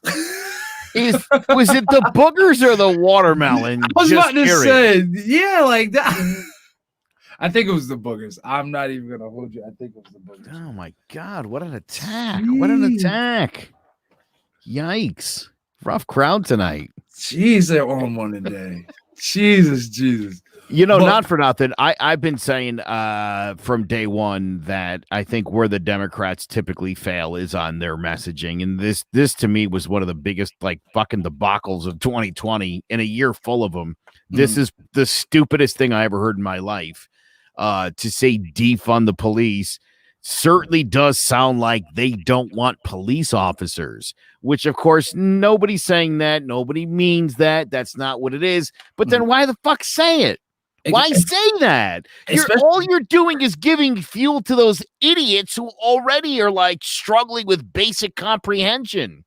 Was it the boogers or the watermelon? I was about to say, yeah, like that. I think it was the boogers. I'm not even gonna hold you. I think it was the boogers. Oh my God! What an attack! What an attack! Yikes! Rough crowd tonight. Jeez, they're on one today. Jesus. Not for nothing. I've been saying from day one that I think where the Democrats typically fail is on their messaging. And this to me was one of the biggest fucking debacles of 2020 in a year full of them. This is the stupidest thing I ever heard in my life. To say defund the police certainly does sound like they don't want police officers, which of course nobody's saying that. Nobody means that. That's not what it is. But then why the fuck say it? Why say that? All you're doing is giving fuel to those idiots who already are struggling with basic comprehension.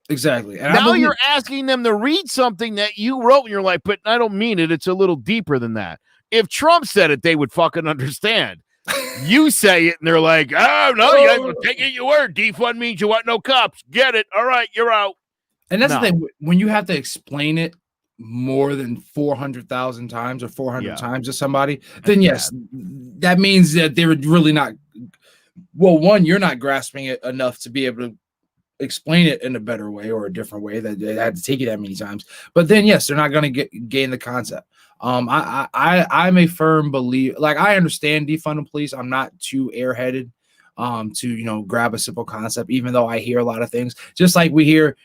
Exactly. And now you're asking them to read something that you wrote and you're like, but I don't mean it. It's a little deeper than that. If Trump said it, they would fucking understand. You say it and they're like, oh, no, you guys will take it your word. Defund means you want no cops. Get it. All right, you're out. And that's the thing. When you have to explain it more than 400,000 times or 400 times to somebody, then yes, that means that they're really not. Well, one, you're not grasping it enough to be able to explain it in a better way or a different way that they had to take you that many times. But then, yes, they're not going to gain the concept. I'm a firm believer. I understand defund the police. I'm not too airheaded to grab a simple concept, even though I hear a lot of things. Just like we hear.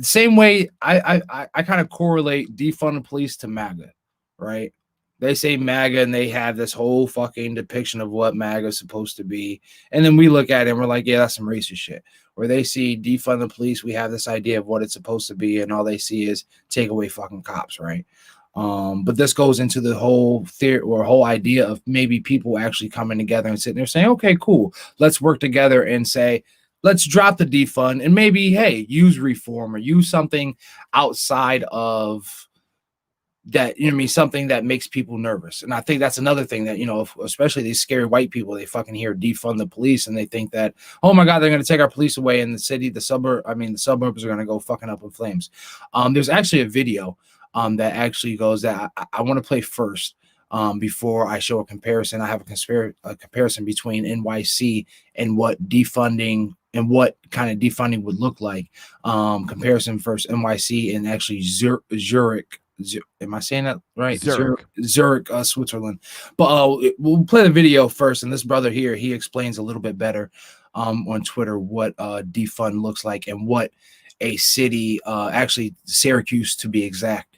Same way I kind of correlate defund the police to MAGA, right? They say MAGA and they have this whole fucking depiction of what MAGA is supposed to be. And then we look at it and we're like, yeah, that's some racist shit. Where they see defund the police, we have this idea of what it's supposed to be, and all they see is take away fucking cops, right? But this goes into the whole theory or whole idea of maybe people actually coming together and sitting there saying, okay, cool, let's work together and say, let's drop the defund and maybe, hey, use reform or use something outside of that, something that makes people nervous. And I think that's another thing that, especially these scary white people, they fucking hear defund the police and they think that, oh my God, they're going to take our police away in the city, the suburbs are going to go fucking up in flames. There's actually a video that actually goes that I want to play first. Before I show a comparison, I have a comparison between NYC and what defunding and what kind of defunding would look like. Comparison first NYC and actually Zurich. Am I saying that right? Zurich, Switzerland. But we'll play the video first. And this brother here, he explains a little bit better on Twitter what defund looks like and what a city, actually Syracuse to be exact,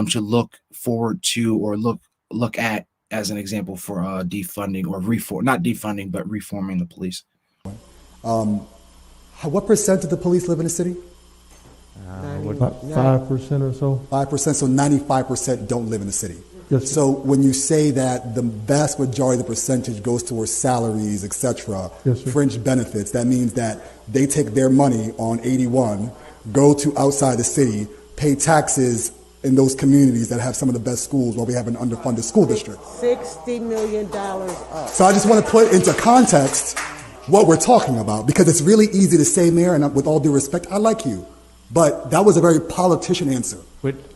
should look forward to or look at as an example for defunding or not defunding, but reforming the police. What percent of the police live in the city? About 5% or so. 5%, so 95% don't live in the city. Yes, so when you say that the vast majority of the percentage goes towards salaries, etc., fringe benefits, that means that they take their money on 81, go to outside the city, pay taxes in those communities that have some of the best schools while we have an underfunded school district. $60 million up. So I just want to put into context what we're talking about, because it's really easy to say, Mayor, and with all due respect, I like you, but that was a very politician answer.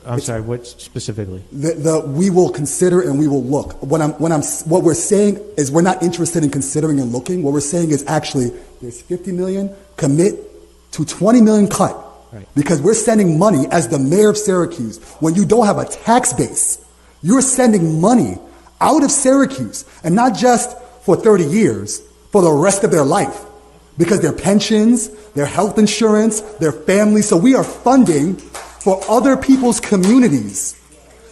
I'm sorry, what specifically? We will consider and we will look. What we're saying is we're not interested in considering and looking. What we're saying is actually there's 50 million, commit to 20 million cut. Right. Because we're sending money as the mayor of Syracuse. When you don't have a tax base, you're sending money out of Syracuse, and not just for 30 years, for the rest of their life, because their pensions, their health insurance, their families. So we are funding for other people's communities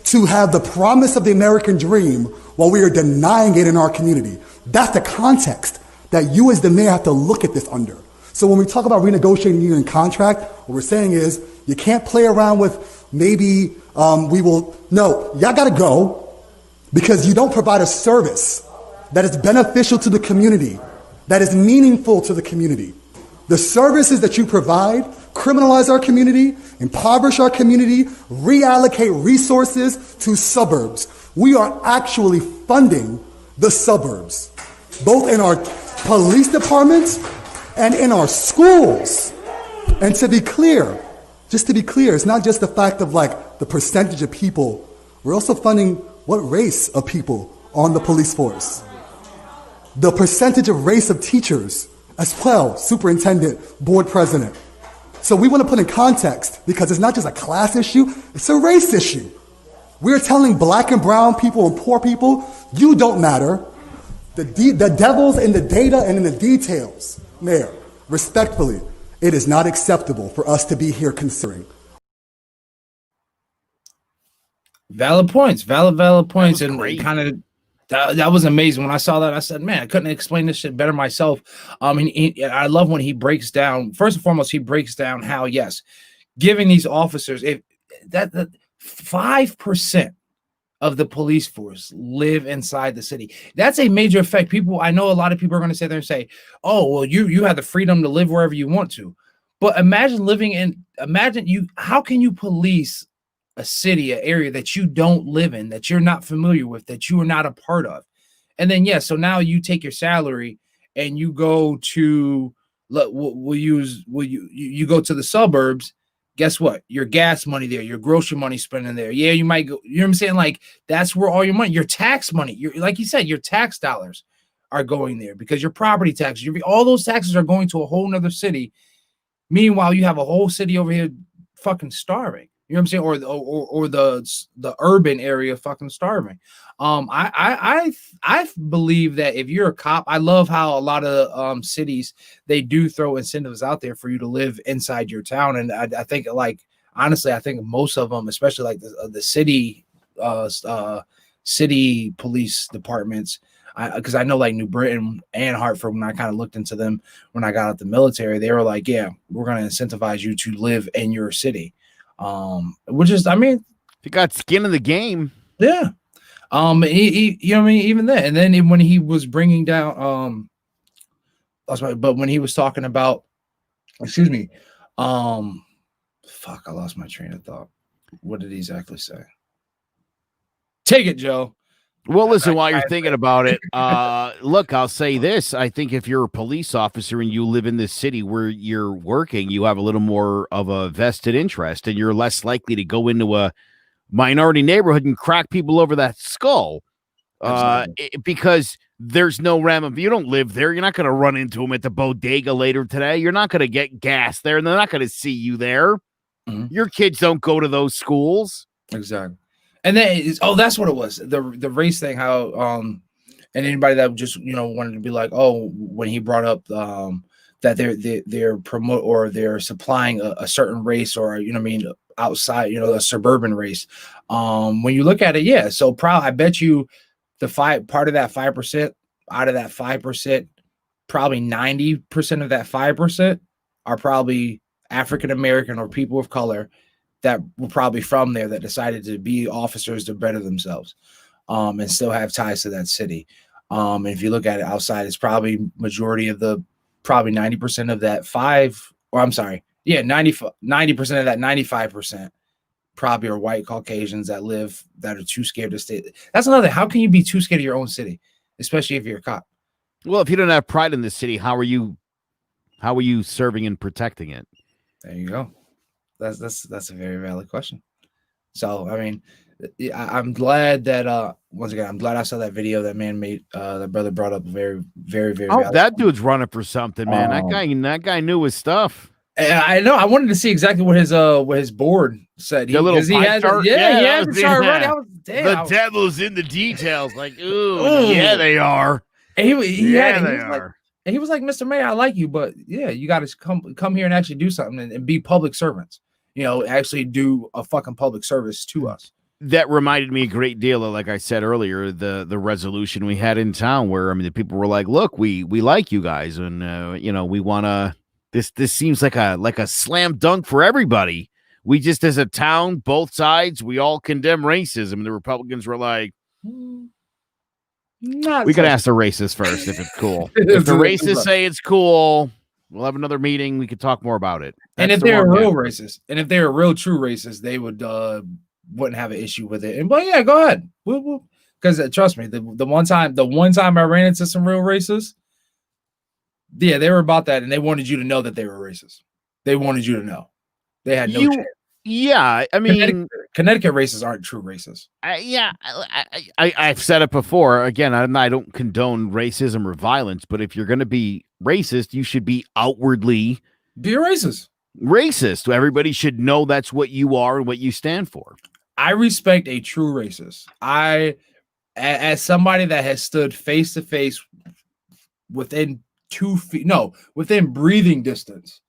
to have the promise of the American dream while we are denying it in our community. That's the context that you as the mayor have to look at this under. So when we talk about renegotiating union contract, what we're saying is you can't play around with maybe y'all gotta go because you don't provide a service that is beneficial to the community, that is meaningful to the community. The services that you provide criminalize our community, impoverish our community, reallocate resources to suburbs. We are actually funding the suburbs, both in our police departments and in our schools. And to be clear, it's not just the fact of the percentage of people. We're also funding what race of people on the police force. The percentage of race of teachers as well, superintendent, board president. So we want to put in context because it's not just a class issue, it's a race issue. We're telling black and brown people and poor people, you don't matter. The devil's in the data and in the details. Mayor, respectfully, it is not acceptable for us to be here considering. Valid points, valid points, and great. kind of that was amazing. When I saw that, I said, "Man, I couldn't explain this shit better myself." I love when he breaks down. First and foremost, he breaks down how giving these officers if that 5% of the police force live inside the city. That's a major effect. I know a lot of people are going to sit there and say, "Oh, well, you have the freedom to live wherever you want to," but how can you police a city, an area that you don't live in, that you're not familiar with, that you are not a part of? And then, so now you take your salary and you go to, you go to the suburbs. Guess what? Your gas money there, your grocery money spending there. Yeah, you might go, you know what I'm saying? Like, that's where all your money, your tax money, like you said, your tax dollars are going there because your property taxes, all those taxes are going to a whole nother city. Meanwhile, you have a whole city over here fucking starving. You know what I'm saying? Or the urban area fucking starving. I believe that if you're a cop, I love how a lot of cities, they do throw incentives out there for you to live inside your town. And I think, like, honestly, I think most of them, especially like the city police departments, because I know like New Britain and Hartford, when I kind of looked into them when I got out the military, they were like, yeah, we're going to incentivize you to live in your city. Which is, I mean, if you got skin in the game, yeah. He you know what I mean, even then, and then when he was bringing down, but when he was talking about, excuse me, fuck, I lost my train of thought. What did he exactly say? Take it, Joe. Well, listen, while you're thinking about it, look, I'll say this. I think if you're a police officer and you live in this city where you're working, you have a little more of a vested interest and you're less likely to go into a minority neighborhood and crack people over that skull. Because there's no you don't live there. You're not going to run into them at the bodega later today. You're not going to get gas there and they're not going to see you there. Mm-hmm. Your kids don't go to those schools. Exactly. And then, that's what it was. The race thing, how, and anybody that just, wanted to be like, oh, when he brought up that they're promote or they're supplying a certain race or, outside, a suburban race. When you look at it, yeah. So I bet you part of that 5%, out of that 5%, probably 90% of that 5% are probably African-American or people of color that were probably from there that decided to be officers to better themselves, and still have ties to that city. And if you look at it outside, it's probably probably 90% of that 90% of that 95% probably are white Caucasians that are too scared to stay. That's another thing. How can you be too scared of your own city, especially if you're a cop? Well, if you don't have pride in the city, how are you serving and protecting it? There you go. That's a very valid question. So, I mean, I'm glad that once again, I'm glad I saw that video that man made. The brother brought up very, very, very. Oh, that dude's running for something, man. That guy knew his stuff. I know. I wanted to see exactly what his board said. The little pie chart. Yeah, the chart ready. The devil's in the details. Like, ooh, yeah, they are. And he was like, Mr. Mayor, I like you, but yeah, you got to come here and actually do something and be public servants. Actually do a fucking public service to us. That reminded me a great deal of, like I said earlier, the resolution we had in town where, the people were like, look, we like you guys. And, we want to, this seems like a slam dunk for everybody. We just, as a town, both sides, we all condemn racism. And the Republicans were like, we could ask the racists first if it's cool. If the racists say it's cool, we'll have another meeting. We could talk more about it. And if they're a real racist, and if they're a real true racist, they wouldn't have an issue with it. But yeah, go ahead. Because trust me, the one time I ran into some real racists, yeah, they were about that, and they wanted you to know that they were racist. They wanted you to know. They had no chance. Yeah, Connecticut racists aren't true racists. I've said it before. Again, I don't condone racism or violence, but if you're going to be racist, you should be outwardly be a racist. racist. Everybody should know that's what you are and what you stand for. I respect a true racist. As somebody that has stood face to face within 2 feet, no, within breathing distance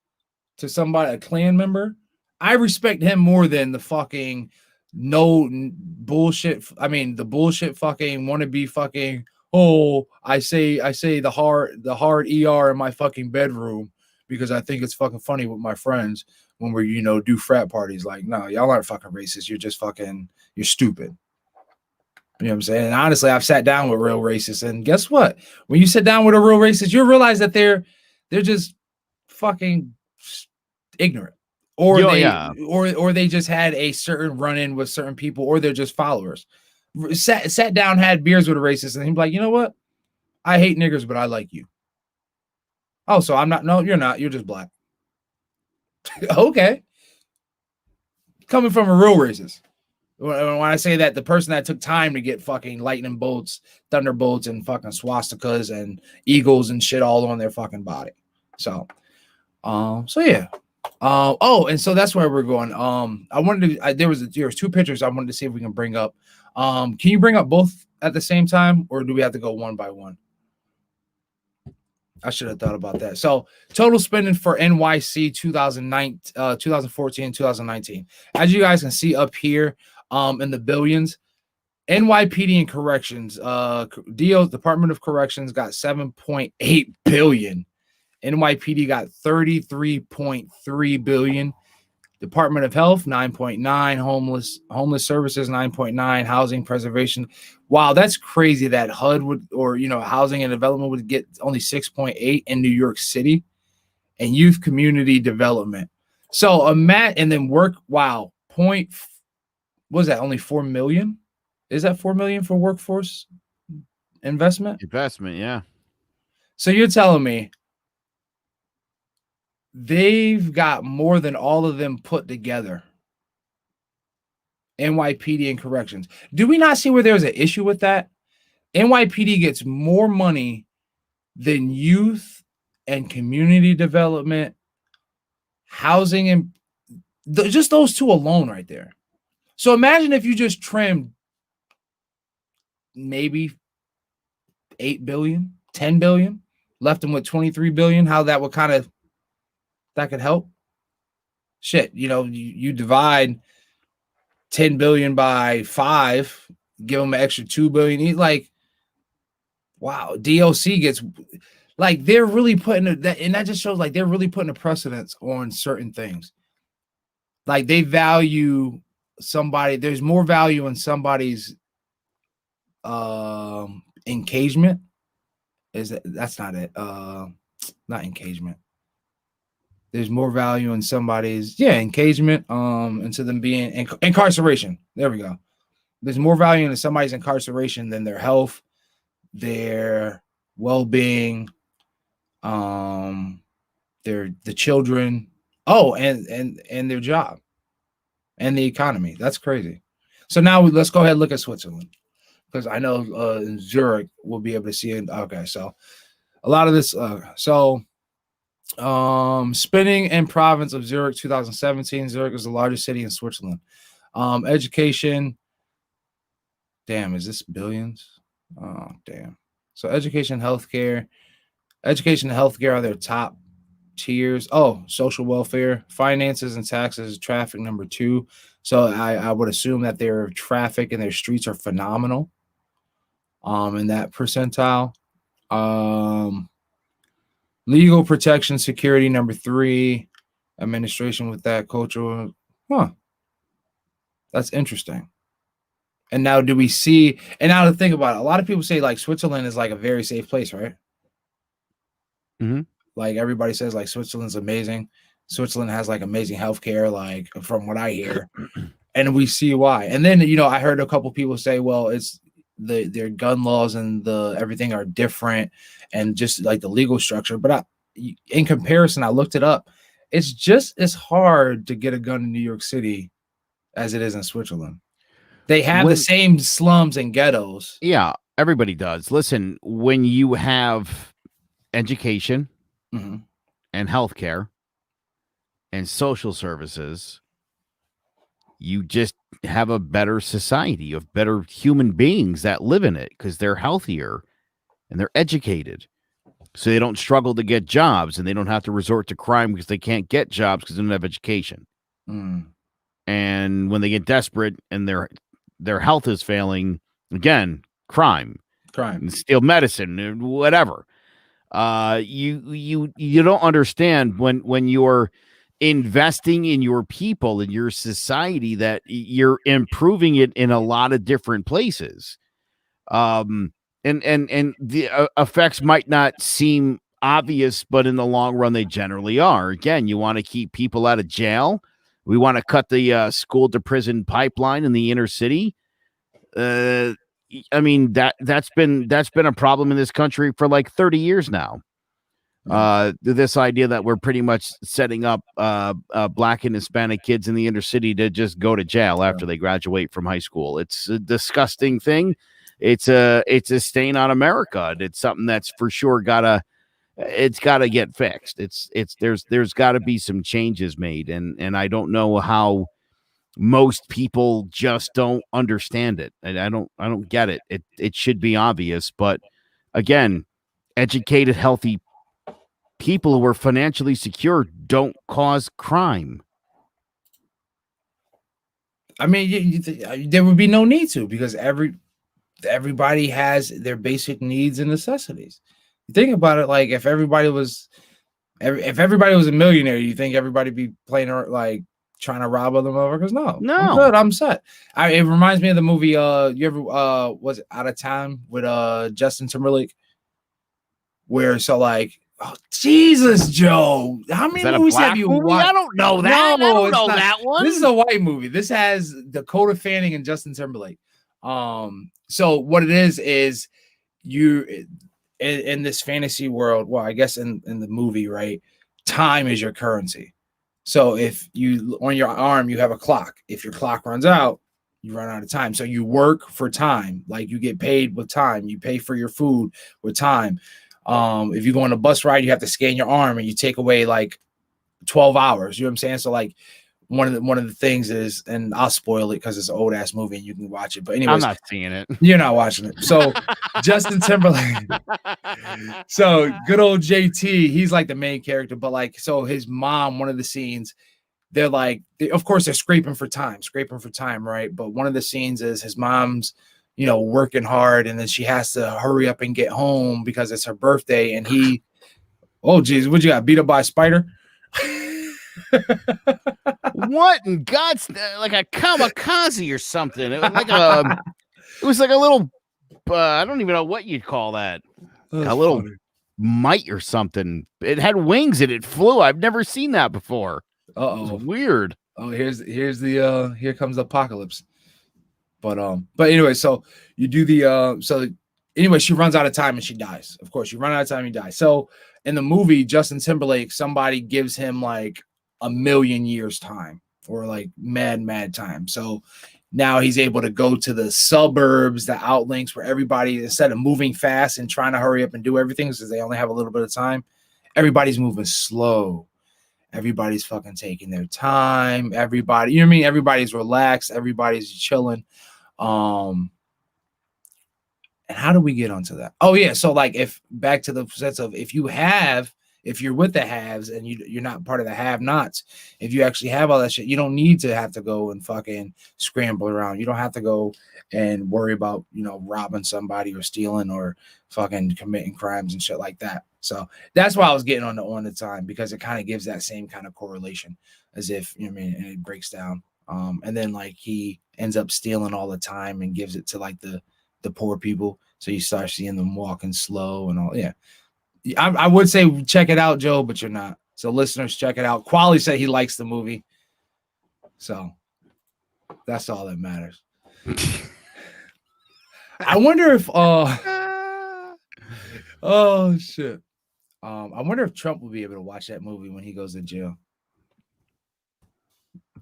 to somebody, a Klan member, I respect him more than the fucking bullshit. I mean, the bullshit fucking wannabe fucking. Oh, I say the hard ER in my fucking bedroom because I think it's fucking funny with my friends when we do frat parties. Like, no, y'all aren't fucking racist. You're just fucking, you're stupid. You know what I'm saying? And honestly, I've sat down with real racists, and guess what? When you sit down with a real racist, you realize that they're just fucking ignorant, or or they just had a certain run-in with certain people, or they're just followers. Sat down, had beers with a racist, and he'd be like, you know what? I hate niggers, but I like you. Oh, so I'm not? No, you're not. You're just black. Okay. Coming from a real racist. When I say that, the person that took time to get fucking lightning bolts, thunderbolts, and fucking swastikas and eagles and shit all on their fucking body. So yeah. And so that's where we're going. I wanted to. There was 2 pictures I wanted to see if we can bring up. Can you bring up both at the same time, or do we have to go one by one? I should have thought about that. So total spending for NYC 2014, 2019. As you guys can see up here, in the billions, NYPD and corrections, Department of Corrections got 7.8 billion. NYPD got 33.3 billion. Department of Health 9.9, homeless services 9.9, housing preservation. Wow, that's crazy that HUD would, or housing and development would get only 6.8 in New York City, and youth community development. So and then work. Wow, was that only 4 million? Is that 4 million for workforce investment? Yeah. So you're telling me they've got more than all of them put together. NYPD and corrections. Do we not see where there's an issue with that? NYPD gets more money than youth and community development, housing, and just those 2 alone right there. So imagine if you just trimmed maybe 8 billion, 10 billion, left them with 23 billion, how that would that could help. Shit, you divide 10 billion by 5, give them an extra 2 billion. Like, wow, DLC gets, like, they're really putting that, and that just shows like they're really putting a precedence on certain things. Like, they value somebody, there's more value in somebody's engagement. That's not it. Not engagement. There's more value in somebody's engagement into them being incarceration. There we go. There's more value in somebody's incarceration than their health, their well-being, the children, and their job and the economy. That's crazy. So now let's go ahead and look at Switzerland, because I know Zurich will be able to see it. Okay, so a lot of this spending and province of Zurich 2017. Zurich is the largest city in Switzerland. Education. Damn, is this billions? Oh, damn. So education, healthcare. Education and healthcare are their top tiers. Oh, social welfare, finances and taxes, traffic number 2. So I would assume that their traffic and their streets are phenomenal. In that percentile. Legal protection, security number 3, administration with that cultural. That's interesting. And now do we see, and now to think about it, a lot of people say like Switzerland is like a very safe place, right? Mm-hmm. Like everybody says like Switzerland's amazing. Switzerland has like amazing healthcare, like from what I hear. And we see why. And then, I heard a couple people say, well, it's their gun laws and everything are different, and just like the legal structure. But in comparison, I looked it up. It's just as hard to get a gun in New York City as it is in Switzerland. They have the same slums and ghettos. Yeah, everybody does. Listen, when you have education and healthcare, and social services, you just have a better society of better human beings that live in it because they're healthier and they're educated. So they don't struggle to get jobs and they don't have to resort to crime because they can't get jobs because they don't have education. And when they get desperate and their health is failing, again, crime, steal medicine, whatever. You don't understand when you're investing in your people, in your society, that you're improving it in a lot of different places. And the effects might not seem obvious, but in the long run, they generally are. Again, you want to keep people out of jail. We want to cut the school to prison pipeline in the inner city. I mean, that's been a problem in this country for like 30 years now. This idea that we're pretty much setting up Black and Hispanic kids in the inner city to just go to jail after they graduate from high school. It's a disgusting thing. It's a stain on America. It's something that's for sure gotta get fixed. There's got to be some changes made, and I don't know how most people just don't understand it. And I don't get it. It should be obvious, but again, educated, healthy people who are financially secure don't cause crime. I mean, there would be no need to, because everybody has their basic needs and necessities. Think about it, like if everybody was a millionaire, you think everybody be playing like trying to rob other motherfuckers? No, I'm good. I'm set. It reminds me of the movie. You ever was it Out of Time with Justin Timberlake? Where like, oh Jesus, Joe, how many movies have you watched? I don't know that. No, I don't know that one. This is a white movie. This has Dakota Fanning and Justin Timberlake. So what it is you in this fantasy world. Well, I guess in the movie, right? Time is your currency. So if you on your arm you have a clock. If your clock runs out, you run out of time. So you work for time. Like you get paid with time. You pay for your food with time. If you go on a bus ride, you have to scan your arm and you take away like 12 hours. You know what I'm saying? So like one of the things is, and I'll spoil it because it's an old ass movie and you can watch it. But anyways, I'm not seeing it. You're not watching it. So Justin Timberlake. So good old JT, he's like the main character, but like, so his mom, one of the scenes, they're like, of course they're scraping for time, right? But one of the scenes is his mom's, working hard, and then she has to hurry up and get home because it's her birthday. And he, oh geez, what you got? Beat up by a spider? What in God's, like a kamikaze or something? It was like a little, I don't even know what you'd call that. That's a little funny. mite or something. It had wings and it flew. I've never seen that before. Uh-oh. It's weird. Oh, here's the here comes the apocalypse. But anyway, so you do the so anyway, she runs out of time and she dies. Of course, you run out of time, you die. So in the movie, Justin Timberlake, somebody gives him like 1,000,000 years time, or like mad time. So now he's able to go to the suburbs, the outlinks, where everybody, instead of moving fast and trying to hurry up and do everything because they only have a little bit of time, everybody's moving slow. Everybody's fucking taking their time. Everybody, you know what I mean? Everybody's relaxed. Everybody's chilling. And how do we get onto that? Oh yeah. So like, if back to the sense of if you're with the haves and you're not part of the have-nots, if you actually have all that shit, you don't need to have to go and fucking scramble around. You don't have to go and worry about, robbing somebody or stealing or fucking committing crimes and shit like that. So that's why I was getting on the time, because it kind of gives that same kind of correlation as if, and it breaks down. And then like he ends up stealing all the time and gives it to like the poor people. So you start seeing them walking slow and all. Yeah. I would say check it out, Joe, but you're not. So listeners, check it out. Quali said he likes the movie. So that's all that matters. I wonder if oh shit. I wonder if Trump will be able to watch that movie when he goes to jail.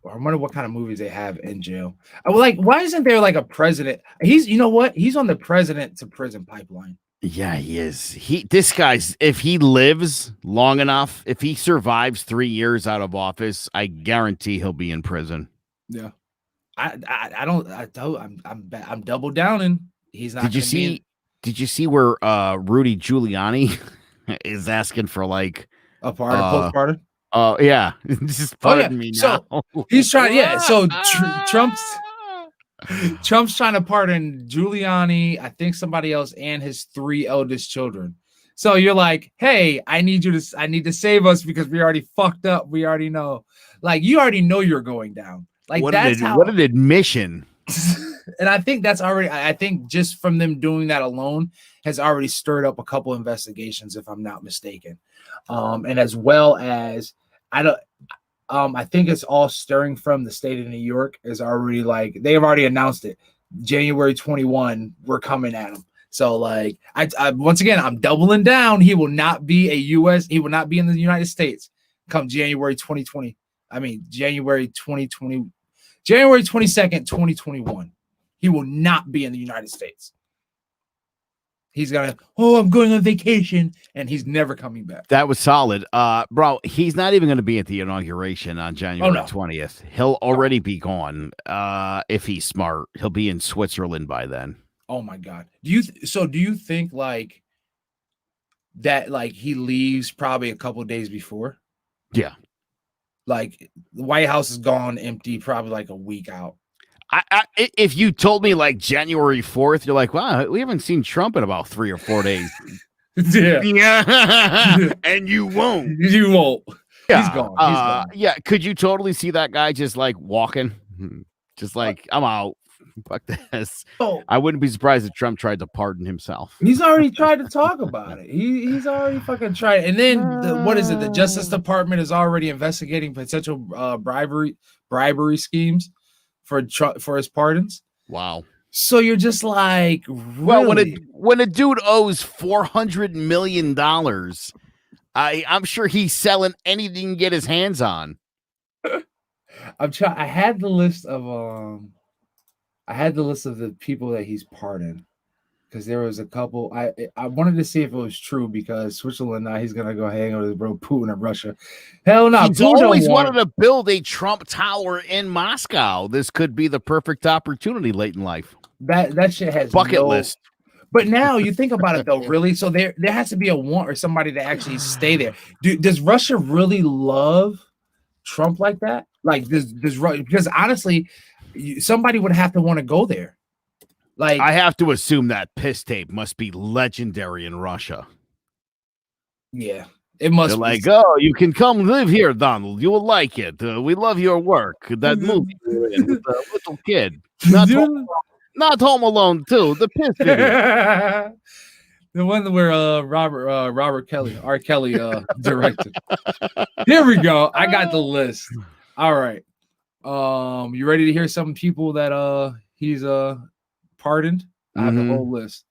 Or I wonder what kind of movies they have in jail. Like, why isn't there like a president? He's, you know what? He's on the president to prison pipeline. Yeah, he is. This guy's, if he lives long enough, if he survives 3 years out of office, I guarantee he'll be in prison. Yeah. I'm double downing. He's not Did you see where Rudy Giuliani is asking for like a postpartum? Oh yeah. Just pardon me now. So he's trying, yeah. So Trump's trying to pardon Giuliani, I think somebody else, and his 3 eldest children. So you're like, hey, I need to save us because we already fucked up. We already know. Like, you already know you're going down. Like, what an admission. And I think that's already, I think just from them doing that alone has already stirred up a couple investigations, if I'm not mistaken. And as well as I think it's all stirring from the state of New York is already like, they have already announced it. January 21, we're coming at him. So like, I once again, I'm doubling down. He will not be he will not be in the United States come January 2020. I mean, January 22nd, 2021. He will not be in the United States. He's gonna, I'm going on vacation, and he's never coming back. That was solid. Bro, he's not even going to be at the inauguration on January 20th. He'll already be gone. If he's smart, he'll be in Switzerland by then. Oh my God. Do you think like that, like he leaves probably a couple of days before? Yeah. Like the White House is gone empty, probably like a week out. If you told me like January 4th, you're like, wow, we haven't seen Trump in about 3 or 4 days. Yeah. And you won't. You won't. Yeah. He's gone. He's gone. Yeah. Could you totally see that guy just like walking? Just like, I'm out. Fuck this. Oh. I wouldn't be surprised if Trump tried to pardon himself. He's already tried to talk about it. He's already fucking tried. And then what is it? The Justice Department is already investigating potential bribery schemes for his pardons. Wow. So you're just like, really? Well, when a dude owes $400 million, I'm sure he's selling anything he can get his hands on. I had the list of the people that he's pardoned, because there was a couple. I wanted to see if it was true, because Switzerland, now he's gonna go hang out with his bro Putin of Russia. Hell no. He's always wanted to build a Trump Tower in Moscow. This could be the perfect opportunity late in life. That shit has bucket list. But now you think about it though, really. So there has to be a want or somebody to actually stay there. Does Russia really love Trump like that? Like does because honestly, somebody would have to want to go there. Like, I have to assume that piss tape must be legendary in Russia. Yeah, it must. They're like, oh, you can come live here, Donald. You will like it. We love your work. That movie you're in with the little kid. Not Home Alone 2. The piss video. The one where Robert Kelly, R. Kelly directed. Here we go. I got the list. All right. You ready to hear some people that he's pardoned? I have the whole list.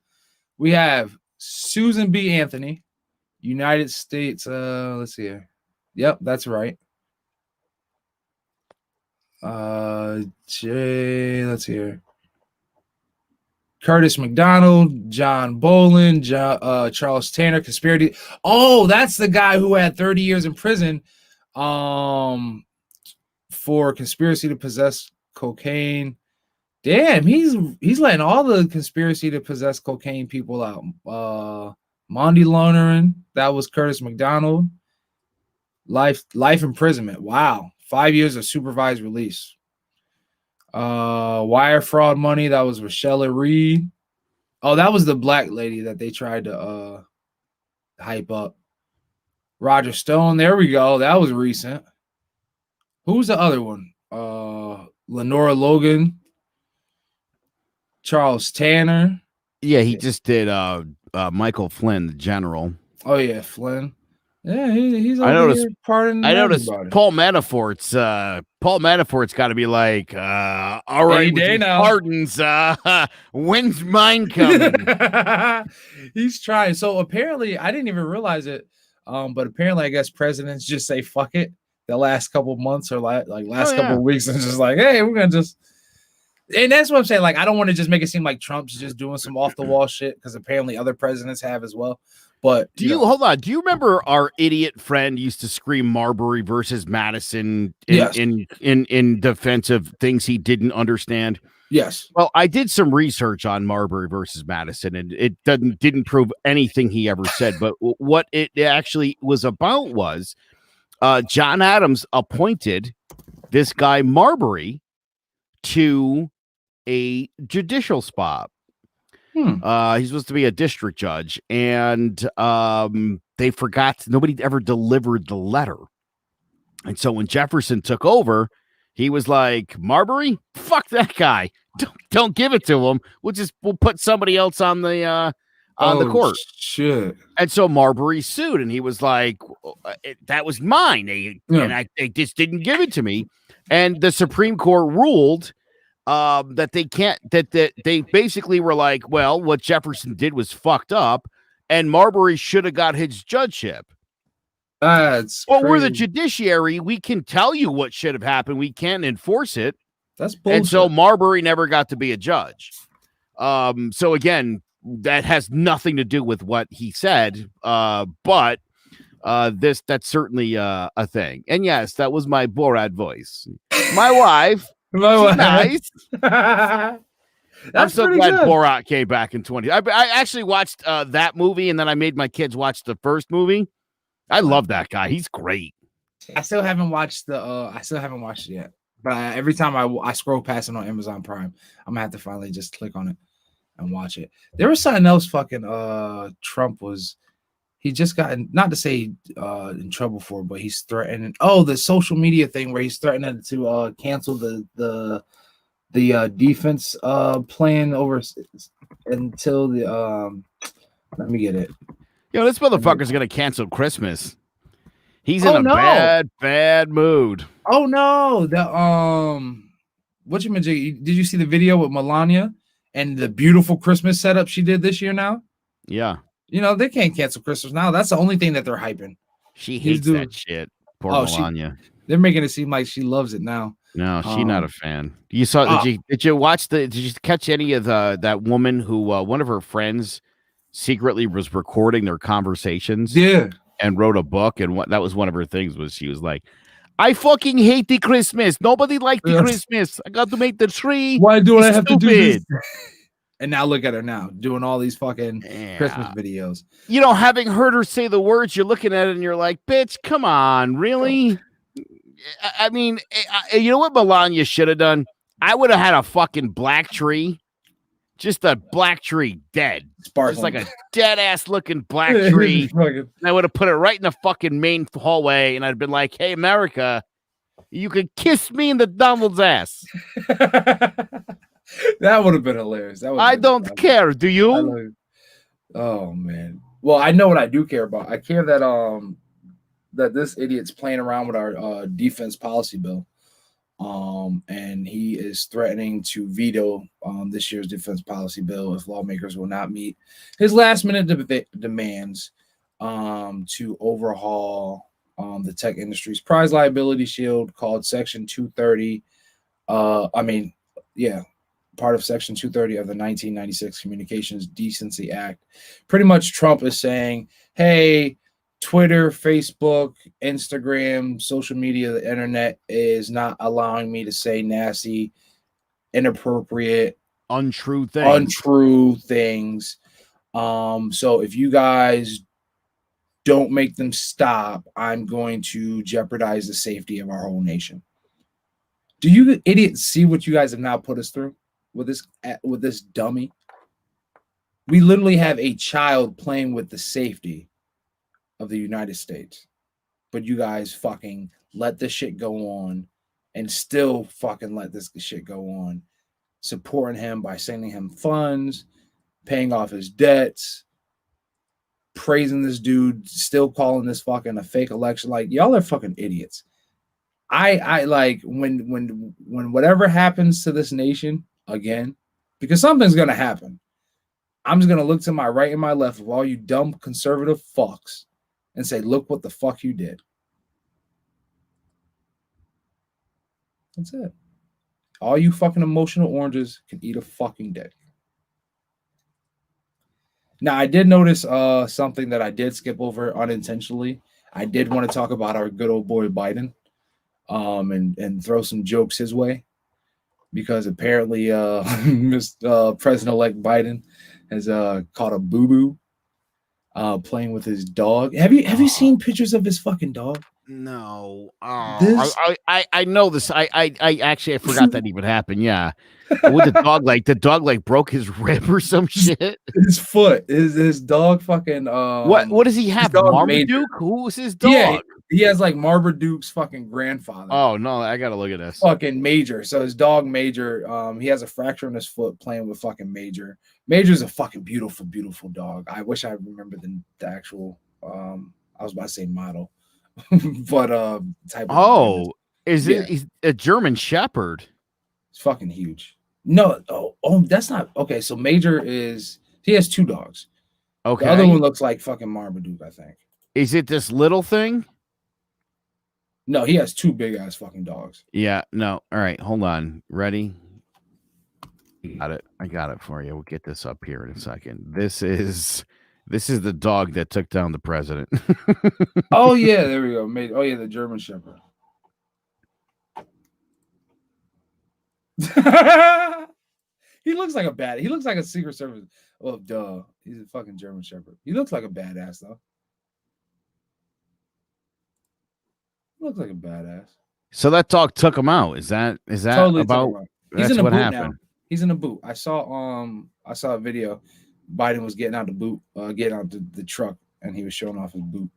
We have Susan B. Anthony, United States. Let's see here. Yep, that's right. Let's see here. Curtis McDonald, John Bolin, Charles Tanner, conspiracy. Oh, that's the guy who had 30 years in prison for conspiracy to possess cocaine. Damn, he's letting all the conspiracy to possess cocaine people out. Monty laundering, that was Curtis McDonald. Life imprisonment. Wow. 5 years of supervised release. Wire fraud money, that was Rochelle Reed. Oh, that was the black lady that they tried to hype up. Roger Stone, there we go. That was recent. Who's the other one? Lenora Logan, Charles Tanner. Yeah, he just did Michael Flynn, the general. Oh yeah, Flynn. Yeah, he's. I noticed. Everybody. Paul Manafort's got to be like, all right, with pardons. When's mine coming? He's trying. So apparently, I didn't even realize it. But apparently, I guess presidents just say fuck it the last couple months or last couple weeks, and just like, hey, we're gonna just And that's what I'm saying. Like, I don't want to just make it seem like Trump's just doing some off the wall shit, because apparently other presidents have as well. But hold on? Do you remember our idiot friend used to scream Marbury versus Madison Yes. in defense of things he didn't understand? Yes. Well, I did some research on Marbury versus Madison, and it didn't prove anything he ever said. But what it actually was about was John Adams appointed this guy Marbury to a judicial spot. He's supposed to be a district judge, and they forgot. Nobody ever delivered the letter. And so when Jefferson took over, he was like, Marbury, fuck that guy. Don't give it to him. We'll put somebody else on the court. Shit. And so Marbury sued, and he was like, that was mine. They just didn't give it to me. And the Supreme Court ruled that they can't, that they basically were like, well, what Jefferson did was fucked up, and Marbury should have got his judgeship. That's well, we're the judiciary. We can tell you what should have happened. We can't enforce it. That's bullshit. And so Marbury never got to be a judge. So again, that has nothing to do with what he said. But that's certainly a thing. And yes, that was my Borat voice. My wife. Nice. I'm so glad good. Borat came back in 20. I actually watched that movie, and then I made my kids watch the first movie. I love that guy. He's great. I still haven't watched it yet. But every time I scroll past it on Amazon Prime, I'm gonna have to finally just click on it and watch it. There was something else fucking Trump was. He just got, not to say in trouble for, but he's threatening. Oh, the social media thing where he's threatening to cancel the defense plan over until the let me get it. Yo, this motherfucker's gonna cancel Christmas. He's in a bad mood. Oh no, did you see the video with Melania and the beautiful Christmas setup she did this year now? Yeah. You know, they can't cancel Christmas now. That's the only thing that they're hyping. She hates that shit. Poor Melania. They're making it seem like she loves it now. No, she's not a fan. You saw? Did you catch any of that woman who one of her friends secretly was recording their conversations? Yeah, and wrote a book, and that was one of her things. Was she was like, "I fucking hate the Christmas. Nobody liked the Christmas. I got to make the tree. Why do I have to do this?" And now look at her now doing all these fucking Christmas videos. You know, having heard her say the words, you're looking at it and you're like, bitch, come on, really? I mean, you know what Melania should have done? I would have had a fucking black tree. Just a black tree, dead. Sparkling. Just like a dead-ass looking black tree. And I would have put it right in the fucking main hallway, and I'd been like, hey, America, you could kiss me in the Donald's ass. That would have been hilarious. I don't care. Do you? Oh man. Well, I know what I do care about. I care that that this idiot's playing around with our defense policy bill. And he is threatening to veto this year's defense policy bill if lawmakers will not meet his last-minute demands to overhaul the tech industry's prize liability shield called Section 230. Part of Section 230 of the 1996 Communications Decency Act. Pretty much Trump is saying, hey, Twitter, Facebook, Instagram, social media, the internet is not allowing me to say nasty, inappropriate, untrue things. So if you guys don't make them stop, I'm going to jeopardize the safety of our whole nation. Do you idiots see what you guys have now put us through with this dummy? We literally have a child playing with the safety of the United States, but you guys fucking let this shit go on and still fucking let this shit go on, supporting him by sending him funds, paying off his debts, praising this dude, still calling this fucking a fake election. Like, y'all are fucking idiots. I like when whatever happens to this nation again, because something's gonna happen, I'm just gonna look to my right and my left of all you dumb conservative fucks and say, look what the fuck you did. That's it. All you fucking emotional oranges can eat a fucking dick. Now, I did notice something that I did skip over unintentionally. I did want to talk about our good old boy Biden, and throw some jokes his way, because apparently President-elect Biden has caught a boo-boo playing with his dog. Have you seen pictures of his fucking dog? No. This I know this. I actually I forgot that even happened. Yeah. With the dog like broke his rib or some shit. his foot, his dog fucking What does he have? Marmaduke? Who was his dog? Yeah, he has like Marmaduke's fucking grandfather. Oh no, I gotta look at this. Fucking Major. So his dog Major, he has a fracture in his foot playing with fucking Major. Major's a fucking beautiful, beautiful dog. I wish I remembered the actual I was about to say model. But type of is it he's a German Shepherd? It's fucking huge. No, that's not okay. So Major he has 2 dogs. Okay. The other one looks like fucking Marmaduke, I think. Is it this little thing? No, he has 2 big ass fucking dogs. Yeah, no. All right, hold on. Ready? Got it. I got it for you. We'll get this up here in a second. This is the dog that took down the president. Oh yeah, there we go. Oh yeah, the German Shepherd. He looks like a Secret Service. Oh, duh. He's a fucking German Shepherd. He looks like a badass though. He looks like a badass. So that dog took him out. Is that Totally about? He's That's in a what boot happened. now. He's in a boot. I saw a video. Biden was getting out the boot, getting out the truck, and he was showing off his boot.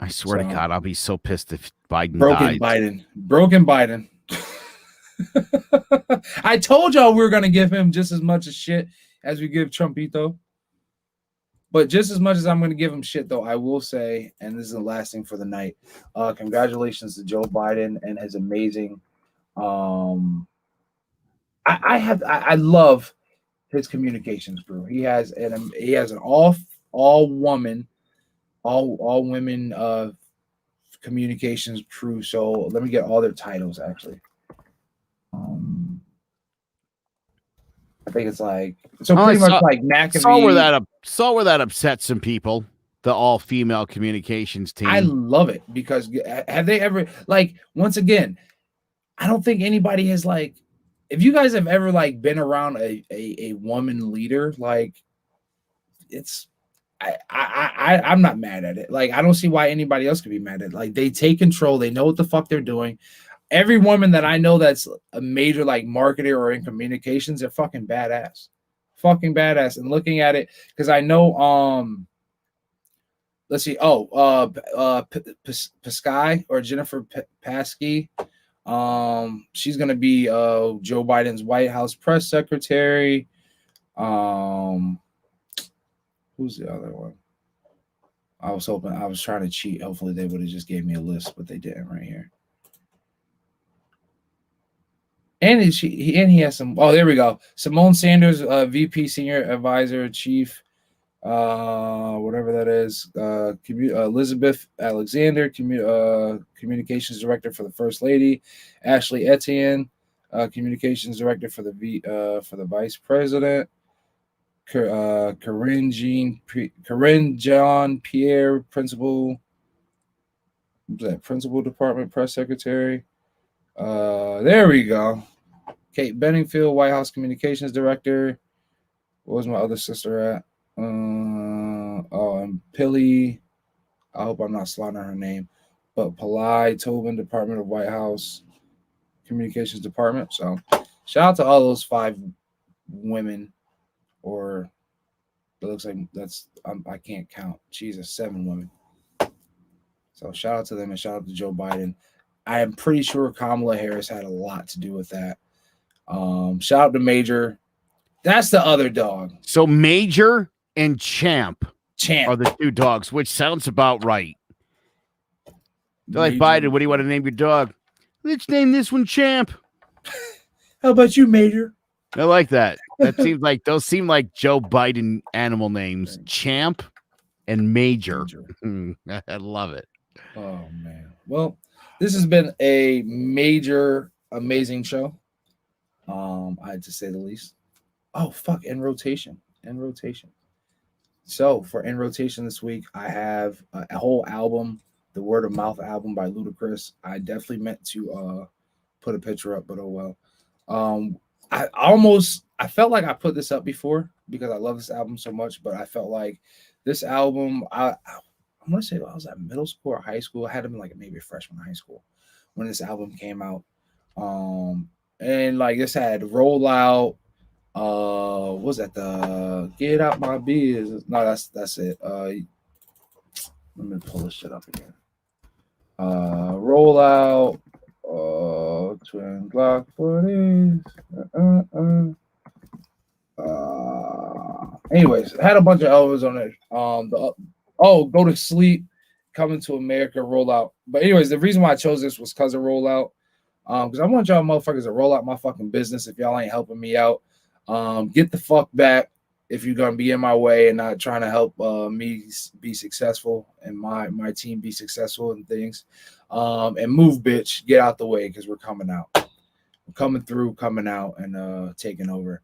I swear to God, I'll be so pissed if Biden Broken dies. Broken Biden. I told y'all we were gonna give him just as much as shit as we give Trumpito. But just as much as I'm gonna give him shit, though, I will say, and this is the last thing for the night. Congratulations to Joe Biden and his amazing. I love his communications crew. He has an all women communications crew. So let me get all their titles actually. I think it's like pretty much like McAfee. Saw where that upset some people. The all female communications team. I love it because have they ever once again? I don't think anybody has if you guys have ever been around a woman leader, I'm not mad at it. I don't see why anybody else could be mad at it. They take control. They know what the fuck they're doing. Every woman that I know that's a major marketer or in communications, they're fucking badass. Fucking badass. And looking at it, because I know let's see. Paskai or Jennifer Paskey. She's gonna be Joe Biden's White House press secretary. Who's the other one? I was trying to cheat. Hopefully they would have just gave me a list, but they didn't right here. And he has some. Oh, there we go. Simone Sanders, VP, Senior Advisor, Chief, whatever that is. Elizabeth Alexander, Communications Director for the First Lady. Ashley Etienne, Communications Director for the Vice President. Corinne Jean Pierre, Principal Department Press Secretary. There we go. Kate Benningfield, White House Communications Director. What was my other sister at? And Pilly. I hope I'm not slaughtering her name, but Pillai Tobin, Department of White House Communications Department. So, shout out to all those 5 women, or it looks like I can't count. Jesus, 7 women. So, shout out to them and shout out to Joe Biden. I am pretty sure Kamala Harris had a lot to do with that. Shout out to Major. That's the other dog. So Major and Champ are the 2 dogs, which sounds about right. They're like, Biden, what do you want to name your dog? Let's name this one Champ. How about you, Major? I like that. Those seem like Joe Biden animal names. Champ and Major. I love it. Oh man. Well, this has been a major, amazing show. I had to say the least. Oh fuck, in rotation. So for in rotation this week, I have a whole album, the Word of Mouth album by Ludacris. I definitely meant to put a picture up, but oh well. I felt like I put this up before because I love this album so much, but I felt like this album, I want to say I was at middle school or high school. I had to be like maybe a freshman in high school when this album came out. And like this had Rollout. What was that the Get Out My Biz? No, that's it. Let me pull this shit up again. Rollout. Twin Glock 40s. Anyways, had a bunch of albums on it. Go to Sleep, Coming to America, Rollout. But anyways, the reason why I chose this was because of Rollout. Because I want y'all motherfuckers to roll out my fucking business if y'all ain't helping me out. Get the fuck back if you're gonna be in my way and not trying to help me be successful and my team be successful and things. And move, bitch, get out the way because we're coming out. We're coming through, coming out, and taking over.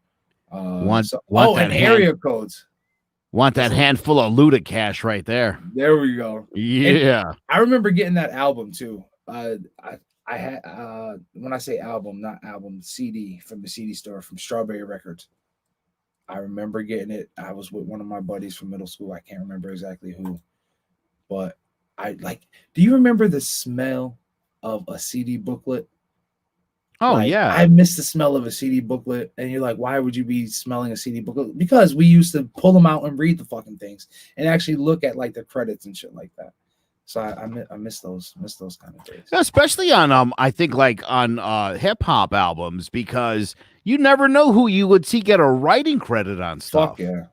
And area codes. Want that handful of Luda cash right there. There we go. Yeah. And I remember getting that album too. I had when I say album, not album, CD from the CD store from Strawberry Records. I remember getting it. I was with one of my buddies from middle school. I can't remember exactly who, but I like. Do you remember the smell of a CD booklet? Oh yeah, I miss the smell of a CD booklet. And you're like, why would you be smelling a CD booklet? Because we used to pull them out and read the fucking things and actually look at like the credits and shit like that. So I miss those kind of days. Especially on I think like on hip hop albums, because you never know who you would see get a writing credit on stuff. Fuck yeah.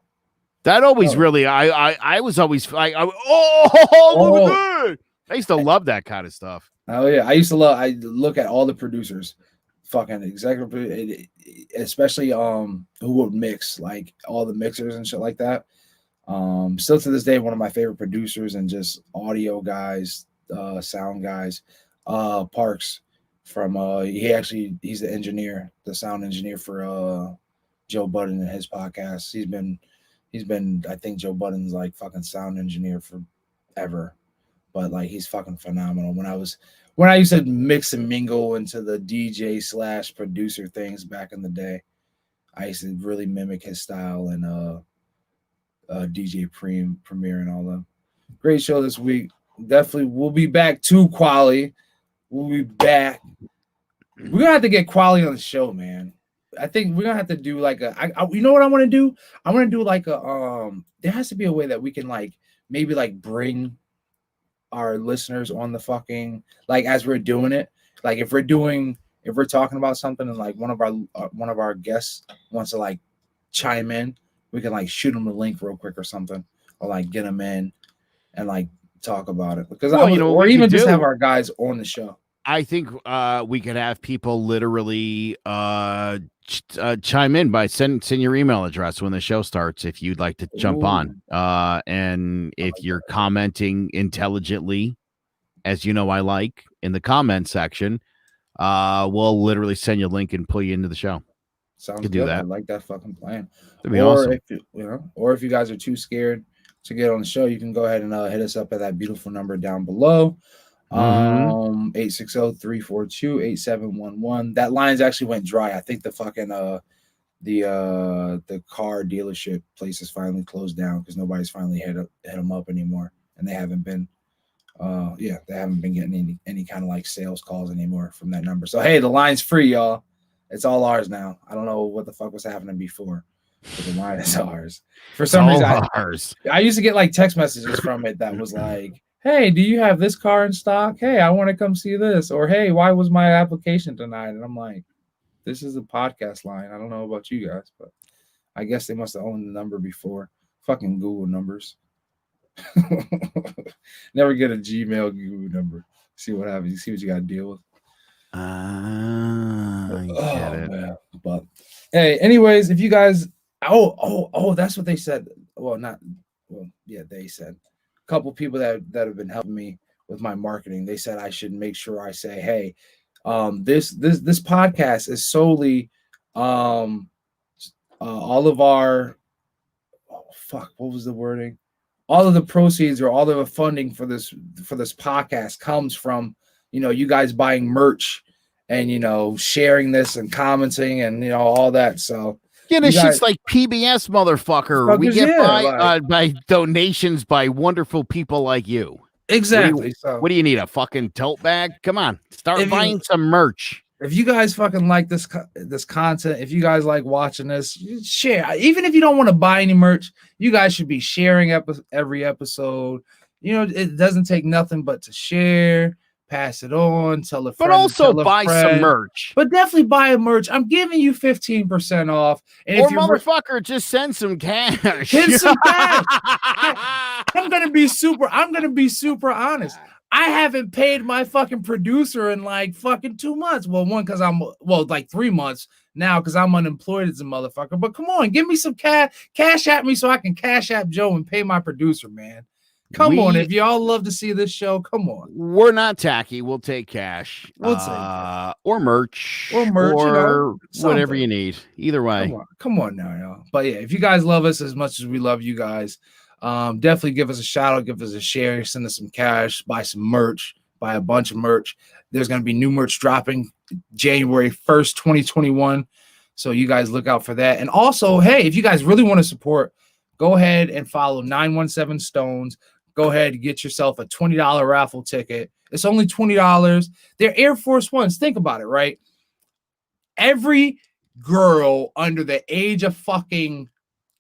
That always really I was always like look at that. I used to love that kind of stuff. Oh yeah. I look at all the producers, fucking executive, especially who would mix, like all the mixers and shit like that. Still to this day, one of my favorite producers and just audio guys, sound guys, Parks from he's the engineer, the sound engineer for Joe Budden and his podcast. He's been I think Joe Budden's like fucking sound engineer forever, but like he's fucking phenomenal. When I used to mix and mingle into the DJ / producer things back in the day, I used to really mimic his style and DJ Premier and all them. Great show this week. Definitely we'll be back to Quali. We'll be back. We're gonna have to get Quali on the show, man. I think we're gonna have to do like you know what I want to do? I want to do like there has to be a way that we can like maybe like bring our listeners on the fucking like as we're doing it. Like if we're talking about something and like one of our guests wants to like chime in, we can like shoot them a link real quick or something, or like get them in and like talk about it. Because or even just have our guys on the show. I think we could have people literally chime in by send your email address when the show starts if you'd like to jump on. And if you're commenting intelligently, as you know I like, in the comment section, we'll literally send you a link and pull you into the show. Sounds good. I like that fucking plan. That'd be awesome. If you guys are too scared to get on the show, you can go ahead and hit us up at that beautiful number down below. 860-342-8711. That line's actually went dry. I think the fucking the car dealership place is finally closed down because nobody's finally hit them up anymore, and they haven't been getting any kind of like sales calls anymore from that number. So hey, the line's free, y'all. It's all ours now. I don't know what the fuck was happening before, but the line is ours. For some reason, I used to get like text messages from it that was like, hey, do you have this car in stock? Hey, I want to come see this. Or, hey, why was my application denied? And I'm like, this is a podcast line. I don't know about you guys, but I guess they must have owned the number before. Fucking Google numbers. Never get a Gmail Google number. See what happens. You see what you got to deal with. I get it. Man. But hey, anyways, if you guys, that's what they said. They said a couple people that have been helping me with my marketing. They said I should make sure I say, hey, this podcast is solely All of our what was the wording? All of the proceeds or all of the funding for this podcast comes from, you guys buying merch and, sharing this and commenting and, all that. So yeah, this shit's like PBS, motherfucker. We get by donations by wonderful people like you. Exactly. What do you need? A fucking tote bag? Come on, start buying some merch. If you guys fucking like this content, if you guys like watching this, share. Even if you don't want to buy any merch, you guys should be sharing every episode. It doesn't take nothing but to share, pass it on, tell a friend. But also buy some merch. But definitely buy a merch. I'm giving you 15% off. And or motherfucker, just send some cash. Send some cash. I'm gonna be super honest. I haven't paid my fucking producer in like fucking 2 months. Well, like 3 months now because I'm unemployed as a motherfucker. But come on, give me some cash at me so I can cash app Joe and pay my producer, man. Come on, if y'all love to see this show, come on. We're not tacky. We'll take cash. We'll take or merch. Or whatever you need. Either way. Come on now, y'all. But yeah, if you guys love us as much as we love you guys, definitely give us a shout out, give us a share, send us some cash, buy some merch, buy a bunch of merch. There's going to be new merch dropping January 1st, 2021. So you guys look out for that. And also, hey, if you guys really want to support, go ahead and follow 917 Stones. Go ahead and get yourself a $20 raffle ticket. It's only $20. They're Air Force Ones. Think about it, right? Every girl under the age of fucking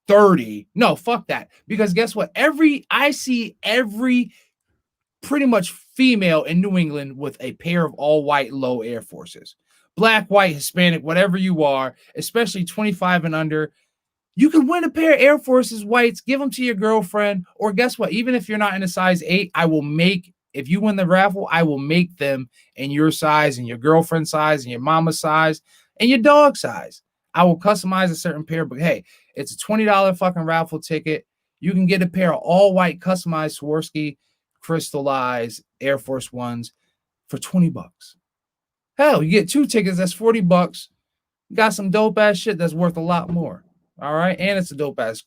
30. No, fuck that. Because guess what? I see every pretty much female in New England with a pair of all white low Air Forces. Black, white, Hispanic, whatever you are, especially 25 and under. You can win a pair of Air Forces whites, give them to your girlfriend, or guess what? Even if you're not in a size 8, if you win the raffle, I will make them in your size and your girlfriend's size and your mama's size and your dog size. I will customize a certain pair, but hey, it's a $20 fucking raffle ticket. You can get a pair of all white customized Swarovski crystallized Air Force Ones for $20. Hell, you get 2 tickets, that's $40. You got some dope ass shit that's worth a lot more. All right, and it's a dope ass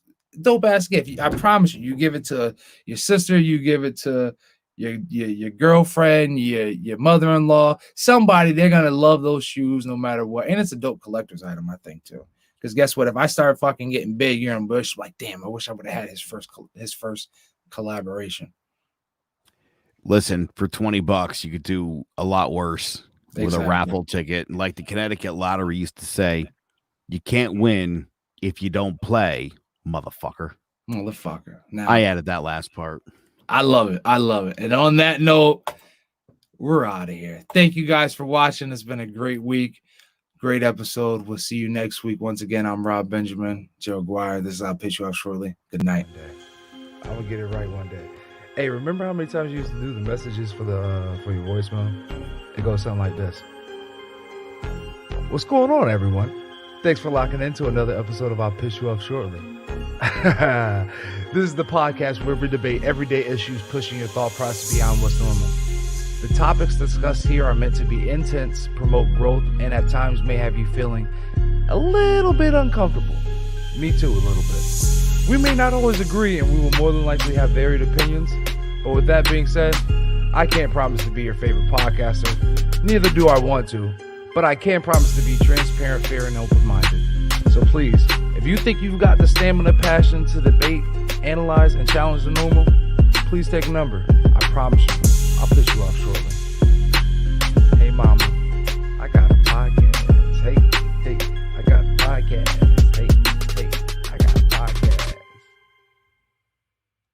gift. I promise you. You give it to your sister, you give it to your girlfriend, your mother-in-law, somebody. They're gonna love those shoes no matter what. And it's a dope collector's item, I think too. Because guess what? If I start fucking getting big here in Bush, like damn, I wish I would have had his first collaboration. Listen, for $20, you could do a lot worse with a raffle ticket. And like the Connecticut Lottery used to say, you can't win if you don't play, motherfucker. Now, I added that last part. I love it. And on that note, we're out of here. Thank you guys for watching. It's been a great week. Great episode. We'll see you next week. Once again, I'm Rob Benjamin, Joe Guire. This is I'll pitch you off shortly. Good night. I will get it right one day. Hey, remember how many times you used to do the messages for your voicemail? It goes something like this. What's going on, everyone? Thanks for locking into another episode of I'll Piss You Off Shortly. This is the podcast where we debate everyday issues, pushing your thought process beyond what's normal. The topics discussed here are meant to be intense, promote growth, and at times may have you feeling a little bit uncomfortable. Me too, a little bit. We may not always agree, and we will more than likely have varied opinions. But with that being said, I can't promise to be your favorite podcaster. Neither do I want to. But I can promise to be transparent, fair, and open-minded. So please, if you think you've got the stamina, passion to debate, analyze, and challenge the normal, please take a number. I promise you, I'll piss you off shortly. Hey, mama.